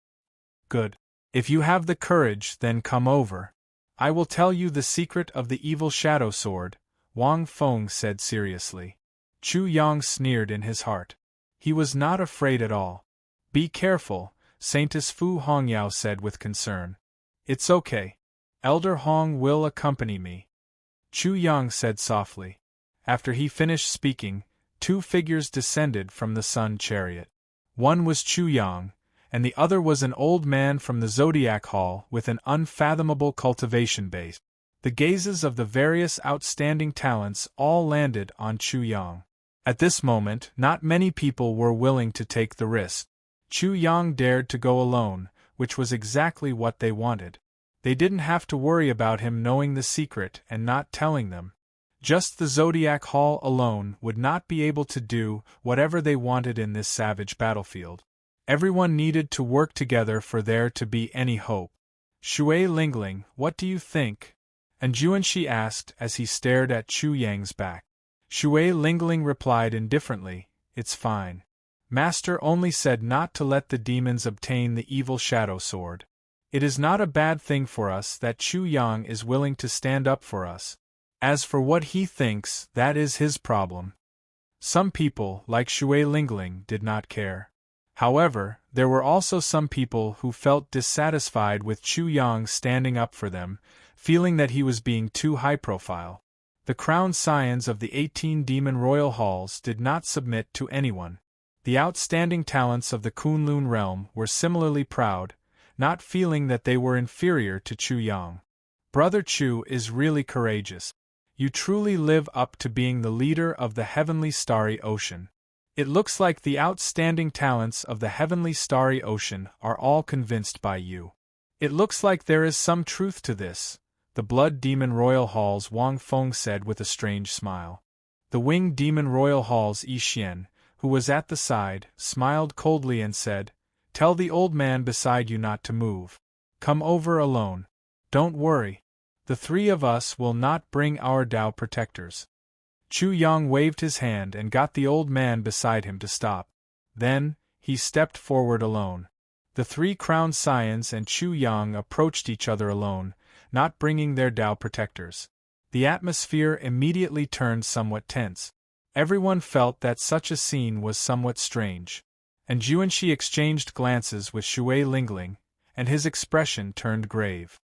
"Good. If you have the courage, then come over. I will tell you the secret of the evil shadow sword," Wang Feng said seriously. Chu Yang sneered in his heart. He was not afraid at all. "Be careful," Saintess Fu Hongyao said with concern. "It's okay. Elder Hong will accompany me," Chu Yang said softly. After he finished speaking, 2 figures descended from the sun chariot. One was Chu Yang, and the other was an old man from the Zodiac Hall with an unfathomable cultivation base. The gazes of the various outstanding talents all landed on Chu Yang. At this moment, not many people were willing to take the risk. Chu Yang dared to go alone, which was exactly what they wanted. They didn't have to worry about him knowing the secret and not telling them. Just the Zodiac Hall alone would not be able to do whatever they wanted in this savage battlefield. Everyone needed to work together for there to be any hope. "Shui Lingling, what do you think?" Anjuanshi asked as he stared at Chu Yang's back. Shui Lingling replied indifferently, "It's fine. Master only said not to let the demons obtain the evil shadow sword. It is not a bad thing for us that Chu Yang is willing to stand up for us. As for what he thinks, that is his problem." Some people, like Shui Lingling, did not care. However, there were also some people who felt dissatisfied with Chu Yang standing up for them, feeling that he was being too high-profile. The crowned scions of the 18 demon royal halls did not submit to anyone. The outstanding talents of the Kunlun realm were similarly proud, not feeling that they were inferior to Chu Yang. Brother Chu is really courageous. You truly live up to being the leader of the heavenly starry ocean. It looks like the outstanding talents of the heavenly starry ocean are all convinced by you. It looks like there is some truth to this, the Blood Demon Royal Hall's Wang Feng said with a strange smile. The Winged Demon Royal Hall's Yi Xian, who was at the side, smiled coldly and said, "Tell the old man beside you not to move. Come over alone. Don't worry. The three of us will not bring our Tao protectors." Chu Yang waved his hand and got the old man beside him to stop. Then, he stepped forward alone. The three crowned scions and Chu Yang approached each other alone, not bringing their Tao protectors. The atmosphere immediately turned somewhat tense. Everyone felt that such a scene was somewhat strange. And Juanxi exchanged glances with Shui Lingling, and his expression turned grave.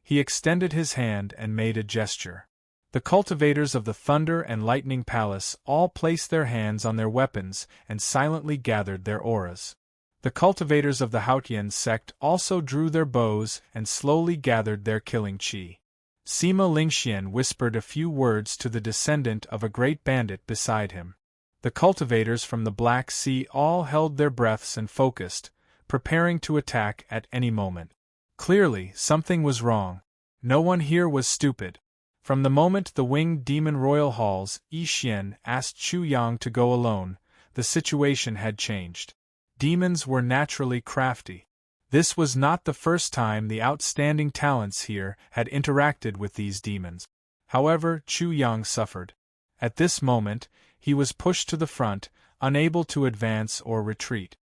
He extended his hand and made a gesture. The cultivators of the Thunder and Lightning Palace all placed their hands on their weapons and silently gathered their auras. The cultivators of the Haotian sect also drew their bows and slowly gathered their killing qi. Sima Lingxian whispered a few words to the descendant of a great bandit beside him. The cultivators from the Black Sea all held their breaths and focused, preparing to attack at any moment. Clearly, something was wrong. No one here was stupid. From the moment the Winged Demon Royal Halls Yi Xian asked Chu Yang to go alone, the situation had changed. Demons were naturally crafty. This was not the first time the outstanding talents here had interacted with these demons. However, Chu Yang suffered. At this moment, he was pushed to the front, unable to advance or retreat.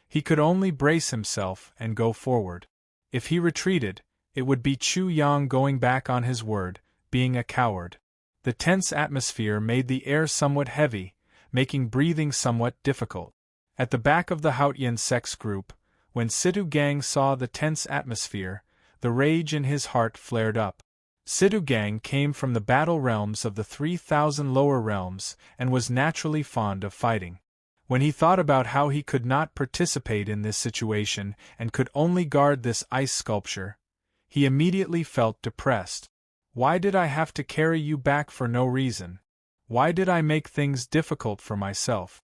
He could only brace himself and go forward. If he retreated, it would be Chu Yang going back on his word, being a coward. The tense atmosphere made the air somewhat heavy, making breathing somewhat difficult. At the back of the Haotian sex group, when Situ Gang saw the tense atmosphere, the rage in his heart flared up. Situ Gang came from the battle realms of the 3,000 lower realms and was naturally fond of fighting. When he thought about how he could not participate in this situation and could only guard this ice sculpture, he immediately felt depressed. Why did I have to carry you back for no reason? Why did I make things difficult for myself?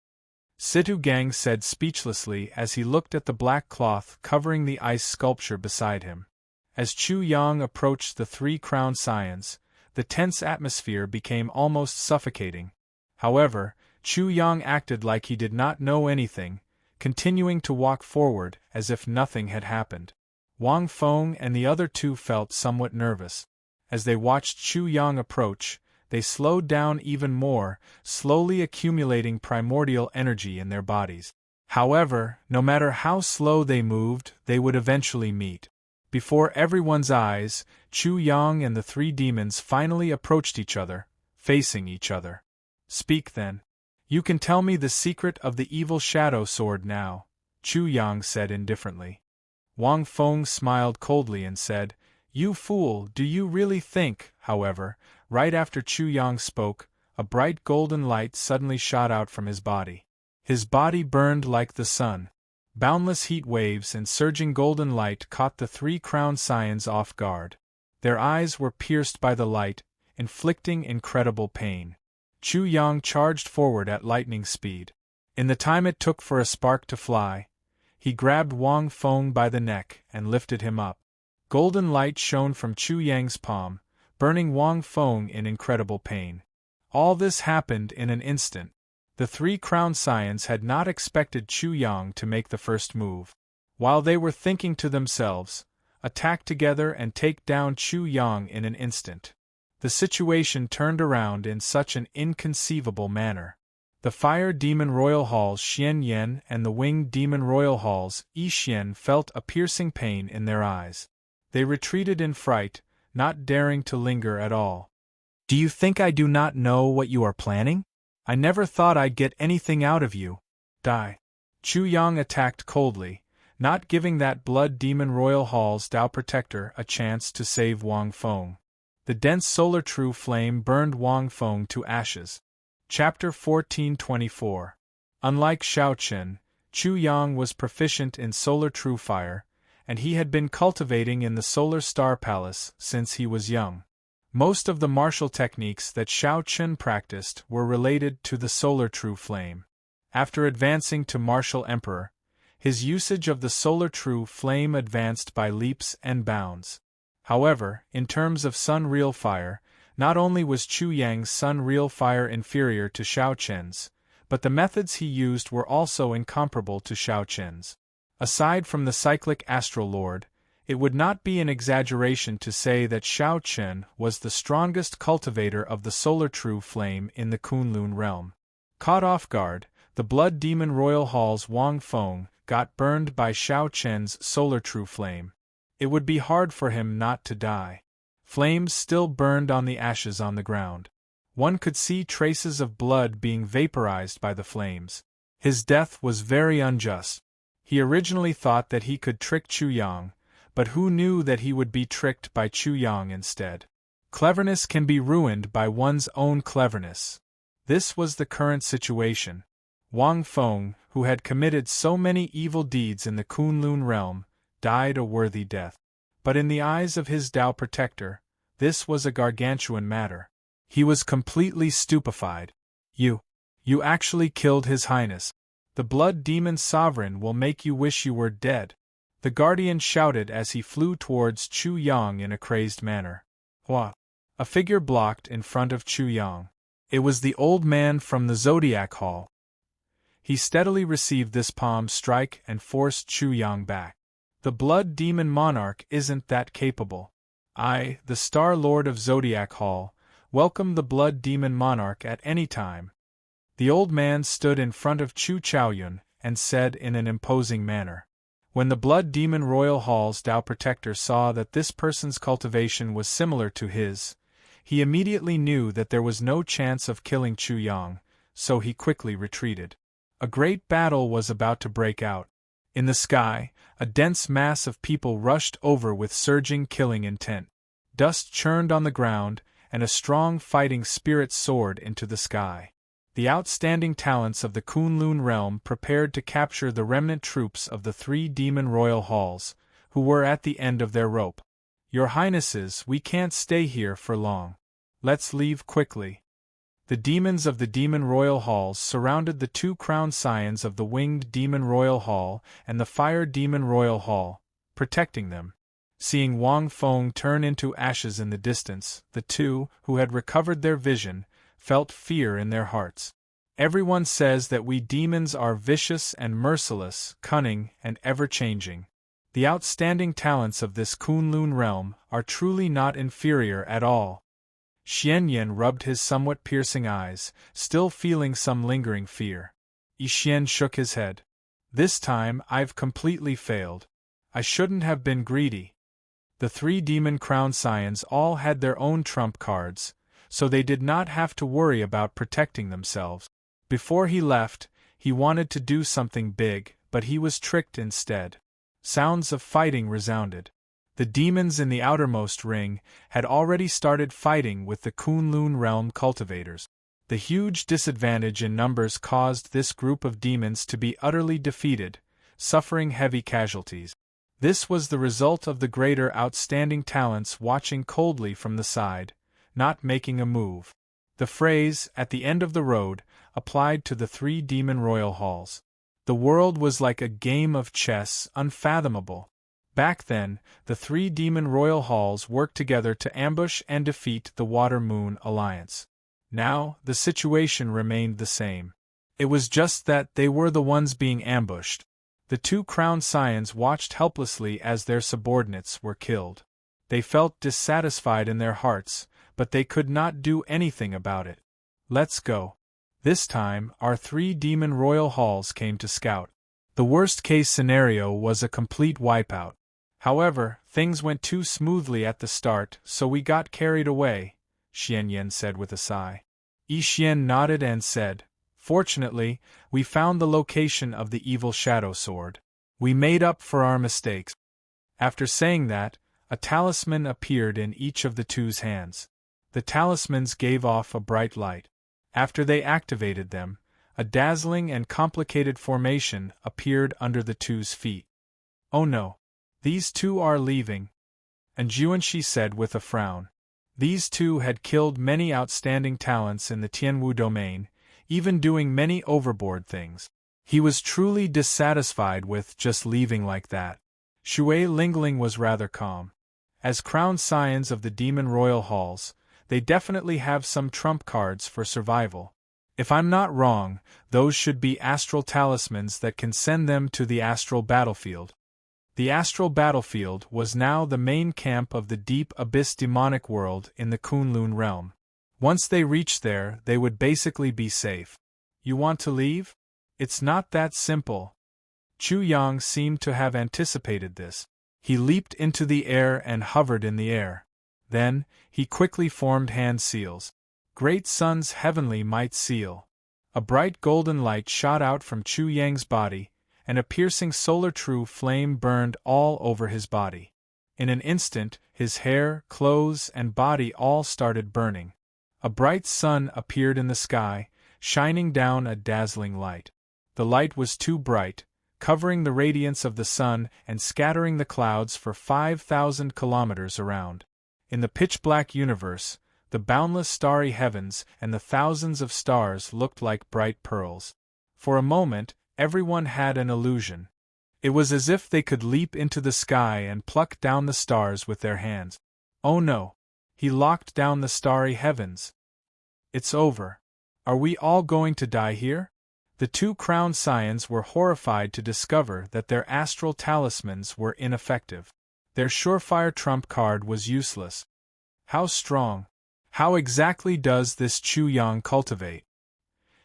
Situ Gang said speechlessly as he looked at the black cloth covering the ice sculpture beside him. As Chu Yang approached the three crowned scions, the tense atmosphere became almost suffocating. However, Chu Yang acted like he did not know anything, continuing to walk forward as if nothing had happened. Wang Feng and the other two felt somewhat nervous. As they watched Chu Yang approach, they slowed down even more, slowly accumulating primordial energy in their bodies. However, no matter how slow they moved, they would eventually meet. Before everyone's eyes, Chu Yang and the three demons finally approached each other, facing each other. "Speak then. You can tell me the secret of the evil shadow sword now," Chu Yang said indifferently. Wang Feng smiled coldly and said, "You fool, do you really think?" However, right after Chu Yang spoke, a bright golden light suddenly shot out from his body. His body burned like the sun. Boundless heat waves and surging golden light caught the three crowned scions off guard. Their eyes were pierced by the light, inflicting incredible pain. Chu Yang charged forward at lightning speed. In the time it took for a spark to fly, he grabbed Wang Feng by the neck and lifted him up. Golden light shone from Chu Yang's palm, burning Wang Feng in incredible pain. All this happened in an instant. The three crowned scions had not expected Chu Yang to make the first move. While they were thinking to themselves, attack together and take down Chu Yang in an instant. The situation turned around in such an inconceivable manner. The Fire Demon Royal Halls Xian Yan and the Winged Demon Royal Halls Yi Xian felt a piercing pain in their eyes. They retreated in fright, not daring to linger at all. "Do you think I do not know what you are planning? I never thought I'd get anything out of you. Die." Chu Yang attacked coldly, not giving that blood demon royal hall's Tao protector a chance to save Wang Feng. The dense solar true flame burned Wang Feng to ashes. Chapter 1424. Unlike Shao Chen, Chu Yang was proficient in solar true fire, and he had been cultivating in the Solar Star Palace since he was young. Most of the martial techniques that Shao Chen practiced were related to the solar true flame. After advancing to martial emperor, his usage of the solar true flame advanced by leaps and bounds. However, in terms of Sun Real Fire, not only was Chu Yang's Sun Real Fire inferior to Shao Chen's, but the methods he used were also incomparable to Shao Chen's. Aside from the cyclic Astral Lord, it would not be an exaggeration to say that Shao Chen was the strongest cultivator of the solar true flame in the Kunlun realm. Caught off guard, the Blood Demon Royal Hall's Wang Feng got burned by Shao Chen's solar true flame. It would be hard for him not to die. Flames still burned on the ashes on the ground. One could see traces of blood being vaporized by the flames. His death was very unjust. He originally thought that he could trick Chu Yang, but who knew that he would be tricked by Chu Yang instead? Cleverness can be ruined by one's own cleverness. This was the current situation. Wang Feng, who had committed so many evil deeds in the Kunlun realm, died a worthy death. But in the eyes of his Tao protector, this was a gargantuan matter. He was completely stupefied. You actually killed His Highness. The Blood Demon Sovereign will make you wish you were dead. The Guardian shouted as he flew towards Chu Yang in a crazed manner. Hua! A figure blocked in front of Chu Yang. It was the old man from the Zodiac Hall. He steadily received this palm strike and forced Chu Yang back. The Blood Demon Monarch isn't that capable. I, the Star Lord of Zodiac Hall, welcome the Blood Demon Monarch at any time. The old man stood in front of Chu Chaoyun and said in an imposing manner. When the Blood Demon Royal Hall's Tao Protector saw that this person's cultivation was similar to his, he immediately knew that there was no chance of killing Chu Yang, so he quickly retreated. A great battle was about to break out. In the sky, a dense mass of people rushed over with surging killing intent. Dust churned on the ground, and a strong fighting spirit soared into the sky. The outstanding talents of the Kunlun realm prepared to capture the remnant troops of the 3 demon royal halls, who were at the end of their rope. Your Highnesses, we can't stay here for long. Let's leave quickly. The demons of the Demon Royal Halls surrounded the 2 crowned scions of the Winged Demon Royal Hall and the Fire Demon Royal Hall, protecting them. Seeing Wang Feng turn into ashes in the distance, the 2, who had recovered their vision, felt fear in their hearts. Everyone says that we demons are vicious and merciless, cunning and ever-changing. The outstanding talents of this Kunlun realm are truly not inferior at all. Xianyan rubbed his somewhat piercing eyes, still feeling some lingering fear. Yixian shook his head. This time I've completely failed. I shouldn't have been greedy. The 3 demon crown scions all had their own trump cards, so they did not have to worry about protecting themselves. Before he left, he wanted to do something big, but he was tricked instead. Sounds of fighting resounded. The demons in the outermost ring had already started fighting with the Kunlun realm cultivators. The huge disadvantage in numbers caused this group of demons to be utterly defeated, suffering heavy casualties. This was the result of the greater outstanding talents watching coldly from the side, not making a move. The phrase, at the end of the road, applied to the 3 demon royal halls. The world was like a game of chess, unfathomable. Back then, the 3 demon royal halls worked together to ambush and defeat the Water Moon Alliance. Now, the situation remained the same. It was just that they were the ones being ambushed. The 2 crowned scions watched helplessly as their subordinates were killed. They felt dissatisfied in their hearts, but they could not do anything about it. Let's go. This time, our 3 demon royal halls came to scout. The worst-case scenario was a complete wipeout. However, things went too smoothly at the start, so we got carried away, Xianyan said with a sigh. Yixian nodded and said, Fortunately, we found the location of the evil shadow sword. We made up for our mistakes. After saying that, a talisman appeared in each of the two's hands. The talismans gave off a bright light. After they activated them, a dazzling and complicated formation appeared under the two's feet. Oh no! These two are leaving, and Yuanxi said with a frown. These two had killed many outstanding talents in the Tianwu domain, even doing many overboard things. He was truly dissatisfied with just leaving like that. Shui Lingling was rather calm. As crowned scions of the demon royal halls, they definitely have some trump cards for survival. If I'm not wrong, those should be astral talismans that can send them to the astral battlefield. The astral battlefield was now the main camp of the deep abyss demonic world in the Kunlun realm. Once they reached there, they would basically be safe. You want to leave? It's not that simple. Chu Yang seemed to have anticipated this. He leaped into the air and hovered in the air. Then, he quickly formed hand seals. Great Sun's heavenly might seal. A bright golden light shot out from Chu Yang's body, and a piercing solar true flame burned all over his body. In an instant, his hair, clothes, and body all started burning. A bright sun appeared in the sky, shining down a dazzling light. The light was too bright, covering the radiance of the sun and scattering the clouds for 5,000 kilometers around. In the pitch-black universe, the boundless starry heavens and the thousands of stars looked like bright pearls. For a moment, everyone had an illusion. It was as if they could leap into the sky and pluck down the stars with their hands. Oh no! He locked down the starry heavens. It's over. Are we all going to die here? The two crowned scions were horrified to discover that their astral talismans were ineffective. Their surefire trump card was useless. How strong? How exactly does this Chu Yang cultivate?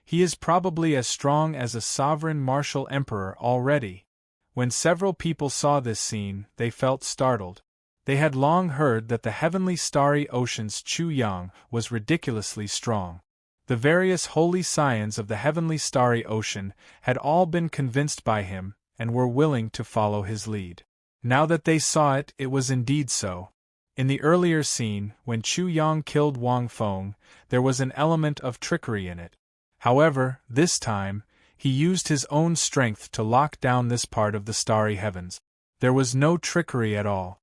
He is probably as strong as a sovereign martial emperor already. When several people saw this scene, they felt startled. They had long heard that the heavenly starry ocean's Chu Yang was ridiculously strong. The various holy scions of the heavenly starry ocean had all been convinced by him, and were willing to follow his lead. Now that they saw it, it was indeed so. In the earlier scene, when Chu Yang killed Wang Feng, there was an element of trickery in it. However, this time, he used his own strength to lock down this part of the starry heavens. There was no trickery at all.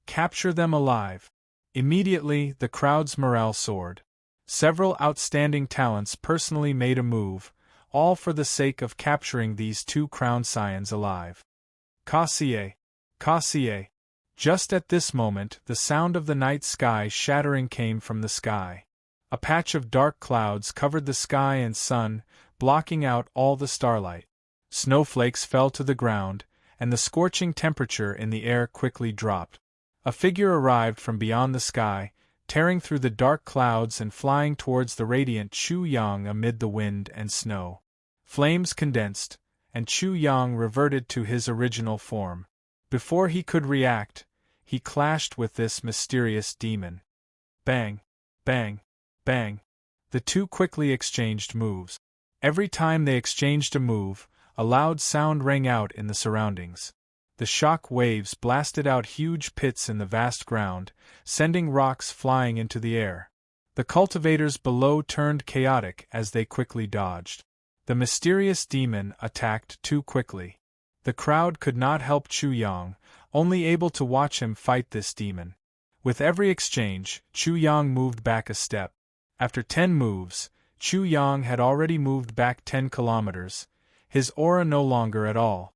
Capture them alive. Immediately, the crowd's morale soared. Several outstanding talents personally made a move, all for the sake of capturing these two crowned scions alive. Kassier! Kassier! Just at this moment, the sound of the night sky shattering came from the sky. A patch of dark clouds covered the sky and sun, blocking out all the starlight. Snowflakes fell to the ground, and the scorching temperature in the air quickly dropped. A figure arrived from beyond the sky, tearing through the dark clouds and flying towards the radiant Chu Yang amid the wind and snow. Flames condensed, and Chu Yang reverted to his original form. Before he could react, he clashed with this mysterious demon. Bang! Bang! Bang! The two quickly exchanged moves. Every time they exchanged a move, a loud sound rang out in the surroundings. The shock waves blasted out huge pits in the vast ground, sending rocks flying into the air. The cultivators below turned chaotic as they quickly dodged. The mysterious demon attacked too quickly. The crowd could not help Chu Yang, only able to watch him fight this demon. With every exchange, Chu Yang moved back a step. After 10 moves, Chu Yang had already moved back 10 kilometers, his aura no longer at all.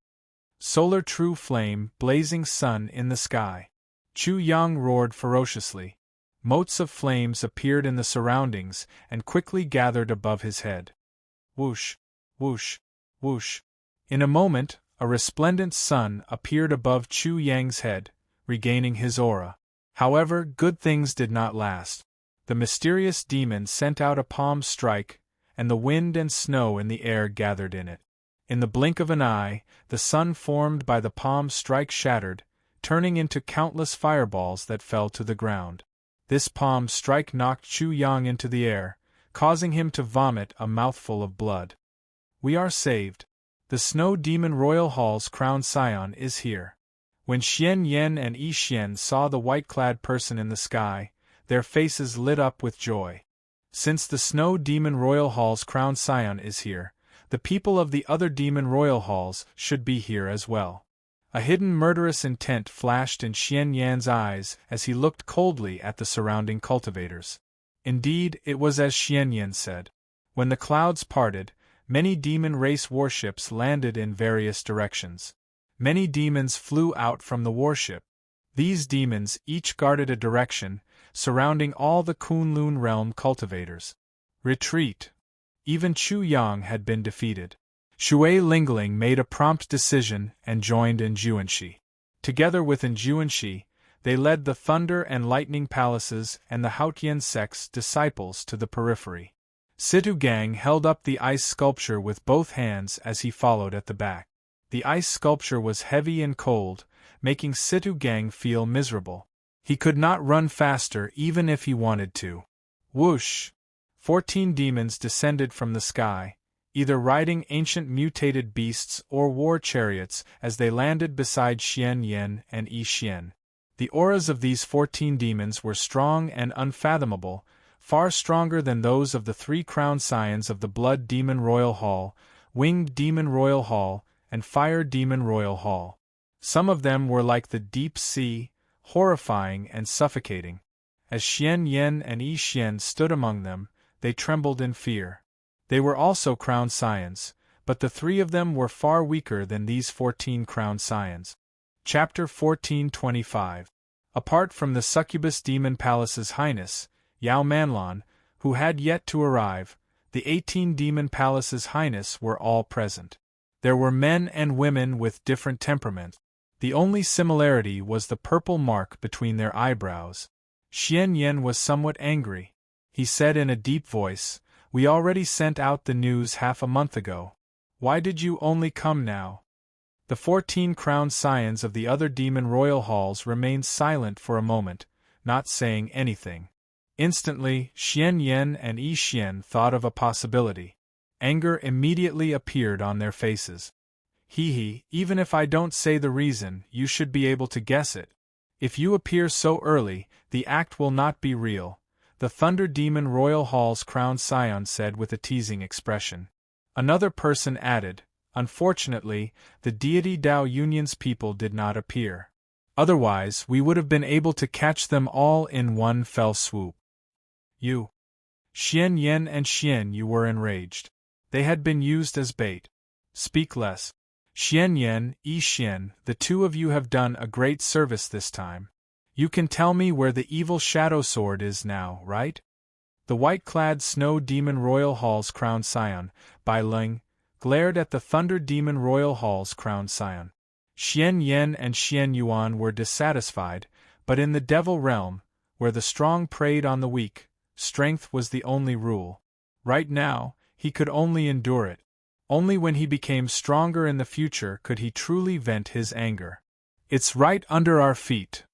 Solar true flame, blazing sun in the sky. Chu Yang roared ferociously. Motes of flames appeared in the surroundings and quickly gathered above his head. Whoosh, whoosh, whoosh. In a moment, a resplendent sun appeared above Chu Yang's head, regaining his aura. However, good things did not last. The mysterious demon sent out a palm strike, and the wind and snow in the air gathered in it. In the blink of an eye, the sun formed by the palm strike shattered, turning into countless fireballs that fell to the ground. This palm strike knocked Chu Yang into the air, causing him to vomit a mouthful of blood. We are saved. The Snow Demon Royal Hall's crowned scion is here. When Xian Yen and Yi Xian saw the white-clad person in the sky, their faces lit up with joy. Since the Snow Demon Royal Hall's crowned scion is here, the people of the other Demon Royal Halls should be here as well. A hidden murderous intent flashed in Xian Yan's eyes as he looked coldly at the surrounding cultivators. Indeed, it was as Xian Yan said. When the clouds parted, many demon race warships landed in various directions. Many demons flew out from the warship. These demons each guarded a direction, surrounding all the Kunlun realm cultivators. Retreat. Even Chu Yang had been defeated. Shui Lingling made a prompt decision and joined in Juanxi. Together with Juanxi, they led the Thunder and Lightning Palaces and the Haotian sect's disciples to the periphery. Situ Gang held up the ice sculpture with both hands as he followed at the back. The ice sculpture was heavy and cold, making Situ Gang feel miserable. He could not run faster even if he wanted to. Whoosh! 14 demons descended from the sky, either riding ancient mutated beasts or war chariots as they landed beside Xian Yan and Yi Xian. The auras of these 14 demons were strong and unfathomable, far stronger than those of the 3 crowned scions of the Blood Demon Royal Hall, Winged Demon Royal Hall, and Fire Demon Royal Hall. Some of them were like the deep sea, horrifying and suffocating. As Xian Yan and Yi Xian stood among them, they trembled in fear. They were also crowned scions, but the 3 of them were far weaker than these 14 crowned scions. Chapter 1425. Apart from the Succubus Demon Palace's Highness, Yao Manlan, who had yet to arrive, the 18 Demon Palace's Highness were all present. There were men and women with different temperaments. The only similarity was the purple mark between their eyebrows. Xian Yan was somewhat angry. He said in a deep voice, "We already sent out the news half a month ago. Why did you only come now?" The 14 crowned scions of the other Demon Royal Halls remained silent for a moment, not saying anything. Instantly, Xian Yan and Yi Xian thought of a possibility. Anger immediately appeared on their faces. Even if I don't say the reason, you should be able to guess it. If you appear so early, the act will not be real, the Thunder Demon Royal Hall's crowned scion said with a teasing expression. Another person added, "Unfortunately, the deity Dao Union's people did not appear. Otherwise, we would have been able to catch them all in one fell swoop." You. Xian Yan and Xian Yu were enraged. They had been used as bait. Speak less. Xian Yan, Yi Xian, the 2 of you have done a great service this time. You can tell me where the evil shadow sword is now, right? The white-clad Snow Demon Royal Hall's crowned scion, Bai Ling, glared at the Thunder Demon Royal Hall's crowned scion. Xian Yan and Xian Yuan were dissatisfied, but in the Devil Realm, where the strong preyed on the weak, strength was the only rule. Right now, he could only endure it. Only when he became stronger in the future could he truly vent his anger. It's right under our feet.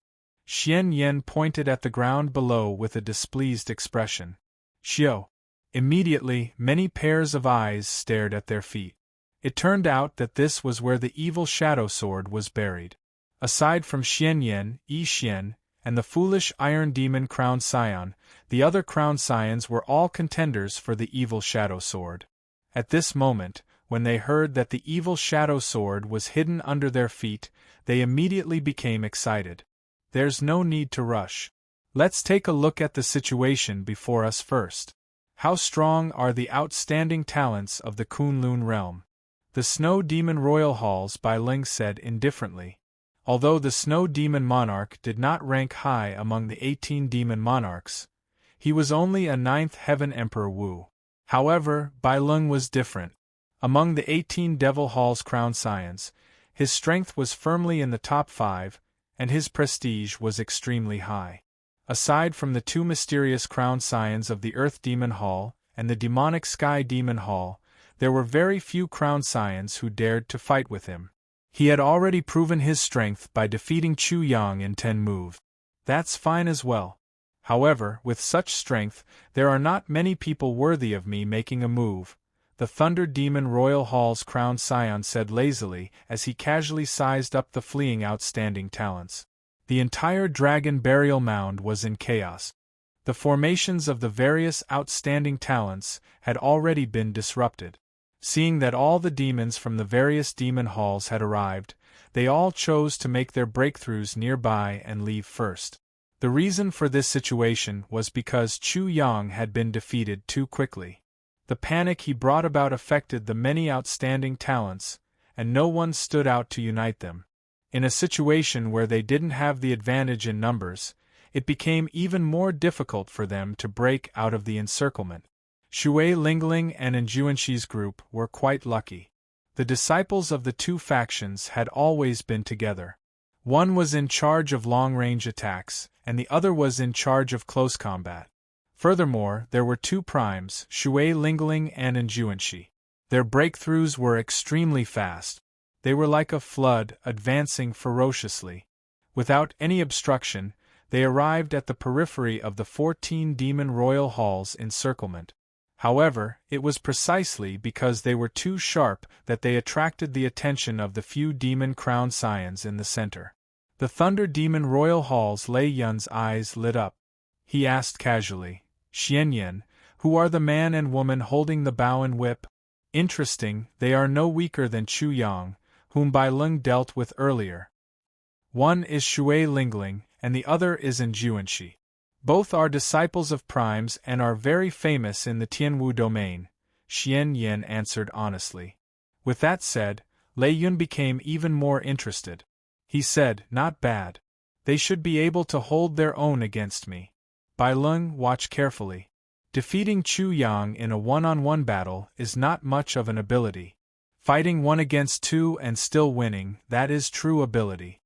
Xian Yan pointed at the ground below with a displeased expression. Xiao. Immediately, many pairs of eyes stared at their feet. It turned out that this was where the evil shadow sword was buried. Aside from Xian Yan, Yi Xian, and the foolish Iron Demon crowned scion, the other crowned scions were all contenders for the evil shadow sword. At this moment, when they heard that the evil shadow sword was hidden under their feet, they immediately became excited. There's no need to rush. Let's take a look at the situation before us first. How strong are the outstanding talents of the Kunlun realm? The Snow Demon Royal Halls, Bai Ling said indifferently. Although the Snow Demon Monarch did not rank high among the 18 Demon Monarchs, he was only a 9th Heaven Emperor Wu. However, Bai Ling was different. Among the 18 Devil Hall's crowned scions, his strength was firmly in the top 5, and his prestige was extremely high. Aside from the 2 mysterious crowned scions of the Earth Demon Hall and the demonic Sky Demon Hall, there were very few crowned scions who dared to fight with him. He had already proven his strength by defeating Chu Yang in 10 moves. That's fine as well. However, with such strength, there are not many people worthy of me making a move, the Thunder Demon Royal Hall's crowned scion said lazily as he casually sized up the fleeing outstanding talents. The entire dragon burial mound was in chaos. The formations of the various outstanding talents had already been disrupted. Seeing that all the demons from the various demon halls had arrived, they all chose to make their breakthroughs nearby and leave first. The reason for this situation was because Chu Yang had been defeated too quickly. The panic he brought about affected the many outstanding talents, and no one stood out to unite them. In a situation where they didn't have the advantage in numbers, it became even more difficult for them to break out of the encirclement. Shui Lingling and Enjuanshi's group were quite lucky. The disciples of the two factions had always been together. One was in charge of long-range attacks, and the other was in charge of close combat. Furthermore, there were two primes, Shui Lingling and Enjuanshi. Their breakthroughs were extremely fast. They were like a flood, advancing ferociously. Without any obstruction, they arrived at the periphery of the 14 Demon Royal Hall's encirclement. However, it was precisely because they were too sharp that they attracted the attention of the few demon crown scions in the center. The Thunder Demon Royal Hall's Lei Yun's eyes lit up. He asked casually, "Xianyan, who are the man and woman holding the bow and whip?" "Interesting, they are no weaker than Chu Yang, whom Bai Lung dealt with earlier. One is Shui Lingling, and the other is Enjuanshi. Both are disciples of primes and are very famous in the Tianwu domain," Xianyan answered honestly. With that said, Lei Yun became even more interested. He said, "Not bad. They should be able to hold their own against me. Bai Lung, watch carefully. Defeating Chu Yang in a one-on-one battle is not much of an ability. Fighting 1 against 2 and still winning, that is true ability."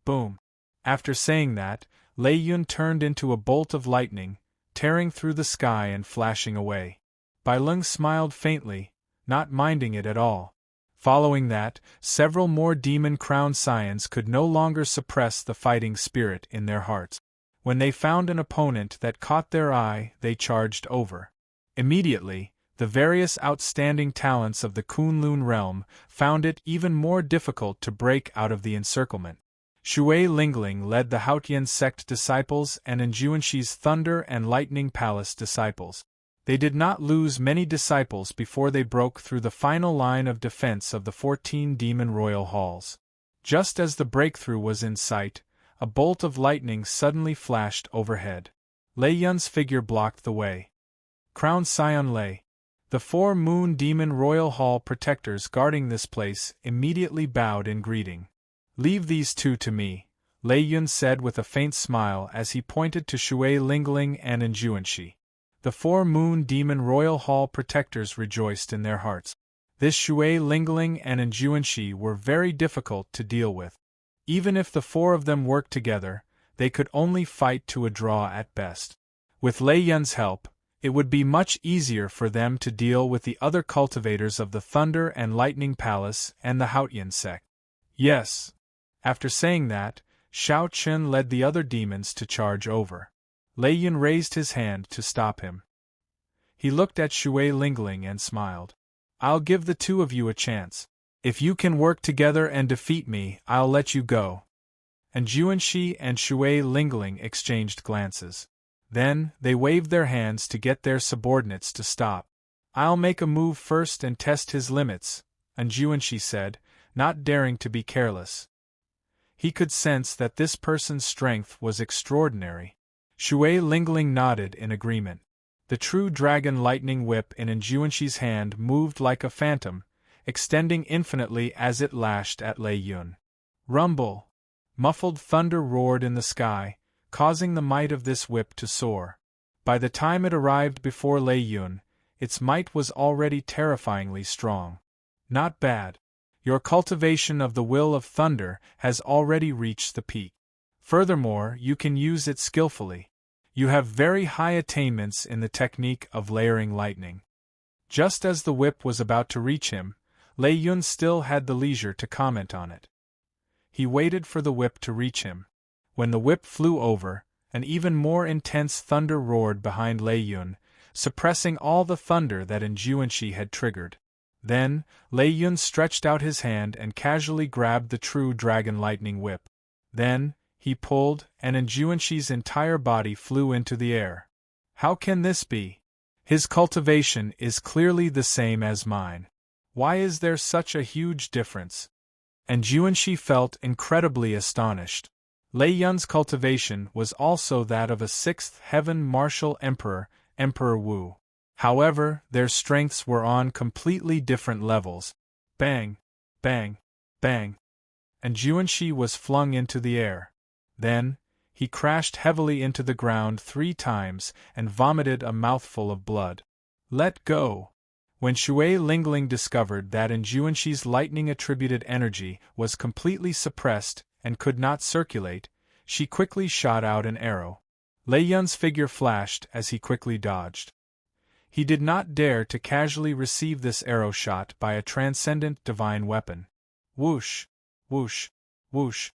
Boom. After saying that, Lei Yun turned into a bolt of lightning, tearing through the sky and flashing away. Bai Lung smiled faintly, not minding it at all. Following that, several more demon crown scions could no longer suppress the fighting spirit in their hearts. When they found an opponent that caught their eye, they charged over. Immediately, the various outstanding talents of the Kunlun realm found it even more difficult to break out of the encirclement. Shui Lingling led the Haotian sect disciples and Enjuanshi's Thunder and Lightning Palace disciples. They did not lose many disciples before they broke through the final line of defense of the 14 Demon Royal Halls. Just as the breakthrough was in sight, a bolt of lightning suddenly flashed overhead. Lei Yun's figure blocked the way. Crown Scion Lei. The 4 Moon Demon Royal Hall protectors guarding this place immediately bowed in greeting. "Leave these two to me," Lei Yun said with a faint smile as he pointed to Shui Lingling and Enjuanshi. The 4 Moon Demon Royal Hall protectors rejoiced in their hearts. This Shui Lingling and Enjuanshi were very difficult to deal with. Even if the 4 of them worked together, they could only fight to a draw at best. With Lei Yun's help, it would be much easier for them to deal with the other cultivators of the Thunder and Lightning Palace and the Haotian sect. Yes. After saying that, Shao Chun led the other demons to charge over. Lei Yun raised his hand to stop him. He looked at Shui Lingling and smiled. "I'll give the 2 of you a chance. If you can work together and defeat me, I'll let you go." And Enjuanshi and Shui Lingling exchanged glances. Then, they waved their hands to get their subordinates to stop. "I'll make a move first and test his limits," Enjuanshi said, not daring to be careless. He could sense that this person's strength was extraordinary. Shui Lingling nodded in agreement. The true dragon lightning whip in Enjuanshi's hand moved like a phantom, extending infinitely as it lashed at Lei Yun. Rumble! Muffled thunder roared in the sky, causing the might of this whip to soar. By the time it arrived before Lei Yun, its might was already terrifyingly strong. "Not bad. Your cultivation of the will of thunder has already reached the peak. Furthermore, you can use it skillfully. You have very high attainments in the technique of layering lightning." Just as the whip was about to reach him, Lei Yun still had the leisure to comment on it. He waited for the whip to reach him. When the whip flew over, an even more intense thunder roared behind Lei Yun, suppressing all the thunder that Enjuanshi had triggered. Then, Lei Yun stretched out his hand and casually grabbed the true dragon lightning whip. Then, he pulled, and Enjuanshi's entire body flew into the air. How can this be? His cultivation is clearly the same as mine. Why is there such a huge difference? Enjuanshi felt incredibly astonished. Lei Yun's cultivation was also that of a sixth heaven martial emperor, Emperor Wu. However, their strengths were on completely different levels. Bang! Bang! Bang! Enjuanshi was flung into the air. Then, he crashed heavily into the ground 3 times and vomited a mouthful of blood. Let go! When Shui Lingling discovered that Enjuanshi's lightning-attributed energy was completely suppressed and could not circulate, she quickly shot out an arrow. Lei Yun's figure flashed as he quickly dodged. He did not dare to casually receive this arrow shot by a transcendent divine weapon. Whoosh! Whoosh! Whoosh!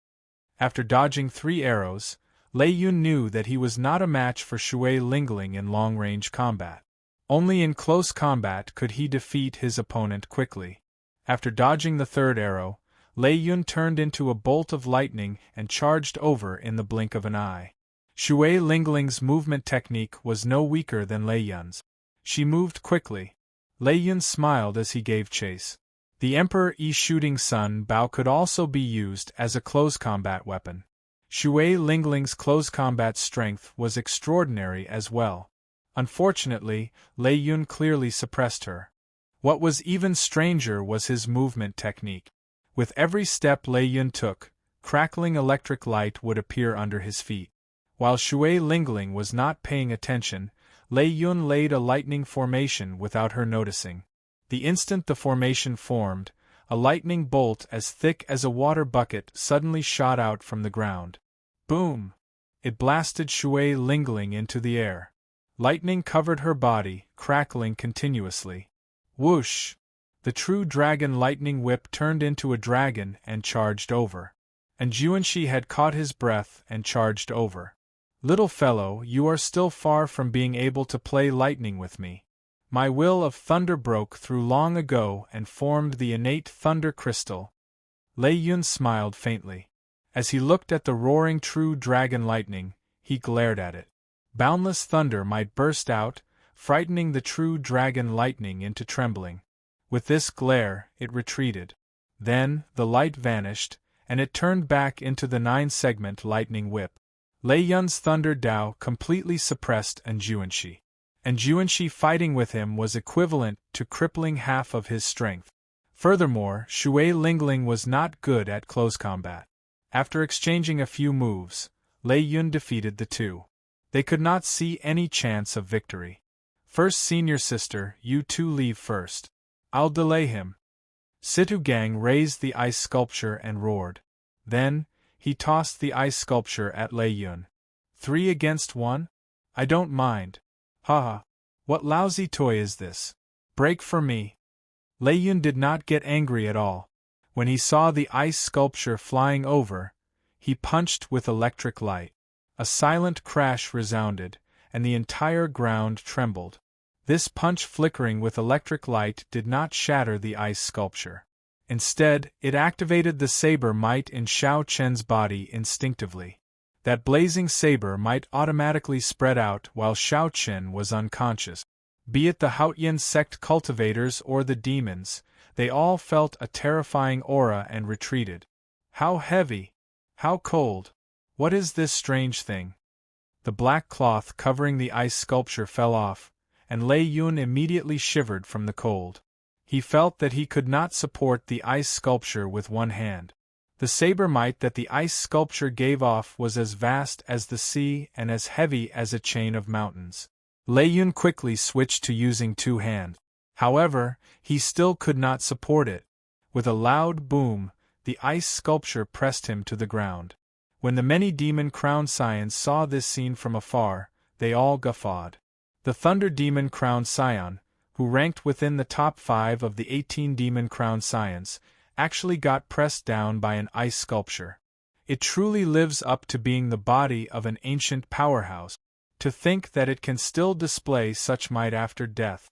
After dodging 3 arrows, Lei Yun knew that he was not a match for Shui Lingling in long-range combat. Only in close combat could he defeat his opponent quickly. After dodging the 3rd arrow, Lei Yun turned into a bolt of lightning and charged over in the blink of an eye. Shui Lingling's movement technique was no weaker than Lei Yun's. She moved quickly. Lei Yun smiled as he gave chase. The Emperor Yi shooting sun bow could also be used as a close combat weapon. Shui Lingling's close combat strength was extraordinary as well. Unfortunately, Lei Yun clearly suppressed her. What was even stranger was his movement technique. With every step Lei Yun took, crackling electric light would appear under his feet. While Shui Lingling was not paying attention, Lei Yun laid a lightning formation without her noticing. The instant the formation formed, a lightning bolt as thick as a water bucket suddenly shot out from the ground. Boom! It blasted Shui Lingling into the air. Lightning covered her body, crackling continuously. Whoosh! The true dragon lightning whip turned into a dragon and charged over. Enjuanshi had caught his breath and charged over. Little fellow, you are still far from being able to play lightning with me. My will of thunder broke through long ago and formed the innate thunder crystal. Lei Yun smiled faintly. As he looked at the roaring true dragon lightning, he glared at it. Boundless thunder might burst out, frightening the true dragon lightning into trembling. With this glare, it retreated. Then, the light vanished, and it turned back into the 9-segment lightning whip. Lei Yun's thunder Dao completely suppressed Enjuanshi. Enjuanshi fighting with him was equivalent to crippling half of his strength. Furthermore, Shui Lingling was not good at close combat. After exchanging a few moves, Lei Yun defeated the 2. They could not see any chance of victory. First senior sister, you 2 leave first. I'll delay him. Situ Gang raised the ice sculpture and roared. Then, he tossed the ice sculpture at Lei Yun. 3 against 1? I don't mind. Haha. What lousy toy is this? Break for me. Lei Yun did not get angry at all. When he saw the ice sculpture flying over, he punched with electric light. A silent crash resounded, and the entire ground trembled. This punch flickering with electric light did not shatter the ice sculpture. Instead, it activated the saber might in Xiao Chen's body instinctively. That blazing saber might automatically spread out while Xiao Chen was unconscious. Be it the Haotian sect cultivators or the demons, they all felt a terrifying aura and retreated. How heavy! How cold! What is this strange thing? The black cloth covering the ice sculpture fell off, and Lei Yun immediately shivered from the cold. He felt that he could not support the ice sculpture with one hand. The saber might that the ice sculpture gave off was as vast as the sea and as heavy as a chain of mountains. Lei Yun quickly switched to using 2 hands. However, he still could not support it. With a loud boom, the ice sculpture pressed him to the ground. When the many demon crown scions saw this scene from afar, they all guffawed. The Thunder Demon Crown Scion, who ranked within the top 5 of the 18 demon crown scions, actually got pressed down by an ice sculpture. It truly lives up to being the body of an ancient powerhouse. To think that it can still display such might after death.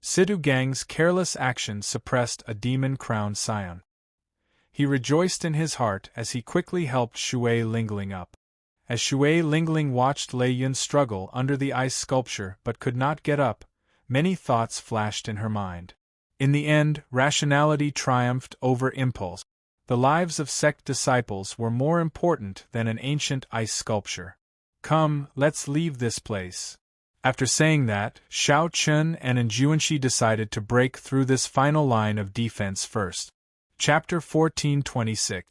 Situ Gang's careless action suppressed a demon-crowned scion. He rejoiced in his heart as he quickly helped Shui Lingling up. As Shui Lingling watched Lei Yun struggle under the ice sculpture but could not get up, many thoughts flashed in her mind. In the end, rationality triumphed over impulse. The lives of sect disciples were more important than an ancient ice sculpture. Come, let's leave this place. After saying that, Xiao Chun and Enjuanshi decided to break through this final line of defense first. Chapter 1426.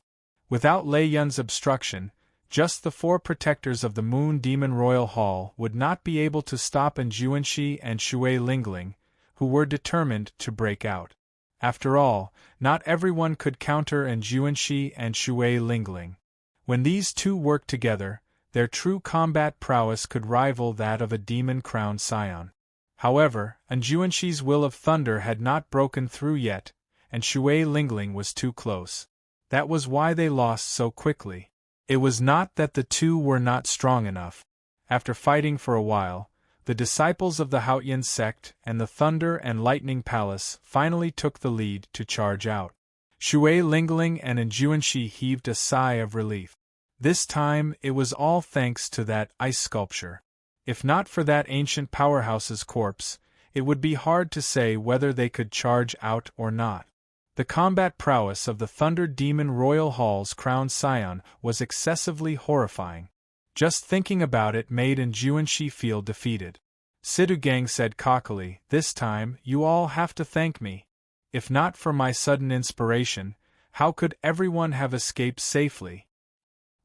Without Lei Yun's obstruction, just the 4 protectors of the Moon Demon Royal Hall would not be able to stop Enjuanshi and Shui Lingling, who were determined to break out. After all, not everyone could counter Enjuanshi and Shui Lingling. When these two worked together, their true combat prowess could rival that of a demon-crowned scion. However, Enjuanshi's will of thunder had not broken through yet, and Shui Lingling was too close. That was why they lost so quickly. It was not that the two were not strong enough. After fighting for a while, the disciples of the Haotian sect and the Thunder and Lightning Palace finally took the lead to charge out. Shui Lingling and Enjuanshi heaved a sigh of relief. This time it was all thanks to that ice sculpture. If not for that ancient powerhouse's corpse, it would be hard to say whether they could charge out or not. The combat prowess of the Thunder Demon Royal Hall's crowned scion was excessively horrifying. Just thinking about it made Enjuanshi feel defeated. Situ Gang said cockily, "This time, you all have to thank me. If not for my sudden inspiration, how could everyone have escaped safely?"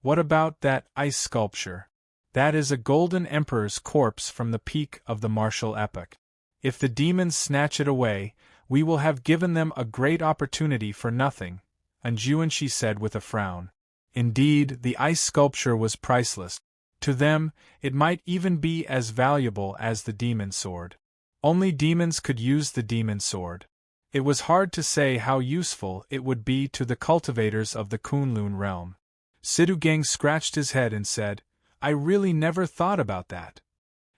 "What about that ice sculpture?" "That is a golden emperor's corpse from the peak of the martial epoch. If the demons snatch it away, we will have given them a great opportunity for nothing," Enjuanshi said with a frown. Indeed, the ice sculpture was priceless. To them, it might even be as valuable as the demon sword. Only demons could use the demon sword. It was hard to say how useful it would be to the cultivators of the Kunlun realm. Situ Gang scratched his head and said, "I really never thought about that."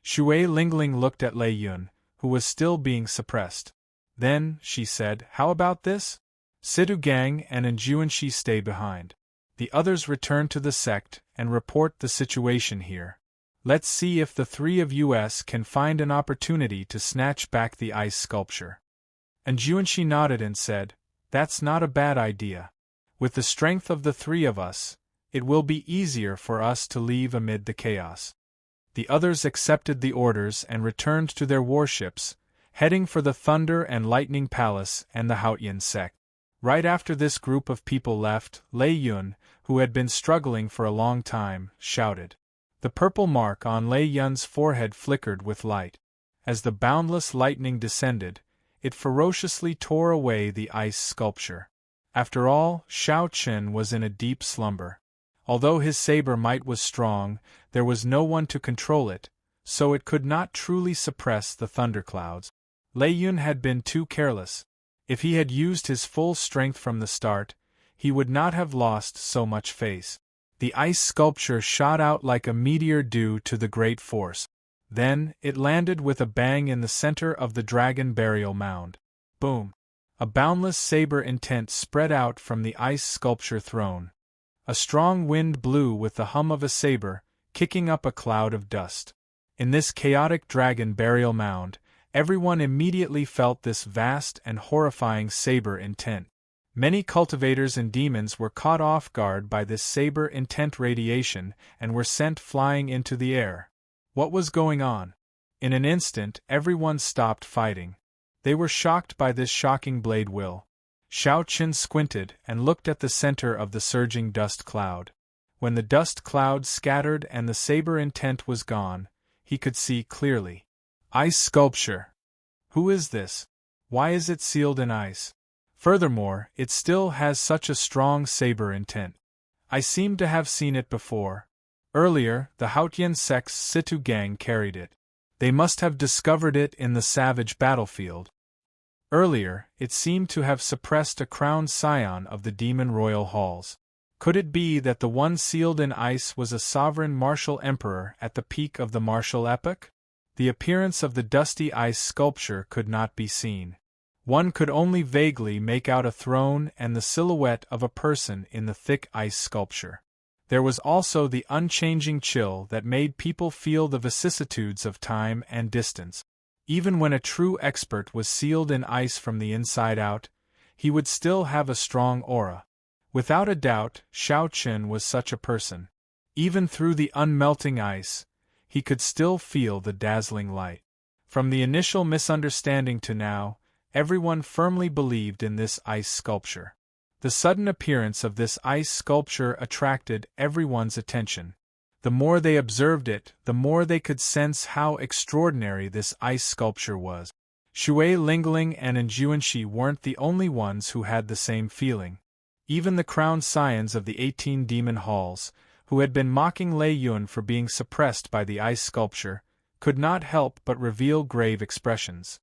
Shui Lingling looked at Lei Yun, who was still being suppressed. Then, she said, "How about this? Situ Gang and Enjuanshi stay behind. The others return to the sect and report the situation here. Let's see if the 3 of us can find an opportunity to snatch back the ice sculpture." Enjuanshi nodded and said, "That's not a bad idea. With the strength of the 3 of us, it will be easier for us to leave amid the chaos." The others accepted the orders and returned to their warships, heading for the Thunder and Lightning Palace and the Haotian sect. Right after this group of people left, Lei Yun, who had been struggling for a long time, shouted. The purple mark on Lei Yun's forehead flickered with light. As the boundless lightning descended, it ferociously tore away the ice sculpture. After all, Xiao Qin was in a deep slumber. Although his saber might was strong, there was no one to control it, so it could not truly suppress the thunderclouds. Lei Yun had been too careless. If he had used his full strength from the start, he would not have lost so much face. The ice sculpture shot out like a meteor due to the great force. Then, it landed with a bang in the center of the dragon burial mound. Boom! A boundless saber intent spread out from the ice sculpture throne. A strong wind blew with the hum of a saber, kicking up a cloud of dust. In this chaotic dragon burial mound, everyone immediately felt this vast and horrifying saber intent. Many cultivators and demons were caught off guard by this saber intent radiation and were sent flying into the air. What was going on? In an instant, everyone stopped fighting. They were shocked by this shocking blade will. Xiao Qin squinted and looked at the center of the surging dust cloud. When the dust cloud scattered and the saber intent was gone, he could see clearly. Ice sculpture. Who is this? Why is it sealed in ice? Furthermore, it still has such a strong saber intent. I seem to have seen it before. Earlier, the Haotian sect's Situ Gang carried it. They must have discovered it in the savage battlefield. Earlier, it seemed to have suppressed a crowned scion of the Demon Royal Halls. Could it be that the one sealed in ice was a sovereign martial emperor at the peak of the martial epoch? The appearance of the dusty ice sculpture could not be seen. One could only vaguely make out a throne and the silhouette of a person in the thick ice sculpture. There was also the unchanging chill that made people feel the vicissitudes of time and distance. Even when a true expert was sealed in ice from the inside out, he would still have a strong aura. Without a doubt, Xiao Qin was such a person. Even through the unmelting ice, he could still feel the dazzling light. From the initial misunderstanding to now, everyone firmly believed in this ice sculpture. The sudden appearance of this ice sculpture attracted everyone's attention. The more they observed it, the more they could sense how extraordinary this ice sculpture was. Shui Lingling and Enjuanshi weren't the only ones who had the same feeling. Even the crowned scions of the 18 demon halls, who had been mocking Lei Yun for being suppressed by the ice sculpture, could not help but reveal grave expressions.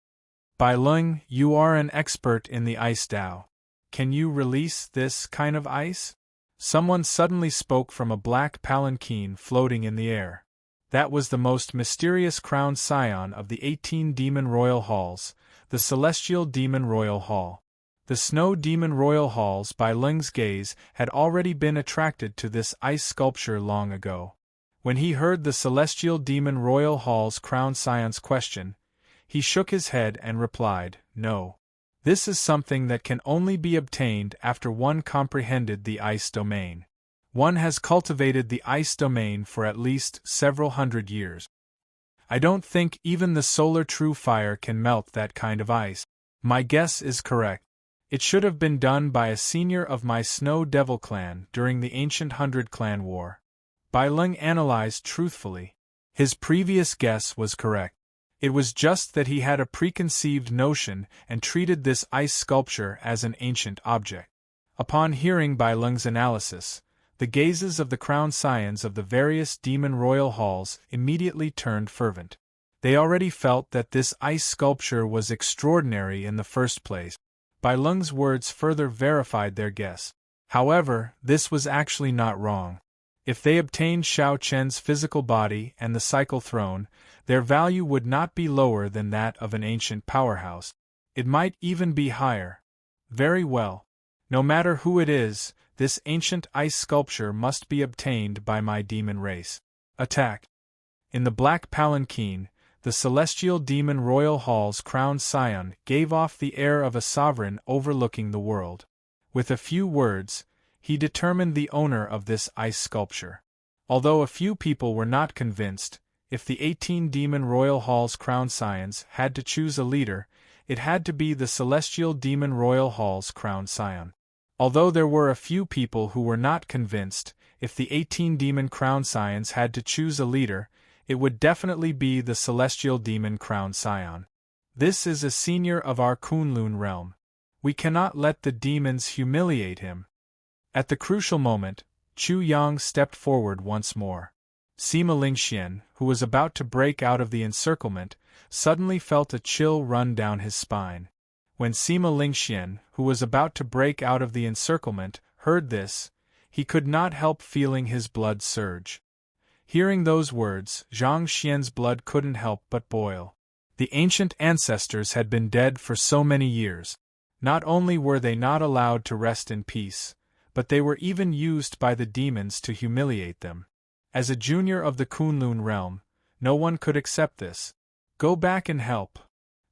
Bai Lung, you are an expert in the ice Dao. Can you release this kind of ice? Someone suddenly spoke from a black palanquin floating in the air. That was the most mysterious crowned scion of the 18 demon royal halls, the celestial demon royal hall. The snow demon royal halls Bai Lung's gaze had already been attracted to this ice sculpture long ago. When he heard the celestial demon royal hall's crowned scion's question, he shook his head and replied, "No. This is something that can only be obtained after one comprehended the ice domain. One has cultivated the ice domain for at least several hundred years. I don't think even the solar true fire can melt that kind of ice. My guess is correct. It should have been done by a senior of my Snow Devil clan during the ancient 100-clan war." Bai Lung analyzed truthfully. His previous guess was correct. It was just that he had a preconceived notion and treated this ice sculpture as an ancient object. Upon hearing Bai Lung's analysis, the gazes of the crowned scions of the various demon royal halls immediately turned fervent. They already felt that this ice sculpture was extraordinary in the first place. Bai Lung's words further verified their guess. However, this was actually not wrong. If they obtained Xiao Qian's physical body and the cycle throne, their value would not be lower than that of an ancient powerhouse. It might even be higher. Very well. No matter who it is, this ancient ice sculpture must be obtained by my demon race. Attack. In the black palanquin, the celestial demon royal hall's crowned scion gave off the air of a sovereign overlooking the world. With a few words, he determined the owner of this ice sculpture. Although a few people were not convinced, if the 18 demon royal hall's crowned scions had to choose a leader, it had to be the celestial demon royal hall's crowned scion. Although there were a few people who were not convinced, if the 18 demon crowned scions had to choose a leader, it would definitely be the celestial demon crowned scion. This is a senior of our Kunlun realm. We cannot let the demons humiliate him. At the crucial moment, Chu Yang stepped forward once more. Sima Lingxian, who was about to break out of the encirclement, suddenly felt a chill run down his spine. When Sima Lingxian, who was about to break out of the encirclement, heard this, he could not help feeling his blood surge. Hearing those words, Zhang Xian's blood couldn't help but boil. The ancient ancestors had been dead for so many years. Not only were they not allowed to rest in peace, but they were even used by the demons to humiliate them. As a junior of the Kunlun realm, no one could accept this. Go back and help,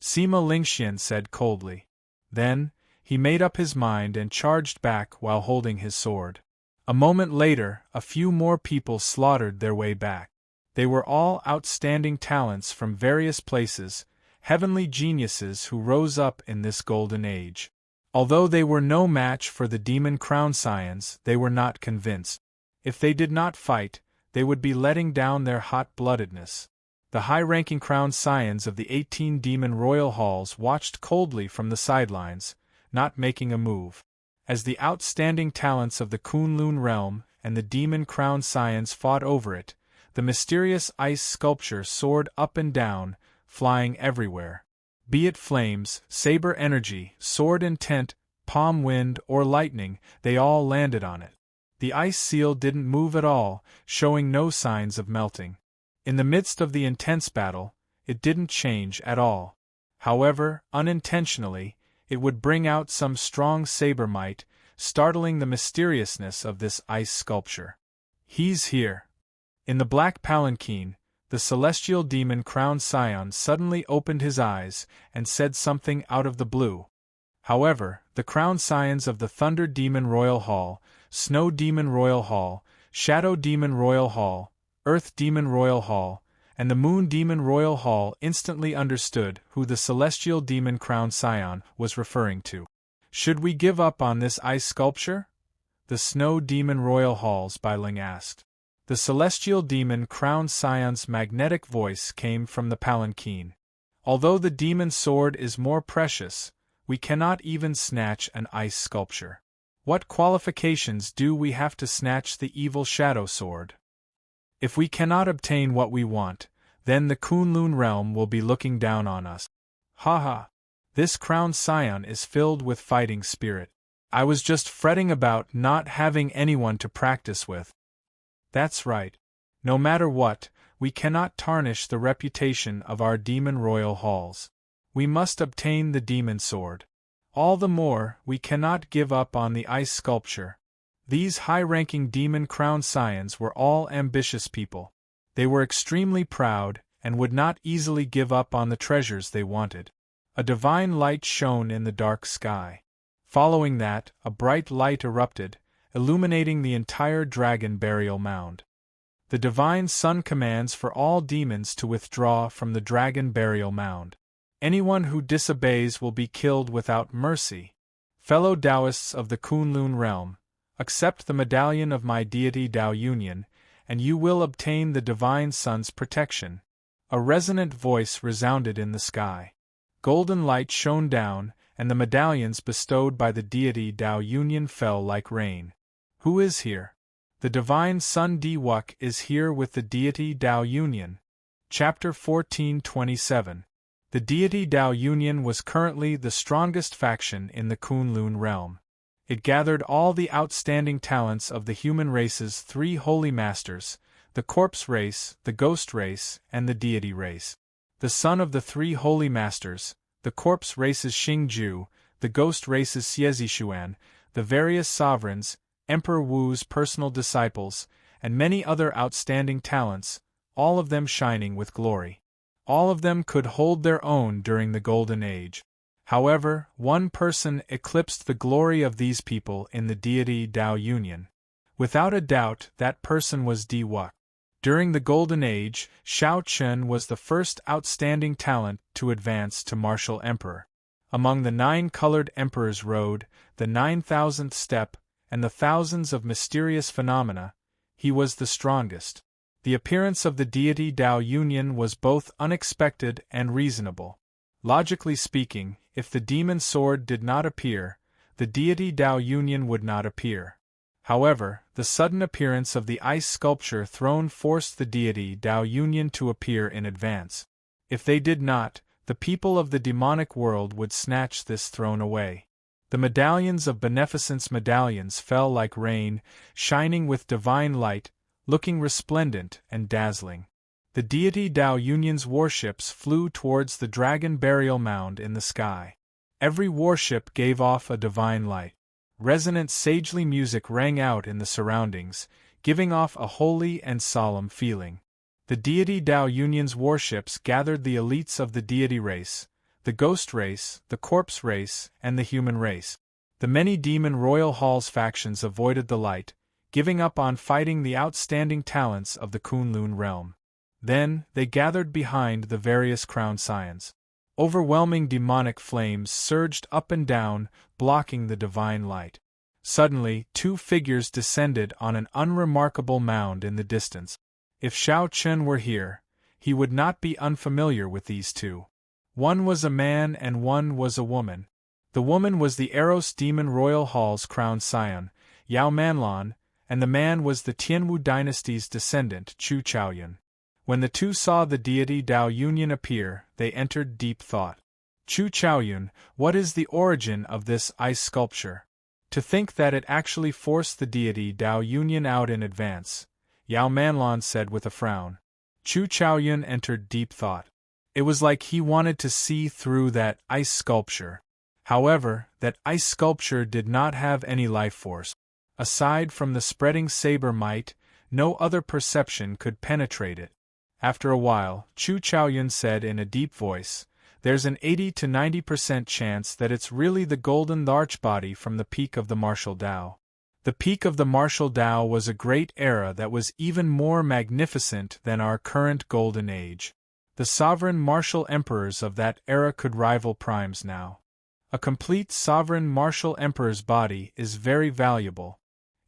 Sima Lingxian said coldly. Then, he made up his mind and charged back while holding his sword. A moment later, a few more people slaughtered their way back. They were all outstanding talents from various places, heavenly geniuses who rose up in this golden age. Although they were no match for the demon crown scions, they were not convinced. If they did not fight, they would be letting down their hot-bloodedness. The high-ranking crown scions of the 18 demon royal halls watched coldly from the sidelines, not making a move. As the outstanding talents of the Kunlun realm and the demon crown scions fought over it, the mysterious ice sculpture soared up and down, flying everywhere. Be it flames, saber energy, sword intent, palm wind, or lightning, they all landed on it. The ice seal didn't move at all, showing no signs of melting. In the midst of the intense battle, it didn't change at all. However, unintentionally, it would bring out some strong saber might, startling the mysteriousness of this ice sculpture. He's here. In the black palanquin, the celestial demon crowned scion suddenly opened his eyes and said something out of the blue. However, the crowned scions of the Thunder Demon Royal Hall, Snow Demon Royal Hall, Shadow Demon Royal Hall, Earth Demon Royal Hall, and the Moon Demon Royal Hall instantly understood who the celestial demon crowned scion was referring to. Should we give up on this ice sculpture? The Snow Demon Royal Hall's Bailing asked. The celestial demon crowned scion's magnetic voice came from the palanquin. Although the demon sword is more precious, we cannot even snatch an ice sculpture. What qualifications do we have to snatch the evil shadow sword? If we cannot obtain what we want, then the Kunlun realm will be looking down on us. Ha ha! This crowned scion is filled with fighting spirit. I was just fretting about not having anyone to practice with. That's right. No matter what, we cannot tarnish the reputation of our demon royal halls. We must obtain the demon sword. All the more, we cannot give up on the ice sculpture. These high-ranking demon crowned scions were all ambitious people. They were extremely proud, and would not easily give up on the treasures they wanted. A divine light shone in the dark sky. Following that, a bright light erupted, illuminating the entire dragon burial mound. The divine sun commands for all demons to withdraw from the dragon burial mound. Anyone who disobeys will be killed without mercy. Fellow Taoists of the Kunlun realm, accept the medallion of my deity Tao Union, and you will obtain the divine sun's protection. A resonant voice resounded in the sky. Golden light shone down, and the medallions bestowed by the deity Tao Union fell like rain. Who is here? The divine Sun Diwuk is here with the deity Tao Union. Chapter 1427. The deity Tao Union was currently the strongest faction in the Kunlun realm. It gathered all the outstanding talents of the human race's three holy masters, the corpse race, the ghost race, and the deity race. The son of the three holy masters, the corpse race's Xingju, the ghost race's Xiezishuan, the various sovereigns, Emperor Wu's personal disciples, and many other outstanding talents, all of them shining with glory. All of them could hold their own during the Golden Age. However, one person eclipsed the glory of these people in the deity Tao Union. Without a doubt, that person was Diwuk. During the Golden Age, Shao Chen was the first outstanding talent to advance to martial emperor. Among the 9 colored emperor's road, the 9,000th step, and the thousands of mysterious phenomena, he was the strongest. The appearance of the deity Tao Union was both unexpected and reasonable. Logically speaking, if the demon sword did not appear, the deity Tao Union would not appear. However, the sudden appearance of the ice sculpture throne forced the deity Tao Union to appear in advance. If they did not, the people of the demonic world would snatch this throne away. The medallions of beneficence medallions fell like rain, shining with divine light, looking resplendent and dazzling. The deity Tao Union's warships flew towards the dragon burial mound in the sky. Every warship gave off a divine light. Resonant sagely music rang out in the surroundings, giving off a holy and solemn feeling. The deity Tao Union's warships gathered the elites of the deity race, the ghost race, the corpse race, and the human race. The many demon royal halls factions avoided the light, giving up on fighting the outstanding talents of the Kunlun realm. Then, they gathered behind the various crowned scions. Overwhelming demonic flames surged up and down, blocking the divine light. Suddenly, 2 figures descended on an unremarkable mound in the distance. If Shao Chen were here, he would not be unfamiliar with these 2. One was a man and one was a woman. The woman was the Eros Demon Royal Hall's crowned scion, Yao Manlan, and the man was the Tianwu dynasty's descendant, Chu Chaoyun. When the 2 saw the deity Tao Union appear, they entered deep thought. Chu Chaoyun, what is the origin of this ice sculpture? To think that it actually forced the deity Dao Union out in advance, Yao Manlan said with a frown. Chu Chaoyun entered deep thought. It was like he wanted to see through that ice sculpture. However, that ice sculpture did not have any life force. Aside from the spreading saber might, no other perception could penetrate it. After a while, Chu Chaoyun said in a deep voice, "There's an 80 to 90% chance that it's really the golden larch body from the peak of the martial Dao." The peak of the martial Dao was a great era that was even more magnificent than our current golden age. The sovereign martial emperors of that era could rival primes now. A complete sovereign martial emperor's body is very valuable.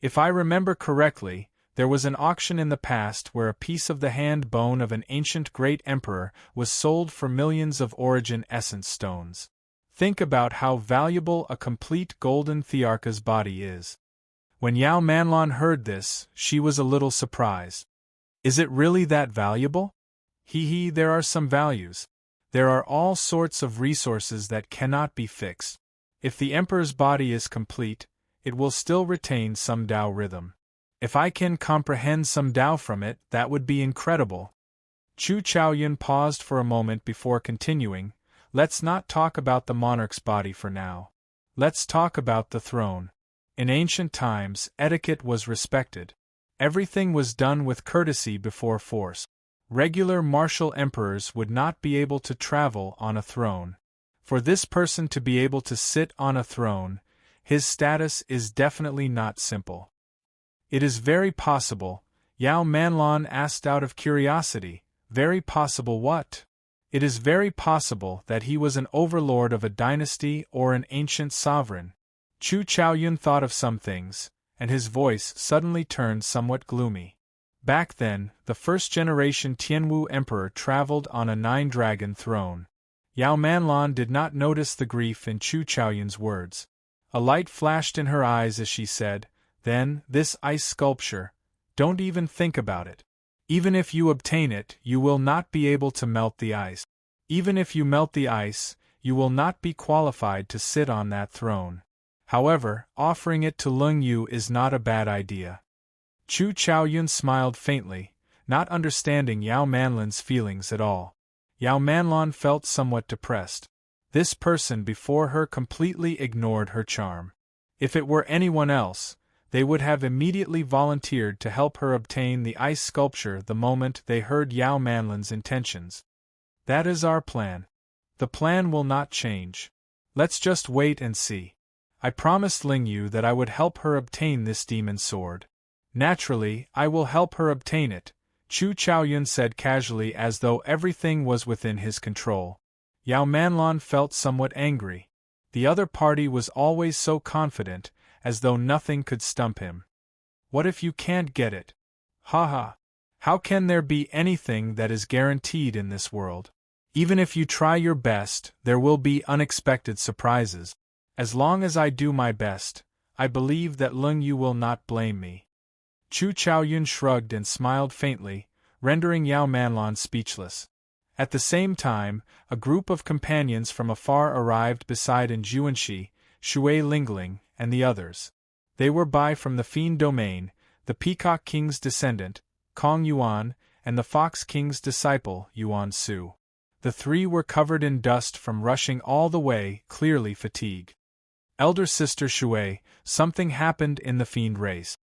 If I remember correctly, there was an auction in the past where a piece of the hand bone of an ancient great emperor was sold for millions of origin essence stones. Think about how valuable a complete golden Thearcha's body is. When Yao Manlan heard this, she was a little surprised. Is it really that valuable? There are some values. There are all sorts of resources that cannot be fixed. If the emperor's body is complete, it will still retain some Dao rhythm. If I can comprehend some Dao from it, that would be incredible. Chu Chaoyun paused for a moment before continuing, "Let's not talk about the monarch's body for now. Let's talk about the throne. In ancient times, etiquette was respected. Everything was done with courtesy before force. Regular martial emperors would not be able to travel on a throne. For this person to be able to sit on a throne, his status is definitely not simple." "It is very possible," Yao Manlan asked out of curiosity. "Very possible what?" "It is very possible that he was an overlord of a dynasty or an ancient sovereign." Chu Chaoyun thought of some things, and his voice suddenly turned somewhat gloomy. Back then, the first-generation Tianwu emperor traveled on a 9-dragon throne. Yao Manlan did not notice the grief in Chu Chaoyun's words. A light flashed in her eyes as she said, "Then, this ice sculpture, don't even think about it. Even if you obtain it, you will not be able to melt the ice. Even if you melt the ice, you will not be qualified to sit on that throne. However, offering it to Lung Yu is not a bad idea." Chu Chaoyun smiled faintly, not understanding Yao Manlan's feelings at all. Yao Manlan felt somewhat depressed. This person before her completely ignored her charm. If it were anyone else, they would have immediately volunteered to help her obtain the ice sculpture the moment they heard Yao Manlan's intentions. "That is our plan. The plan will not change. Let's just wait and see. I promised Ling Yu that I would help her obtain this demon sword. Naturally, I will help her obtain it," Chu Chaoyun said casually as though everything was within his control. Yao Manlan felt somewhat angry. The other party was always so confident, as though nothing could stump him. "What if you can't get it?" "Ha. How can there be anything that is guaranteed in this world? Even if you try your best, there will be unexpected surprises. As long as I do my best, I believe that Lung Yu will not blame me." Chu Chaoyun shrugged and smiled faintly, rendering Yao Manlan speechless. At the same time, a group of companions from afar arrived beside Anjuanshi, Shui Lingling, and the others. They were by from the Fiend Domain, the Peacock King's descendant, Kong Yuan, and the Fox King's disciple, Yuan Su. The three were covered in dust from rushing all the way, clearly fatigued. "Elder Sister Shui, something happened in the Fiend race."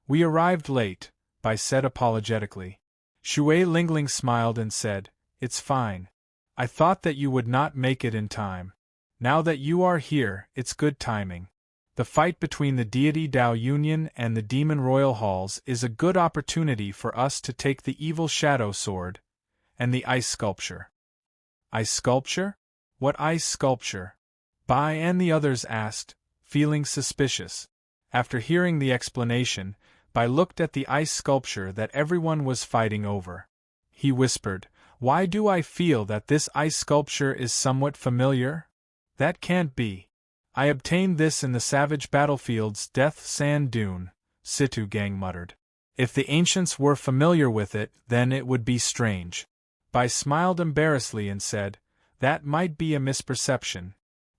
"We arrived late," Bai said apologetically. Shui Lingling smiled and said, "It's fine. I thought that you would not make it in time. Now that you are here, it's good timing. The fight between the deity Dao Union and the demon royal halls is a good opportunity for us to take the evil shadow sword and the ice sculpture." "Ice sculpture? What ice sculpture?" Bai and the others asked, feeling suspicious. After hearing the explanation, Bai looked at the ice sculpture that everyone was fighting over. He whispered, "Why do I feel that this ice sculpture is somewhat familiar? That can't be. I obtained this in the savage battlefield's Death Sand Dune," Situ Gang muttered. "If the ancients were familiar with it, then it would be strange." Bai smiled embarrassedly and said, "That might be a misperception.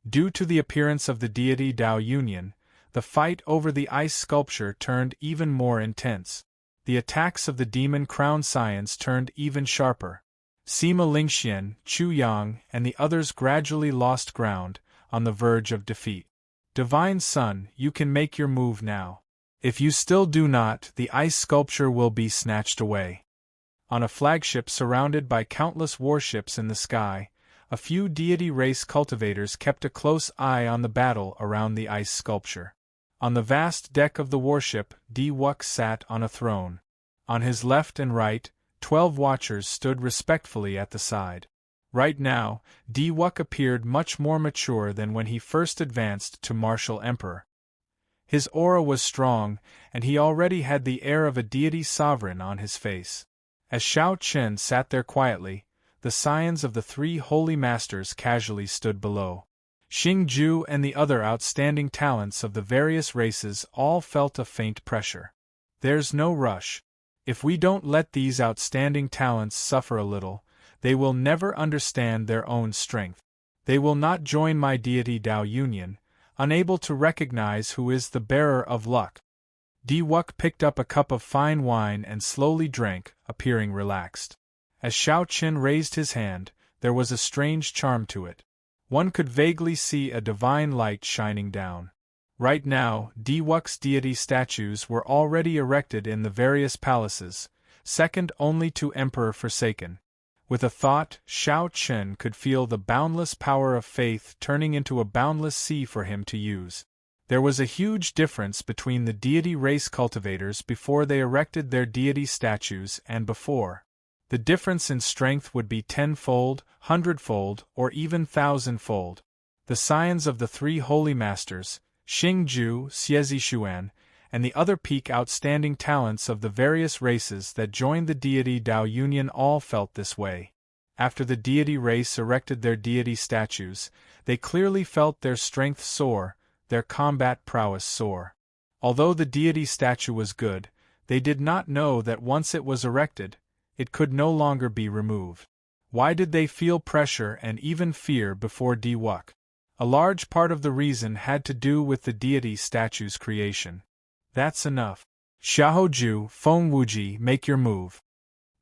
Due to the appearance of the deity Dao Union, The fight over the ice sculpture turned even more intense. The attacks of the demon crown scions turned even sharper. Sima Lingxian, Chu Yang, and the others gradually lost ground, on the verge of defeat. Divine Son, you can make your move now. If you still do not, the ice sculpture will be snatched away. On a flagship surrounded by countless warships in the sky, a few deity race cultivators kept a close eye on the battle around the ice sculpture. On the vast deck of the warship, Di-Wuk sat on a throne. On his left and right, 12 watchers stood respectfully at the side. Right now, Di-Wuk appeared much more mature than when he first advanced to martial emperor. His aura was strong, and he already had the air of a deity sovereign on his face. As Shao Chen sat there quietly, the scions of the 3 holy masters casually stood below. Xing Ju and the other outstanding talents of the various races all felt a faint pressure. There's no rush. If we don't let these outstanding talents suffer a little, they will never understand their own strength. They will not join my deity Dao Union, unable to recognize who is the bearer of luck. Di-Wuk picked up a cup of fine wine and slowly drank, appearing relaxed. As Shao Chen raised his hand, there was a strange charm to it. One could vaguely see a divine light shining down. Right now, Di-Wuk's deity statues were already erected in the various palaces, second only to Emperor Forsaken. With a thought, Shao Chen could feel the boundless power of faith turning into a boundless sea for him to use. There was a huge difference between the deity race cultivators before they erected their deity statues and before. The difference in strength would be 10-fold, 100-fold, or even 1,000-fold. The scions of the 3 holy masters, Xing Ju, Xie Zishuan, and the other peak outstanding talents of the various races that joined the deity Dao Union all felt this way. After the deity race erected their deity statues, they clearly felt their strength soar, their combat prowess soar. Although the deity statue was good, they did not know that once it was erected, it could no longer be removed. Why did they feel pressure and even fear before Di-Wuk? A large part of the reason had to do with the deity statue's creation. That's enough. Xiaoju, Feng Wuji, make your move.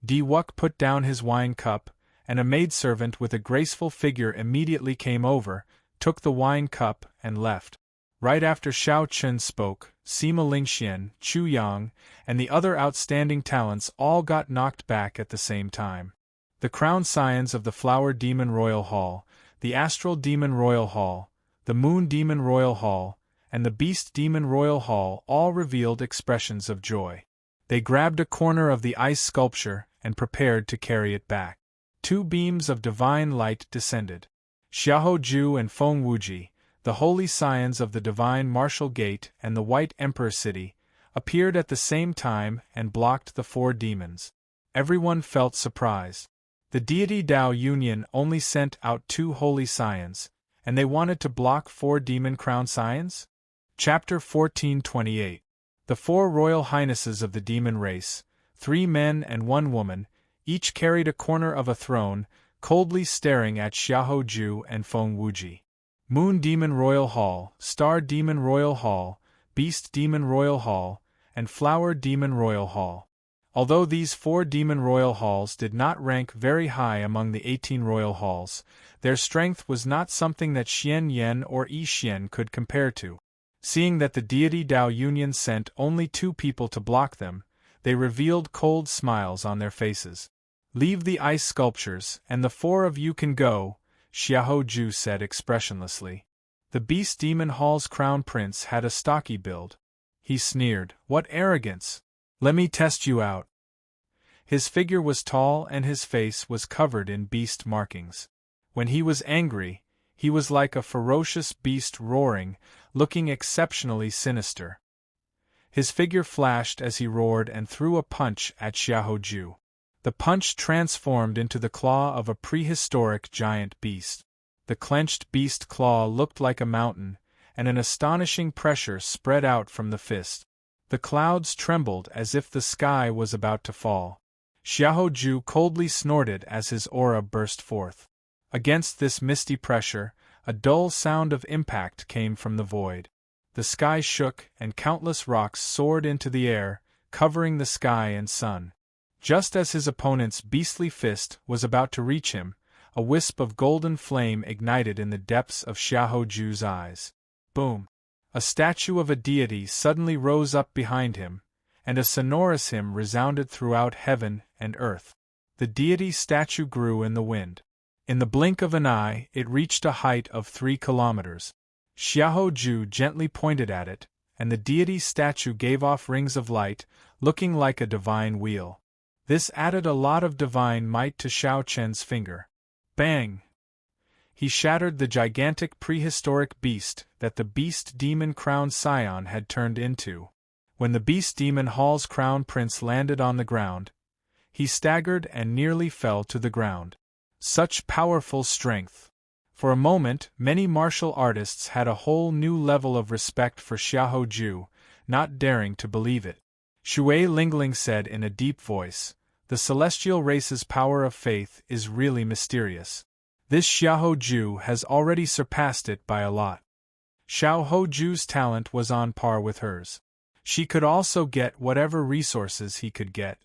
Di-Wuk put down his wine cup, and a maidservant with a graceful figure immediately came over, took the wine cup, and left. Right after Shao Chen spoke, Sima Lingxian, Chu Yang, and the other outstanding talents all got knocked back at the same time. The crown scions of the Flower Demon Royal Hall, the Astral Demon Royal Hall, the Moon Demon Royal Hall, and the Beast Demon Royal Hall all revealed expressions of joy. They grabbed a corner of the ice sculpture and prepared to carry it back. 2 beams of divine light descended. Xiaoju and Feng Wuji, the holy scions of the divine martial gate and the White Emperor City, appeared at the same time and blocked the 4 demons. Everyone felt surprised. The deity Dao Union only sent out 2 holy scions, and they wanted to block 4 demon crown scions? Chapter 1428. The 4 royal highnesses of the demon race, 3 men and 1 woman, each carried a corner of a throne, coldly staring at Xiaoju and Feng Wuji. Moon Demon Royal Hall, Star Demon Royal Hall, Beast Demon Royal Hall, and Flower Demon Royal Hall. Although these 4 demon royal halls did not rank very high among the 18 royal halls, their strength was not something that Xian Yan or Yi Xian could compare to. Seeing that the deity Dao Union sent only 2 people to block them, they revealed cold smiles on their faces. Leave the ice sculptures, and the 4 of you can go, Xiaoju said expressionlessly. The Beast Demon Hall's crown prince had a stocky build. He sneered, "What arrogance! Let me test you out." His figure was tall and his face was covered in beast markings. When he was angry, he was like a ferocious beast roaring, looking exceptionally sinister. His figure flashed as he roared and threw a punch at Xiaoju. The punch transformed into the claw of a prehistoric giant beast. The clenched beast claw looked like a mountain, and an astonishing pressure spread out from the fist. The clouds trembled as if the sky was about to fall. Xiaoju coldly snorted as his aura burst forth. Against this misty pressure, a dull sound of impact came from the void. the sky shook and countless rocks soared into the air, covering the sky and sun. Just as his opponent's beastly fist was about to reach him, a wisp of golden flame ignited in the depths of Xiaoju's eyes. Boom! A statue of a deity suddenly rose up behind him, and a sonorous hymn resounded throughout heaven and earth. The deity's statue grew in the wind. In the blink of an eye, it reached a height of 3 kilometers. Xiaoju gently pointed at it, and the deity's statue gave off rings of light, looking like a divine wheel. This added a lot of divine might to Xiao Chen's finger. Bang! He shattered the gigantic prehistoric beast that the beast demon crown scion had turned into. When the beast demon Hall's crown prince landed on the ground, he staggered and nearly fell to the ground. Such powerful strength! For a moment, many martial artists had a whole new level of respect for Xiaoju, not daring to believe it. Shui Lingling said in a deep voice, "The celestial race's power of faith is really mysterious. This Xiaoju has already surpassed it by a lot." Xiaoju's talent was on par with hers. She could also get whatever resources he could get.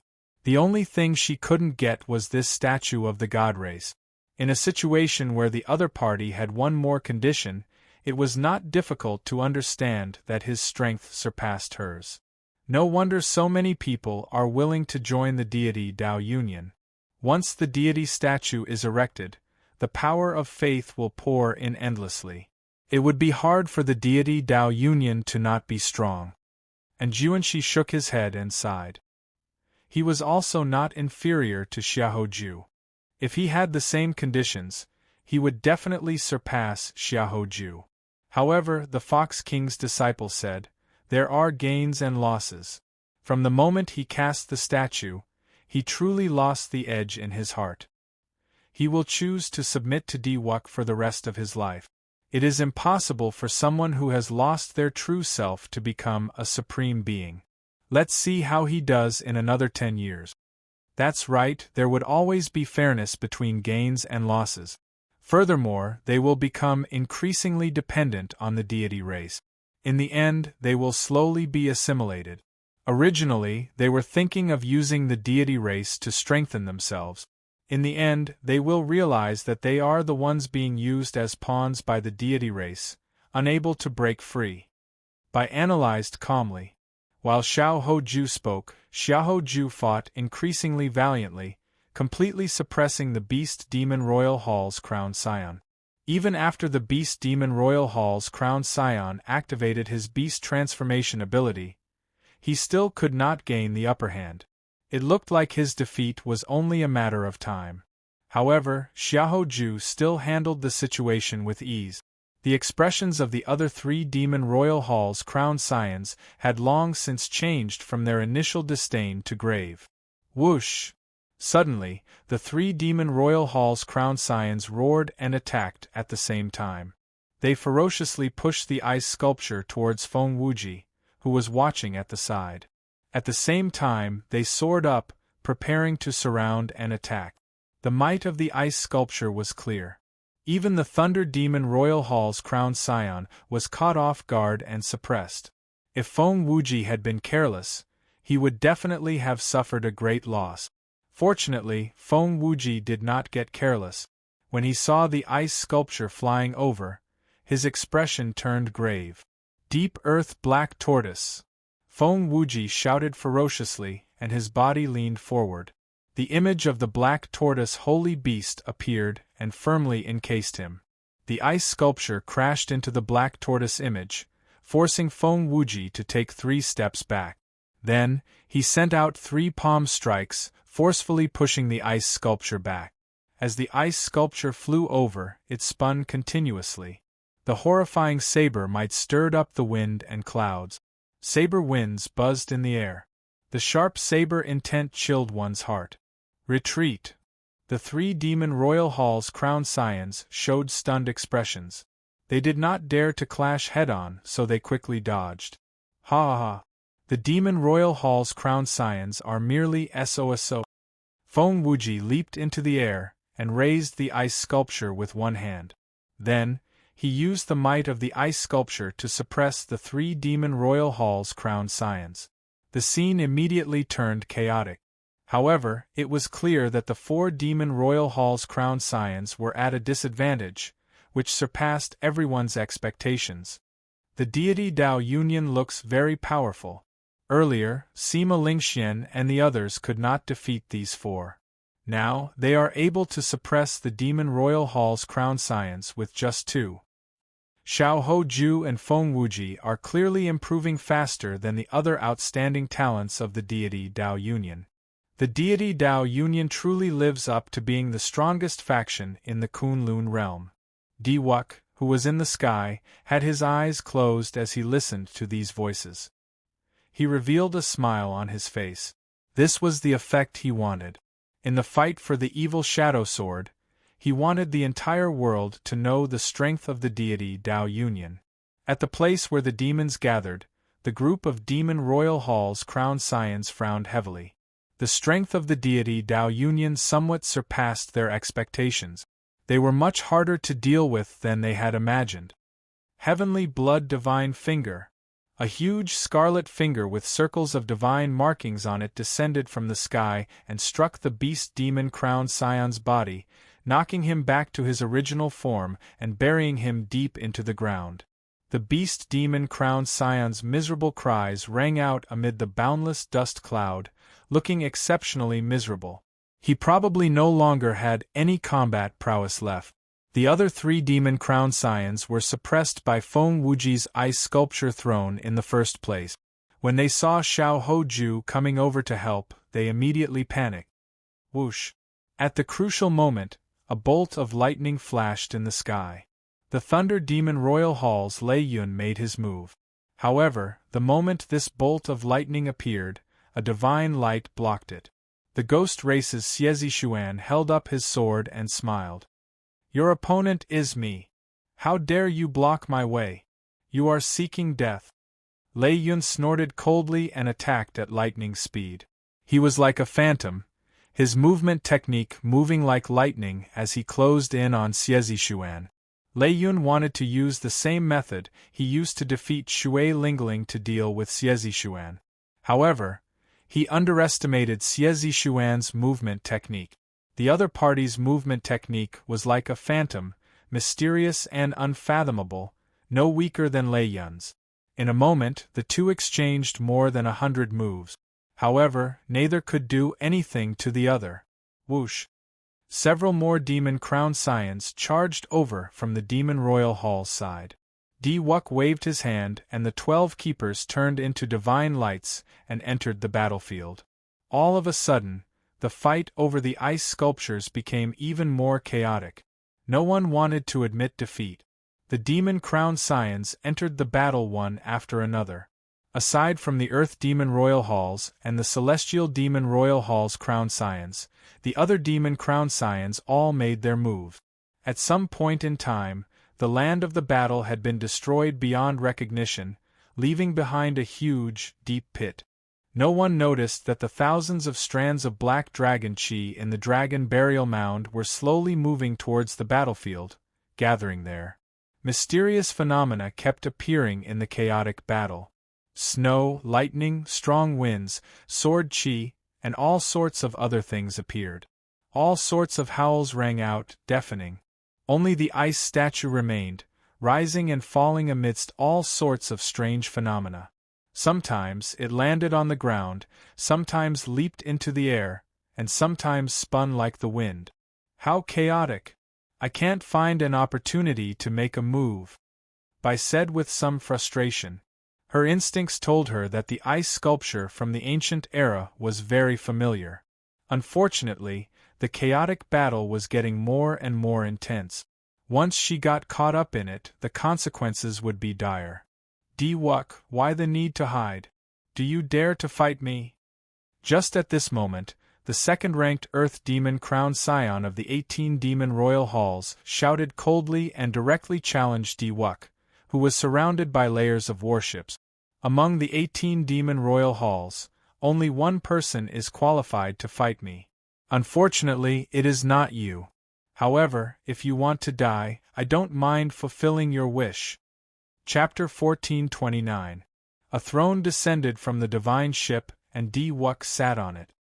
The only thing she couldn't get was this statue of the god race. In a situation where the other party had one more condition, it was not difficult to understand that his strength surpassed hers. No wonder so many people are willing to join the deity Dao Union. Once the deity statue is erected, the power of faith will pour in endlessly. It would be hard for the deity Dao Union to not be strong. And Juanshi shook his head and sighed. He was also not inferior to Xiaoju. If he had the same conditions, he would definitely surpass Xiaoju. However, the Fox King's disciple said, there are gains and losses. From the moment he cast the statue, he truly lost the edge in his heart. He will choose to submit to Diwuk for the rest of his life. It is impossible for someone who has lost their true self to become a supreme being. Let's see how he does in another 10 years. That's right, there would always be fairness between gains and losses. Furthermore, they will become increasingly dependent on the deity race. In the end, they will slowly be assimilated. Originally, they were thinking of using the deity race to strengthen themselves. In the end, they will realize that they are the ones being used as pawns by the deity race, unable to break free. Bai analyzed calmly. While Xiaoju spoke, Xiaoju fought increasingly valiantly, completely suppressing the Beast Demon Royal Hall's Crown Scion. Even after the Beast Demon Royal Hall's Crown Scion activated his beast transformation ability, he still could not gain the upper hand. It looked like his defeat was only a matter of time. However, Xiaoju still handled the situation with ease. The expressions of the other 3 Demon Royal Hall's Crown Scions had long since changed from their initial disdain to grave. Whoosh! Suddenly, the 3 Demon Royal Hall's Crown Scions roared and attacked at the same time. They ferociously pushed the ice sculpture towards Feng Wuji, who was watching at the side. At the same time, they soared up, preparing to surround and attack. The might of the ice sculpture was clear. Even the Thunder Demon Royal Hall's Crown Scion was caught off guard and suppressed. If Feng Wuji had been careless, he would definitely have suffered a great loss. Fortunately, Feng Wuji did not get careless. When he saw the ice sculpture flying over, his expression turned grave. Deep Earth Black Tortoise! Feng Wuji shouted ferociously, and his body leaned forward. The image of the black tortoise holy beast appeared and firmly encased him. The ice sculpture crashed into the black tortoise image, forcing Feng Wuji to take 3 steps back. Then, he sent out 3 palm strikes, forcefully pushing the ice sculpture back. As the ice sculpture flew over, it spun continuously. The horrifying saber might stirred up the wind and clouds. Saber winds buzzed in the air. The sharp saber intent chilled one's heart. Retreat! The 3 Demon Royal Hall's Crown Scions showed stunned expressions. They did not dare to clash head-on, so they quickly dodged. Ha ha ha! The Demon Royal Hall's Crown Scions are merely SOSO. Feng Wuji leaped into the air and raised the ice sculpture with one hand. Then, he used the might of the ice sculpture to suppress the 3 demon royal hall's crowned scions. The scene immediately turned chaotic. However, it was clear that the 4 demon royal hall's crowned scions were at a disadvantage, which surpassed everyone's expectations. The deity Dao Union looks very powerful. Earlier, Sima Lingxian and the others could not defeat these 4. Now, they are able to suppress the demon royal hall's crowned scions with just 2. Xiao Hoju and Feng Wuji are clearly improving faster than the other outstanding talents of the deity Dao Union. The deity Dao Union truly lives up to being the strongest faction in the Kunlun realm. Diwuk, who was in the sky, had his eyes closed as he listened to these voices. He revealed a smile on his face. This was the effect he wanted. In the fight for the evil shadow sword, he wanted the entire world to know the strength of the deity Dao Union. At the place where the demons gathered, the group of demon royal hall's crowned scions frowned heavily. The strength of the deity Dao Union somewhat surpassed their expectations. They were much harder to deal with than they had imagined. Heavenly Blood Divine Finger. A huge scarlet finger with circles of divine markings on it descended from the sky and struck the beast demon crowned scion's body, knocking him back to his original form and burying him deep into the ground. The beast demon crowned scion's miserable cries rang out amid the boundless dust cloud, looking exceptionally miserable. He probably no longer had any combat prowess left. The other 3 demon crowned scions were suppressed by Feng Wuji's ice sculpture throne in the first place. When they saw Xiao Hoju coming over to help, they immediately panicked. Whoosh! At the crucial moment, a bolt of lightning flashed in the sky. The Thunder Demon Royal Hall's Lei Yun made his move. However, the moment this bolt of lightning appeared, a divine light blocked it. The Ghost Race's Xiezi Xuan held up his sword and smiled. Your opponent is me. How dare you block my way? You are seeking death. Lei Yun snorted coldly and attacked at lightning speed. He was like a phantom, his movement technique moving like lightning as he closed in on Xiezi Xuan. Lei Yun wanted to use the same method he used to defeat Shui Lingling to deal with Xiezi Xuan. However, he underestimated Xiezi Xuan's movement technique. The other party's movement technique was like a phantom, mysterious and unfathomable, no weaker than Lei Yun's. In a moment, the two exchanged more than 100 moves. However, neither could do anything to the other. Whoosh! Several more demon crowned scions charged over from the demon royal hall's side. Diwuk waved his hand and the 12 keepers turned into divine lights and entered the battlefield. All of a sudden, the fight over the ice sculptures became even more chaotic. No one wanted to admit defeat. The demon crowned scions entered the battle one after another. Aside from the Earth Demon Royal Halls and the Celestial Demon Royal Halls crowned scions, the other demon crowned scions all made their move. At some point in time, the land of the battle had been destroyed beyond recognition, leaving behind a huge, deep pit. No one noticed that the thousands of strands of black dragon chi in the dragon burial mound were slowly moving towards the battlefield, gathering there. Mysterious phenomena kept appearing in the chaotic battle. Snow, lightning, strong winds, sword chi, and all sorts of other things appeared. All sorts of howls rang out, deafening. Only the ice statue remained, rising and falling amidst all sorts of strange phenomena. Sometimes it landed on the ground, sometimes leaped into the air, and sometimes spun like the wind. How chaotic! I can't find an opportunity to make a move. Bai said with some frustration. Her instincts told her that the ice sculpture from the ancient era was very familiar. Unfortunately, the chaotic battle was getting more and more intense. Once she got caught up in it, the consequences would be dire. Diwuk, why the need to hide? Do you dare to fight me? Just at this moment, the second-ranked Earth Demon crowned scion of the 18 Demon Royal Halls shouted coldly and directly challenged Diwuk, who was surrounded by layers of warships. Among the 18 Demon Royal Halls, only one person is qualified to fight me. Unfortunately, it is not you. However, if you want to die, I don't mind fulfilling your wish. Chapter 1429. A throne descended from the divine ship, and Di-Wuk sat on it.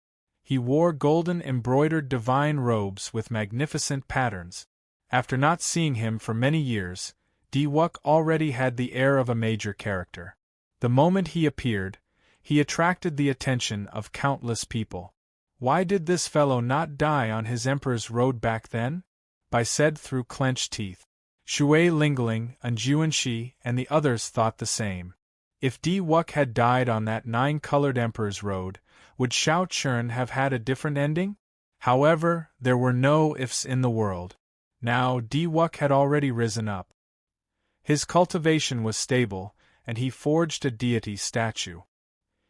He wore golden embroidered divine robes with magnificent patterns. After not seeing him for many years, Di-Wuk already had the air of a major character. The moment he appeared, he attracted the attention of countless people. Why did this fellow not die on his emperor's road back then? Bai said through clenched teeth. Shui Lingling, and Juanshi, and the others thought the same. If Di-Wuk had died on that 9-colored emperor's road, would Shao Chern have had a different ending? However, there were no ifs in the world. Now Di-Wuk had already risen up. His cultivation was stable, and he forged a deity statue.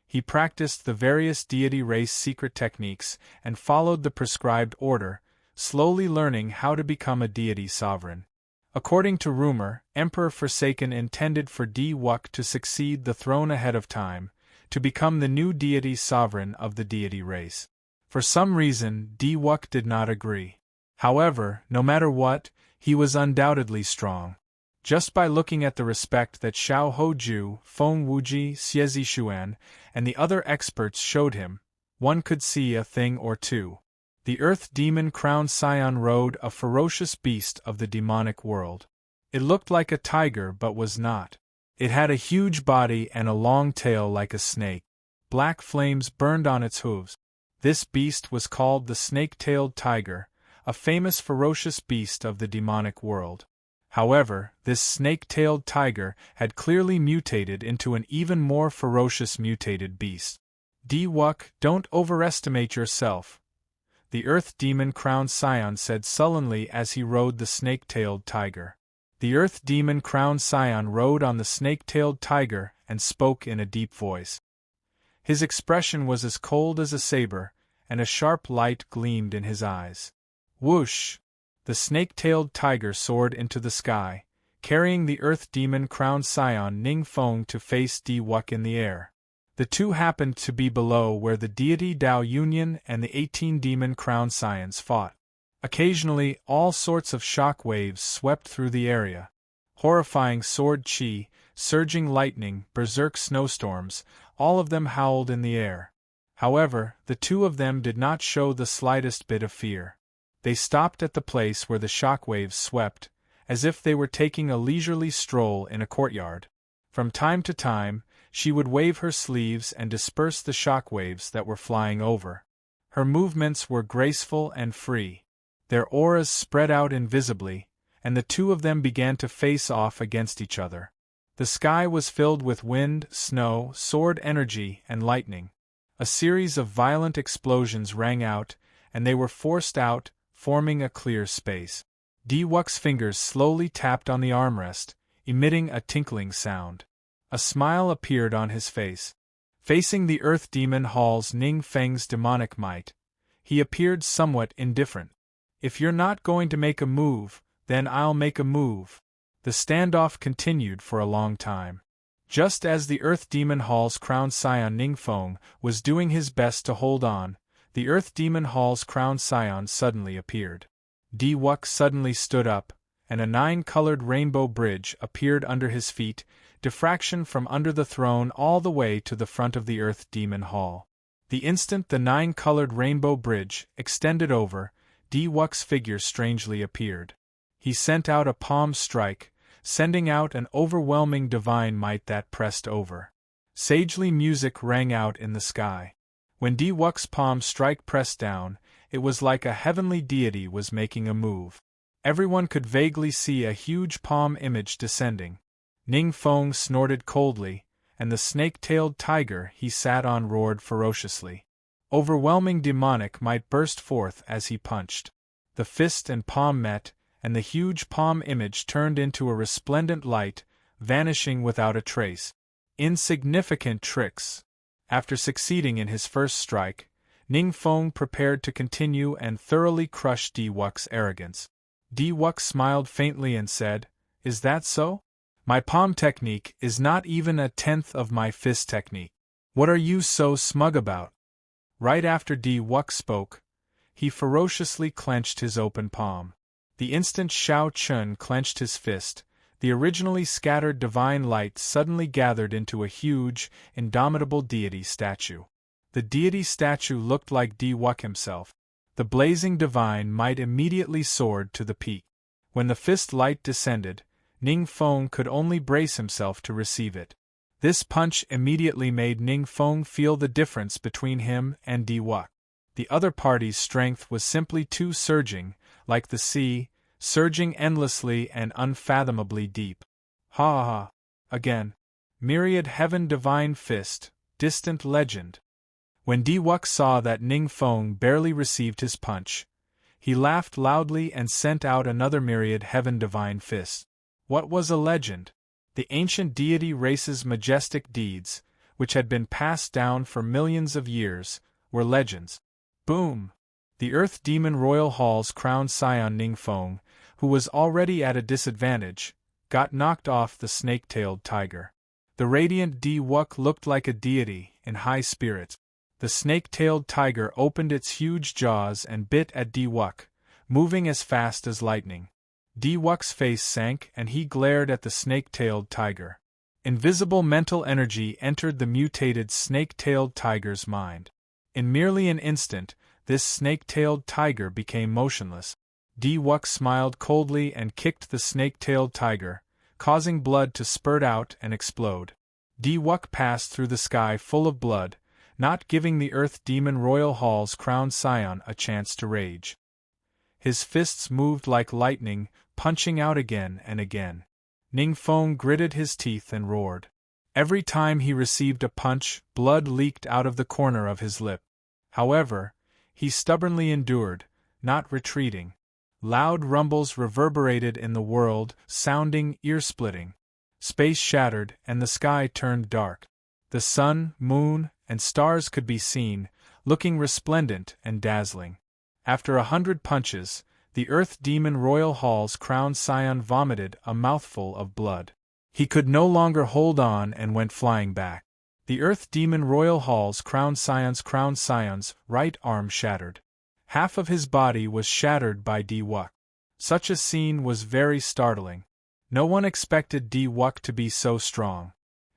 He practiced the various deity race secret techniques and followed the prescribed order, slowly learning how to become a deity sovereign. According to rumor, Emperor Forsaken intended for Di-Wuk to succeed the throne ahead of time, to become the new deity sovereign of the deity race. For some reason, Di-Wuk did not agree. However, no matter what, he was undoubtedly strong. Just by looking at the respect that Xiao Hoju, Feng Wuji, Xie Zishuan, and the other experts showed him, one could see a thing or two. The Earth Demon Crowned Scion rode a ferocious beast of the demonic world. It looked like a tiger but was not. It had a huge body and a long tail like a snake. Black flames burned on its hooves. This beast was called the snake-tailed tiger, a famous ferocious beast of the demonic world. However, this snake-tailed tiger had clearly mutated into an even more ferocious mutated beast. Di-Wuk, don't overestimate yourself, the Earth Demon Crowned Scion said sullenly as he rode the snake-tailed tiger. The Earth Demon Crowned Scion rode on the snake-tailed tiger and spoke in a deep voice. His expression was as cold as a saber, and a sharp light gleamed in his eyes. Whoosh! The snake-tailed tiger soared into the sky, carrying the Earth Demon Crowned Scion Ning Feng to face Di-Wuk in the air. The two happened to be below where the deity Dao Union and the 18 Demon Crowned Scions fought. Occasionally, all sorts of shock waves swept through the area. Horrifying sword chi, surging lightning, berserk snowstorms, all of them howled in the air. However, the two of them did not show the slightest bit of fear. They stopped at the place where the shock waves swept, as if they were taking a leisurely stroll in a courtyard. From time to time, she would wave her sleeves and disperse the shock waves that were flying over. Her movements were graceful and free. Their auras spread out invisibly, and the two of them began to face off against each other. The sky was filled with wind, snow, sword energy, and lightning. A series of violent explosions rang out, and they were forced out, forming a clear space. Di-Wuk's fingers slowly tapped on the armrest, emitting a tinkling sound. A smile appeared on his face. Facing the Earth Demon Hall's Ning Feng's demonic might, he appeared somewhat indifferent. If you're not going to make a move, then I'll make a move. The standoff continued for a long time. Just as the Earth Demon Hall's Crowned Scion Ning Feng was doing his best to hold on, the Earth Demon Hall's Crowned Scion suddenly appeared. Di-Wuk suddenly stood up, and a 9-colored rainbow bridge appeared under his feet, diffraction from under the throne all the way to the front of the Earth Demon Hall. The instant the 9-colored rainbow bridge extended over, Di-Wuk's figure strangely appeared. He sent out a palm strike, sending out an overwhelming divine might that pressed over. Sagely music rang out in the sky. When Di-Wuk's palm strike pressed down, it was like a heavenly deity was making a move. Everyone could vaguely see a huge palm image descending. Ning Feng snorted coldly, and the snake-tailed tiger he sat on roared ferociously. Overwhelming demonic might burst forth as he punched. The fist and palm met, and the huge palm image turned into a resplendent light, vanishing without a trace. Insignificant tricks. After succeeding in his first strike, Ning Feng prepared to continue and thoroughly crush Di-Wuk's arrogance. Di-Wuk smiled faintly and said, "Is that so? My palm technique is not even a tenth of my fist technique. What are you so smug about?" Right after Di-Wuk spoke, he ferociously clenched his open palm. The instant Shao Chun clenched his fist, the originally scattered divine light suddenly gathered into a huge, indomitable deity statue. The deity statue looked like Di Wuk himself. The blazing divine might immediately soared to the peak. When the fist light descended, Ning Feng could only brace himself to receive it. This punch immediately made Ning Feng feel the difference between him and Di Wuk. The other party's strength was simply too surging, like the sea, surging endlessly and unfathomably deep. Ha ha! Again. Myriad Heaven Divine Fist, distant legend. When Di Wuk saw that Ning Feng barely received his punch, he laughed loudly and sent out another Myriad Heaven Divine Fist. What was a legend? The ancient deity race's majestic deeds, which had been passed down for millions of years, were legends. Boom! The Earth Demon Royal Hall's crowned scion Ning Feng, who was already at a disadvantage, got knocked off the snake-tailed tiger. The radiant Di Wuk looked like a deity, in high spirits. The snake-tailed tiger opened its huge jaws and bit at Di Wuk, moving as fast as lightning. Di Wuk's face sank and he glared at the snake-tailed tiger. Invisible mental energy entered the mutated snake-tailed tiger's mind. In merely an instant, this snake-tailed tiger became motionless. Di Wuk smiled coldly and kicked the snake-tailed tiger, causing blood to spurt out and explode. Di Wuk passed through the sky full of blood, not giving the Earth Demon Royal Hall's crowned scion a chance to rage. His fists moved like lightning, punching out again and again. Ning Feng gritted his teeth and roared. Every time he received a punch, blood leaked out of the corner of his lip. However, he stubbornly endured, not retreating. Loud rumbles reverberated in the world, sounding ear-splitting. Space shattered and the sky turned dark. The sun, moon, and stars could be seen, looking resplendent and dazzling. After 100 punches, the Earth Demon Royal Hall's crowned scion vomited a mouthful of blood. He could no longer hold on and went flying back. The Earth Demon Royal Hall's crowned scion's right arm shattered. Half of his body was shattered by Di Wuk. Such a scene was very startling. No one expected Di Wuk to be so strong.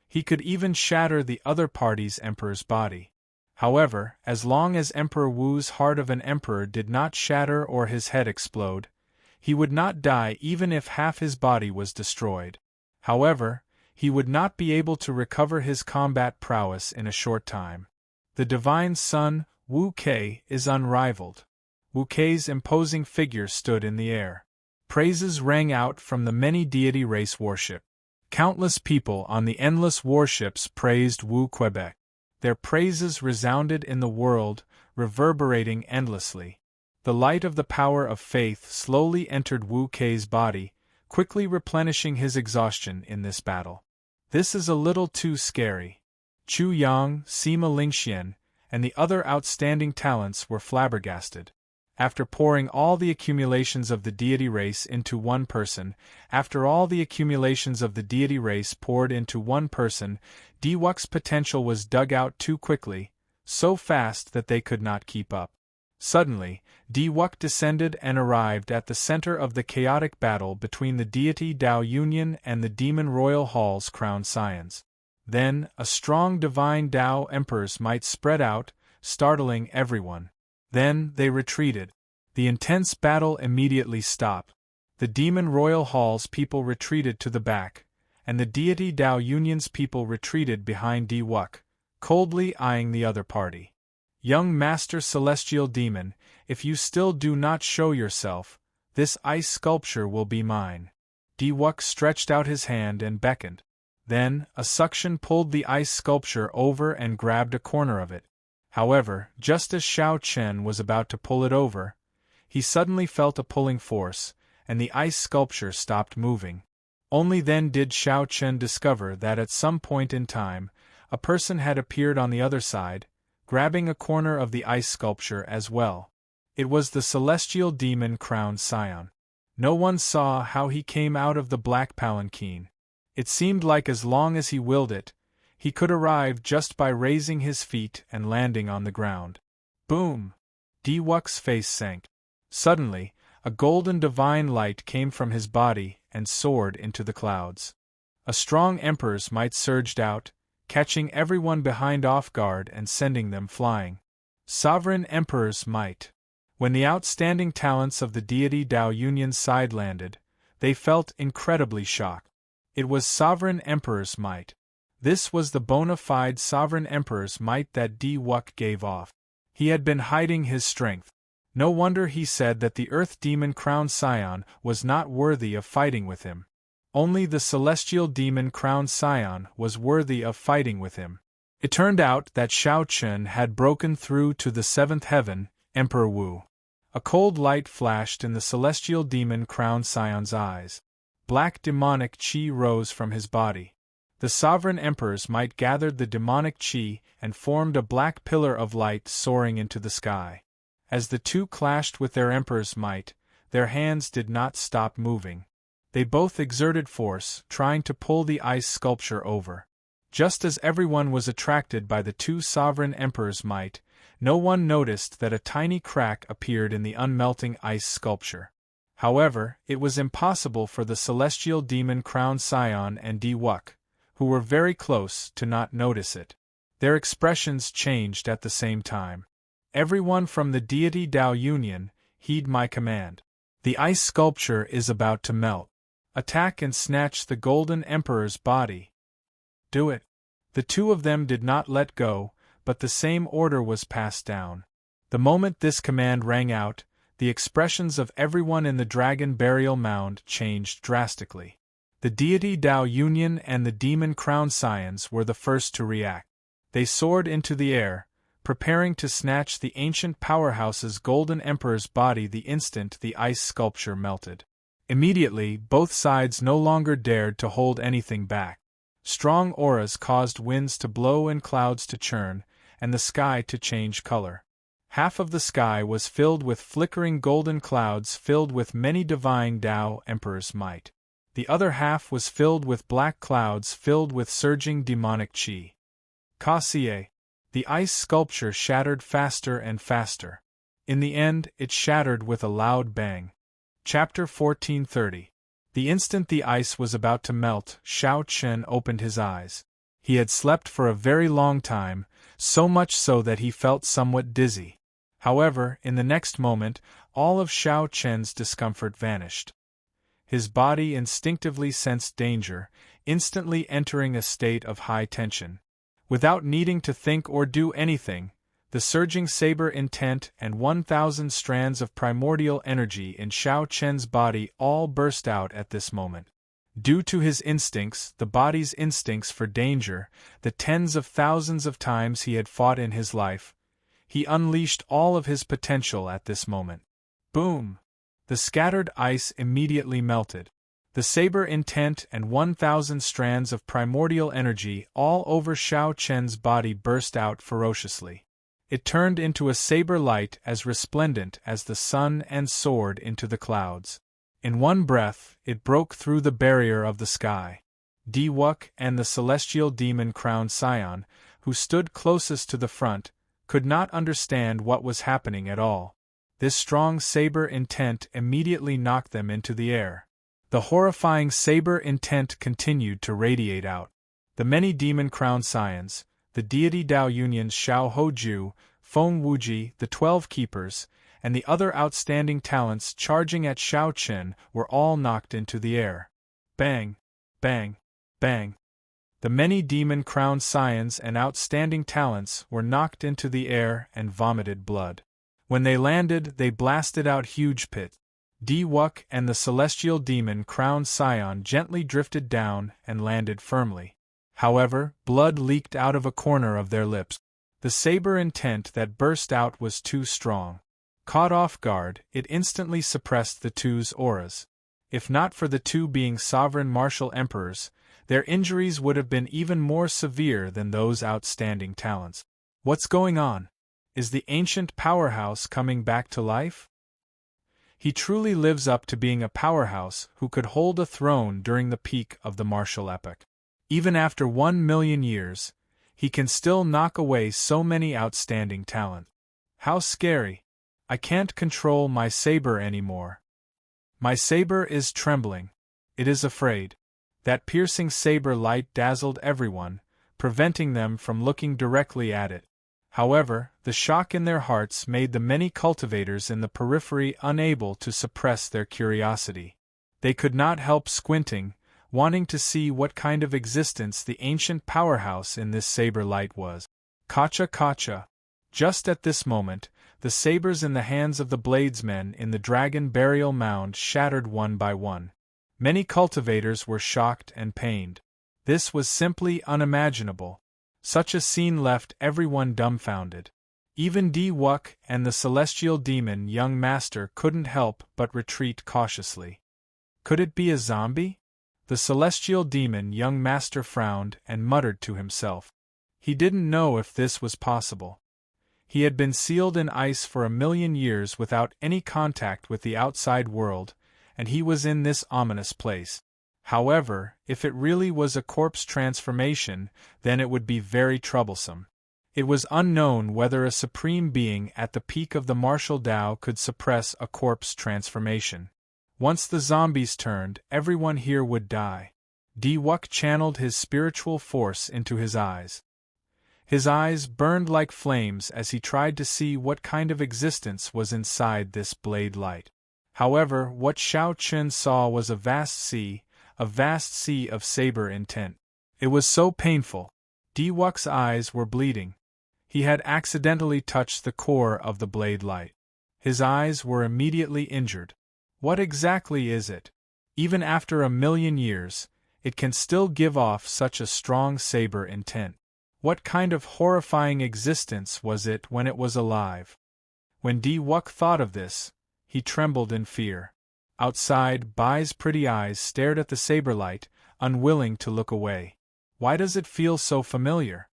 He could even shatter the other party's emperor's body. However, as long as Emperor Wu's heart of an emperor did not shatter or his head explode, he would not die even if half his body was destroyed. However, he would not be able to recover his combat prowess in a short time. The divine son, Wu Kei, is unrivaled. Wu Kei's imposing figure stood in the air. Praises rang out from the many deity race warship. Countless people on the endless warships praised Wu Quebec. Their praises resounded in the world, reverberating endlessly. The light of the power of faith slowly entered Wu Kei's body, quickly replenishing his exhaustion in this battle. This is a little too scary. Chu Yang, Sima Lingxian, and the other outstanding talents were flabbergasted. After pouring all the accumulations of the deity race into one person, after all the accumulations of the deity race poured into one person, Di Wuk's potential was dug out too quickly, so fast that they could not keep up. Suddenly, Di Wuk descended and arrived at the center of the chaotic battle between the deity Dao Union and the Demon Royal Hall's crowned scions. Then, a strong divine Dao emperor's might spread out, startling everyone. Then, they retreated. The intense battle immediately stopped. The Demon Royal Hall's people retreated to the back, and the deity Dao Union's people retreated behind Di Wuk, coldly eyeing the other party. Young Master Celestial Demon, if you still do not show yourself, this ice sculpture will be mine. Di Wuk stretched out his hand and beckoned. Then, a suction pulled the ice sculpture over and grabbed a corner of it. However, just as Shao Chen was about to pull it over, he suddenly felt a pulling force, and the ice sculpture stopped moving. Only then did Shao Chen discover that at some point in time, a person had appeared on the other side, grabbing a corner of the ice sculpture as well. It was the celestial demon crowned scion. No one saw how he came out of the black palanquin. It seemed like as long as he willed it, he could arrive just by raising his feet and landing on the ground. Boom! Di Wuk's face sank. Suddenly, A golden divine light came from his body and soared into the clouds. A strong emperor's might surged out, catching everyone behind off guard and sending them flying. Sovereign emperor's might. When the outstanding talents of the deity Tao Yunyan's side landed, they felt incredibly shocked. It was sovereign emperor's might. This was the bona fide sovereign emperor's might that Di Wuk gave off. He had been hiding his strength. No wonder he said that the earth demon crowned scion was not worthy of fighting with him. Only the celestial demon crowned scion was worthy of fighting with him. It turned out that Shao Chun had broken through to the seventh heaven, Emperor Wu. A cold light flashed in the celestial demon crowned scion's eyes. Black demonic qi rose from his body. The sovereign emperor's might gathered the demonic qi and formed a black pillar of light soaring into the sky. As the two clashed with their emperor's might, their hands did not stop moving. They both exerted force, trying to pull the ice sculpture over. Just as everyone was attracted by the two sovereign emperors' might, no one noticed that a tiny crack appeared in the unmelting ice sculpture. However, it was impossible for the celestial demon crowned scion and Di Wuk, who were very close, to not notice it. Their expressions changed at the same time. Everyone from the deity Tao Yunyan, heed my command. The ice sculpture is about to melt. Attack and snatch the golden emperor's body. Do it. The two of them did not let go, but the same order was passed down. The moment this command rang out, the expressions of everyone in the dragon burial mound changed drastically. The deity Tao Yunyan and the demon crowned scions were the first to react. They soared into the air, preparing to snatch the ancient powerhouse's golden emperor's body the instant the ice sculpture melted. Immediately, both sides no longer dared to hold anything back. Strong auras caused winds to blow and clouds to churn, and the sky to change color. Half of the sky was filled with flickering golden clouds filled with many divine Tao Emperor's might. The other half was filled with black clouds filled with surging demonic qi. Kasie. The ice sculpture shattered faster and faster. In the end, it shattered with a loud bang. Chapter 1430. The instant the ice was about to melt, Shao Chen opened his eyes. He had slept for a very long time, so much so that he felt somewhat dizzy. However, in the next moment, all of Shao Chen's discomfort vanished. His body instinctively sensed danger, instantly entering a state of high tension. Without needing to think or do anything, the surging saber intent and 1,000 strands of primordial energy in Shao Chen's body all burst out at this moment. Due to his instincts, the body's instincts for danger, the tens of thousands of times he had fought in his life, he unleashed all of his potential at this moment. Boom! The scattered ice immediately melted. The saber intent and 1,000 strands of primordial energy all over Shao Chen's body burst out ferociously. It turned into a saber light as resplendent as the sun and soared into the clouds. In one breath, it broke through the barrier of the sky. Di Wuk and the celestial demon crowned scion, who stood closest to the front, could not understand what was happening at all. This strong saber intent immediately knocked them into the air. The horrifying saber intent continued to radiate out. The many demon-crowned scions, the deity Tao Yunyan's Shao Hoju, Feng Wuji, the 12 keepers, and the other outstanding talents charging at Shao Chen were all knocked into the air. Bang! Bang! Bang! The many demon-crowned scions and outstanding talents were knocked into the air and vomited blood. When they landed, they blasted out huge pits. Di Wuk and the celestial demon-crowned scion gently drifted down and landed firmly. However, blood leaked out of a corner of their lips. The saber intent that burst out was too strong. Caught off guard, it instantly suppressed the two's auras. If not for the two being sovereign martial emperors, their injuries would have been even more severe than those outstanding talents. What's going on? Is the ancient powerhouse coming back to life? He truly lives up to being a powerhouse who could hold a throne during the peak of the martial epoch. Even after 1,000,000 years, he can still knock away so many outstanding talents. How scary! I can't control my saber anymore. My saber is trembling. It is afraid. That piercing saber light dazzled everyone, preventing them from looking directly at it. However, the shock in their hearts made the many cultivators in the periphery unable to suppress their curiosity. They could not help squinting, wanting to see what kind of existence the ancient powerhouse in this saber light was. Kacha kacha. Just at this moment, the sabers in the hands of the bladesmen in the dragon burial mound shattered one by one. Many cultivators were shocked and pained. This was simply unimaginable. Such a scene left everyone dumbfounded. Even Di-Wuk and the celestial demon young master couldn't help but retreat cautiously. Could it be a zombie? The celestial demon young master frowned and muttered to himself. He didn't know if this was possible. He had been sealed in ice for 1,000,000 years without any contact with the outside world, and he was in this ominous place. However, if it really was a corpse transformation, then it would be very troublesome. It was unknown whether a supreme being at the peak of the martial Tao could suppress a corpse transformation. Once the zombies turned, everyone here would die. Di-Wuk channeled his spiritual force into his eyes. His eyes burned like flames as he tried to see what kind of existence was inside this blade light. However, what Shao Chun saw was a vast sea of saber intent. It was so painful. Di-Wuk's eyes were bleeding. He had accidentally touched the core of the blade light. His eyes were immediately injured. What exactly is it? Even after 1,000,000 years, it can still give off such a strong saber intent. What kind of horrifying existence was it when it was alive? When Di-Wuk thought of this, he trembled in fear. Outside, Bai's pretty eyes stared at the saber light, unwilling to look away. Why does it feel so familiar?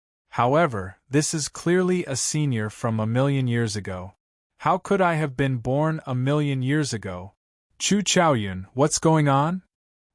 However, this is clearly a senior from 1,000,000 years ago. How could I have been born 1,000,000 years ago? Chu Chaoyun, what's going on?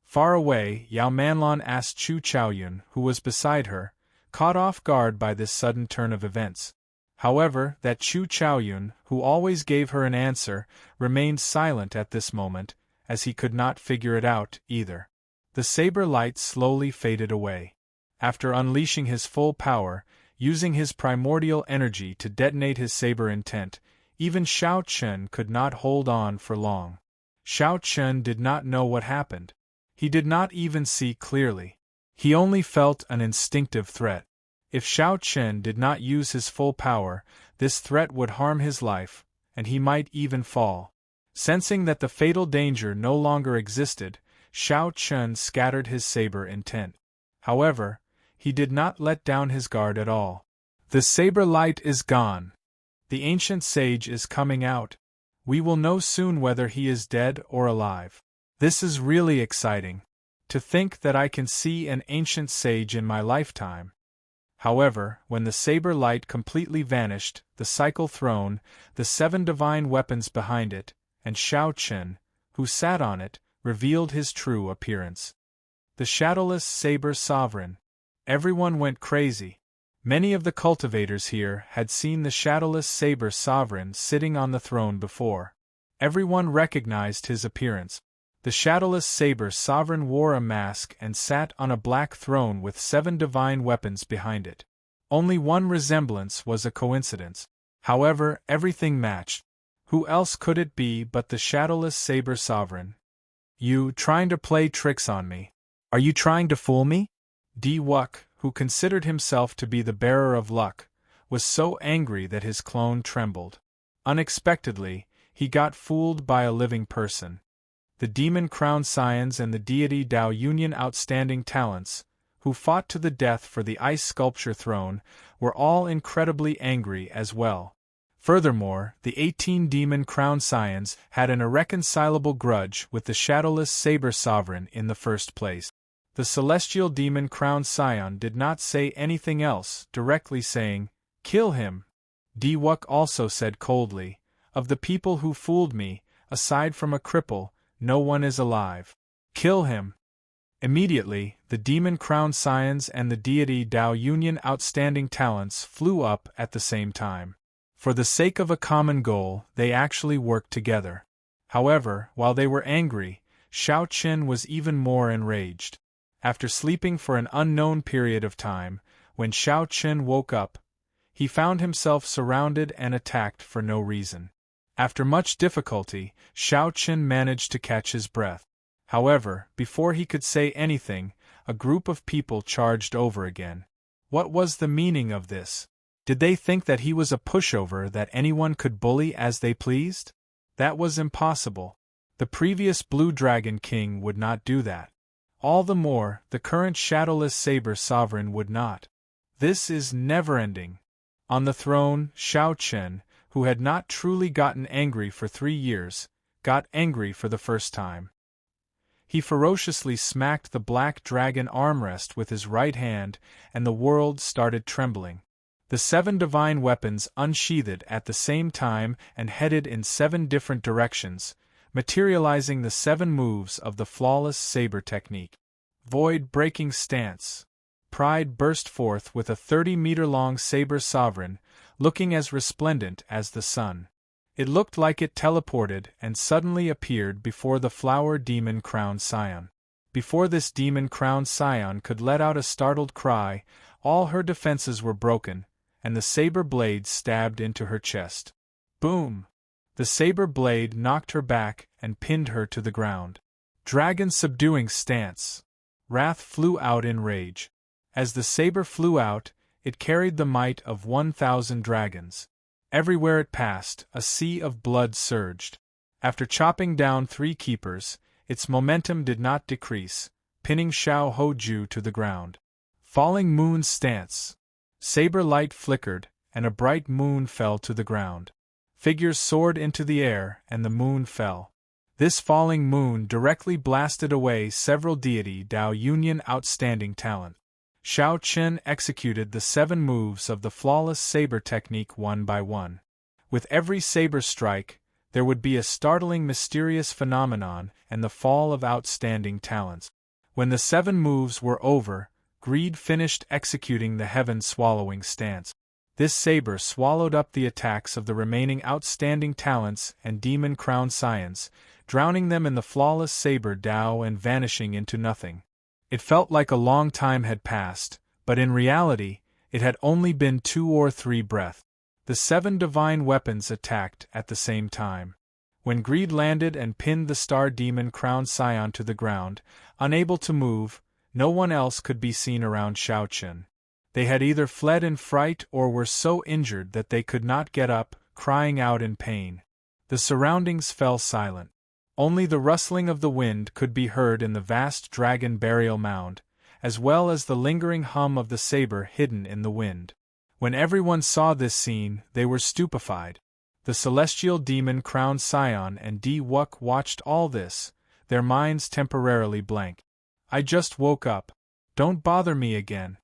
Far away, Yao Manlon asked Chu Chaoyun, who was beside her, caught off guard by this sudden turn of events. However, that Chu Chaoyun, who always gave her an answer, remained silent at this moment, as he could not figure it out, either. The saber light slowly faded away. After unleashing his full power, using his primordial energy to detonate his saber intent, even Shao Chun could not hold on for long. Shao Chun did not know what happened. He did not even see clearly. He only felt an instinctive threat. If Shao Chun did not use his full power, this threat would harm his life, and he might even fall. Sensing that the fatal danger no longer existed, Shao Chun scattered his saber intent. However, he did not let down his guard at all. The saber light is gone. The ancient sage is coming out. We will know soon whether he is dead or alive. This is really exciting. To think that I can see an ancient sage in my lifetime. However, when the saber light completely vanished, the cycle throne, the 7 divine weapons behind it, and Shao Chun, who sat on it, revealed his true appearance. The shadowless saber sovereign. Everyone went crazy. Many of the cultivators here had seen the shadowless saber sovereign sitting on the throne before. Everyone recognized his appearance. The shadowless saber sovereign wore a mask and sat on a black throne with 7 divine weapons behind it. Only one resemblance was a coincidence. However, everything matched. Who else could it be but the shadowless saber sovereign? You trying to play tricks on me? Are you trying to fool me? Di-Wuk, who considered himself to be the bearer of luck, was so angry that his clone trembled. Unexpectedly, he got fooled by a living person. The demon crown scions and the deity Dao Union outstanding talents, who fought to the death for the ice sculpture throne, were all incredibly angry as well. Furthermore, the 18 demon crown scions had an irreconcilable grudge with the shadowless saber sovereign in the first place. The celestial demon crown scion did not say anything else, directly saying, "Kill him." Di-Wuk also said coldly, "Of the people who fooled me, aside from a cripple, no one is alive. Kill him." Immediately, the demon crown scions and the deity Dao Union outstanding talents flew up at the same time. For the sake of a common goal, they actually worked together. However, while they were angry, Shao Qin was even more enraged. After sleeping for an unknown period of time, when Shao Qin woke up, he found himself surrounded and attacked for no reason. After much difficulty, Shao Qin managed to catch his breath. However, before he could say anything, a group of people charged over again. What was the meaning of this? Did they think that he was a pushover that anyone could bully as they pleased? That was impossible. The previous Blue Dragon King would not do that. All the more, the current Shadowless Saber Sovereign would not. This is never-ending. On the throne, Shao Qin, who had not truly gotten angry for 3 years, got angry for the first time. He ferociously smacked the black dragon armrest with his right hand, and the world started trembling. The 7 divine weapons unsheathed at the same time and headed in 7 different directions, materializing the 7 moves of the flawless saber technique. Void-breaking stance. Pride burst forth with a 30-meter-long saber sovereign, looking as resplendent as the sun. It looked like it teleported and suddenly appeared before the flower demon-crowned scion. Before this demon-crowned scion could let out a startled cry, all her defenses were broken, and the saber blade stabbed into her chest. Boom! The saber blade knocked her back and pinned her to the ground. Dragon subduing stance. Wrath flew out in rage. As the saber flew out, it carried the might of 1,000 dragons. Everywhere it passed, a sea of blood surged. After chopping down 3 keepers, its momentum did not decrease, pinning Xiao Hoju to the ground. Falling moon stance. Saber light flickered, and a bright moon fell to the ground. Figures soared into the air, and the moon fell. This falling moon directly blasted away several deity Dao Union outstanding talent. Shao Qin executed the 7 moves of the flawless saber technique one by one. With every saber strike, there would be a startling mysterious phenomenon and the fall of outstanding talents. When the 7 moves were over, Greed finished executing the heaven-swallowing stance. This saber swallowed up the attacks of the remaining outstanding talents and demon-crowned scions, drowning them in the flawless saber Dao and vanishing into nothing. It felt like a long time had passed, but in reality, it had only been 2 or 3 breaths. The 7 divine weapons attacked at the same time. When Greed landed and pinned the star demon-crowned scion to the ground, unable to move, no one else could be seen around Shao Qin. They had either fled in fright or were so injured that they could not get up, crying out in pain. The surroundings fell silent. Only the rustling of the wind could be heard in the vast dragon burial mound, as well as the lingering hum of the saber hidden in the wind. When everyone saw this scene, they were stupefied. The celestial demon-crowned scion and Di Wuk watched all this, their minds temporarily blank. I just woke up. Don't bother me again.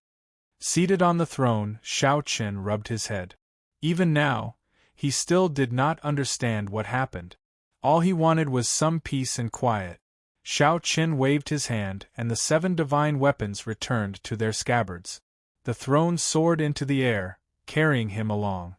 Seated on the throne, Shao Qin rubbed his head. Even now, he still did not understand what happened. All he wanted was some peace and quiet. Shao Qin waved his hand, and the 7 divine weapons returned to their scabbards. The throne soared into the air, carrying him along.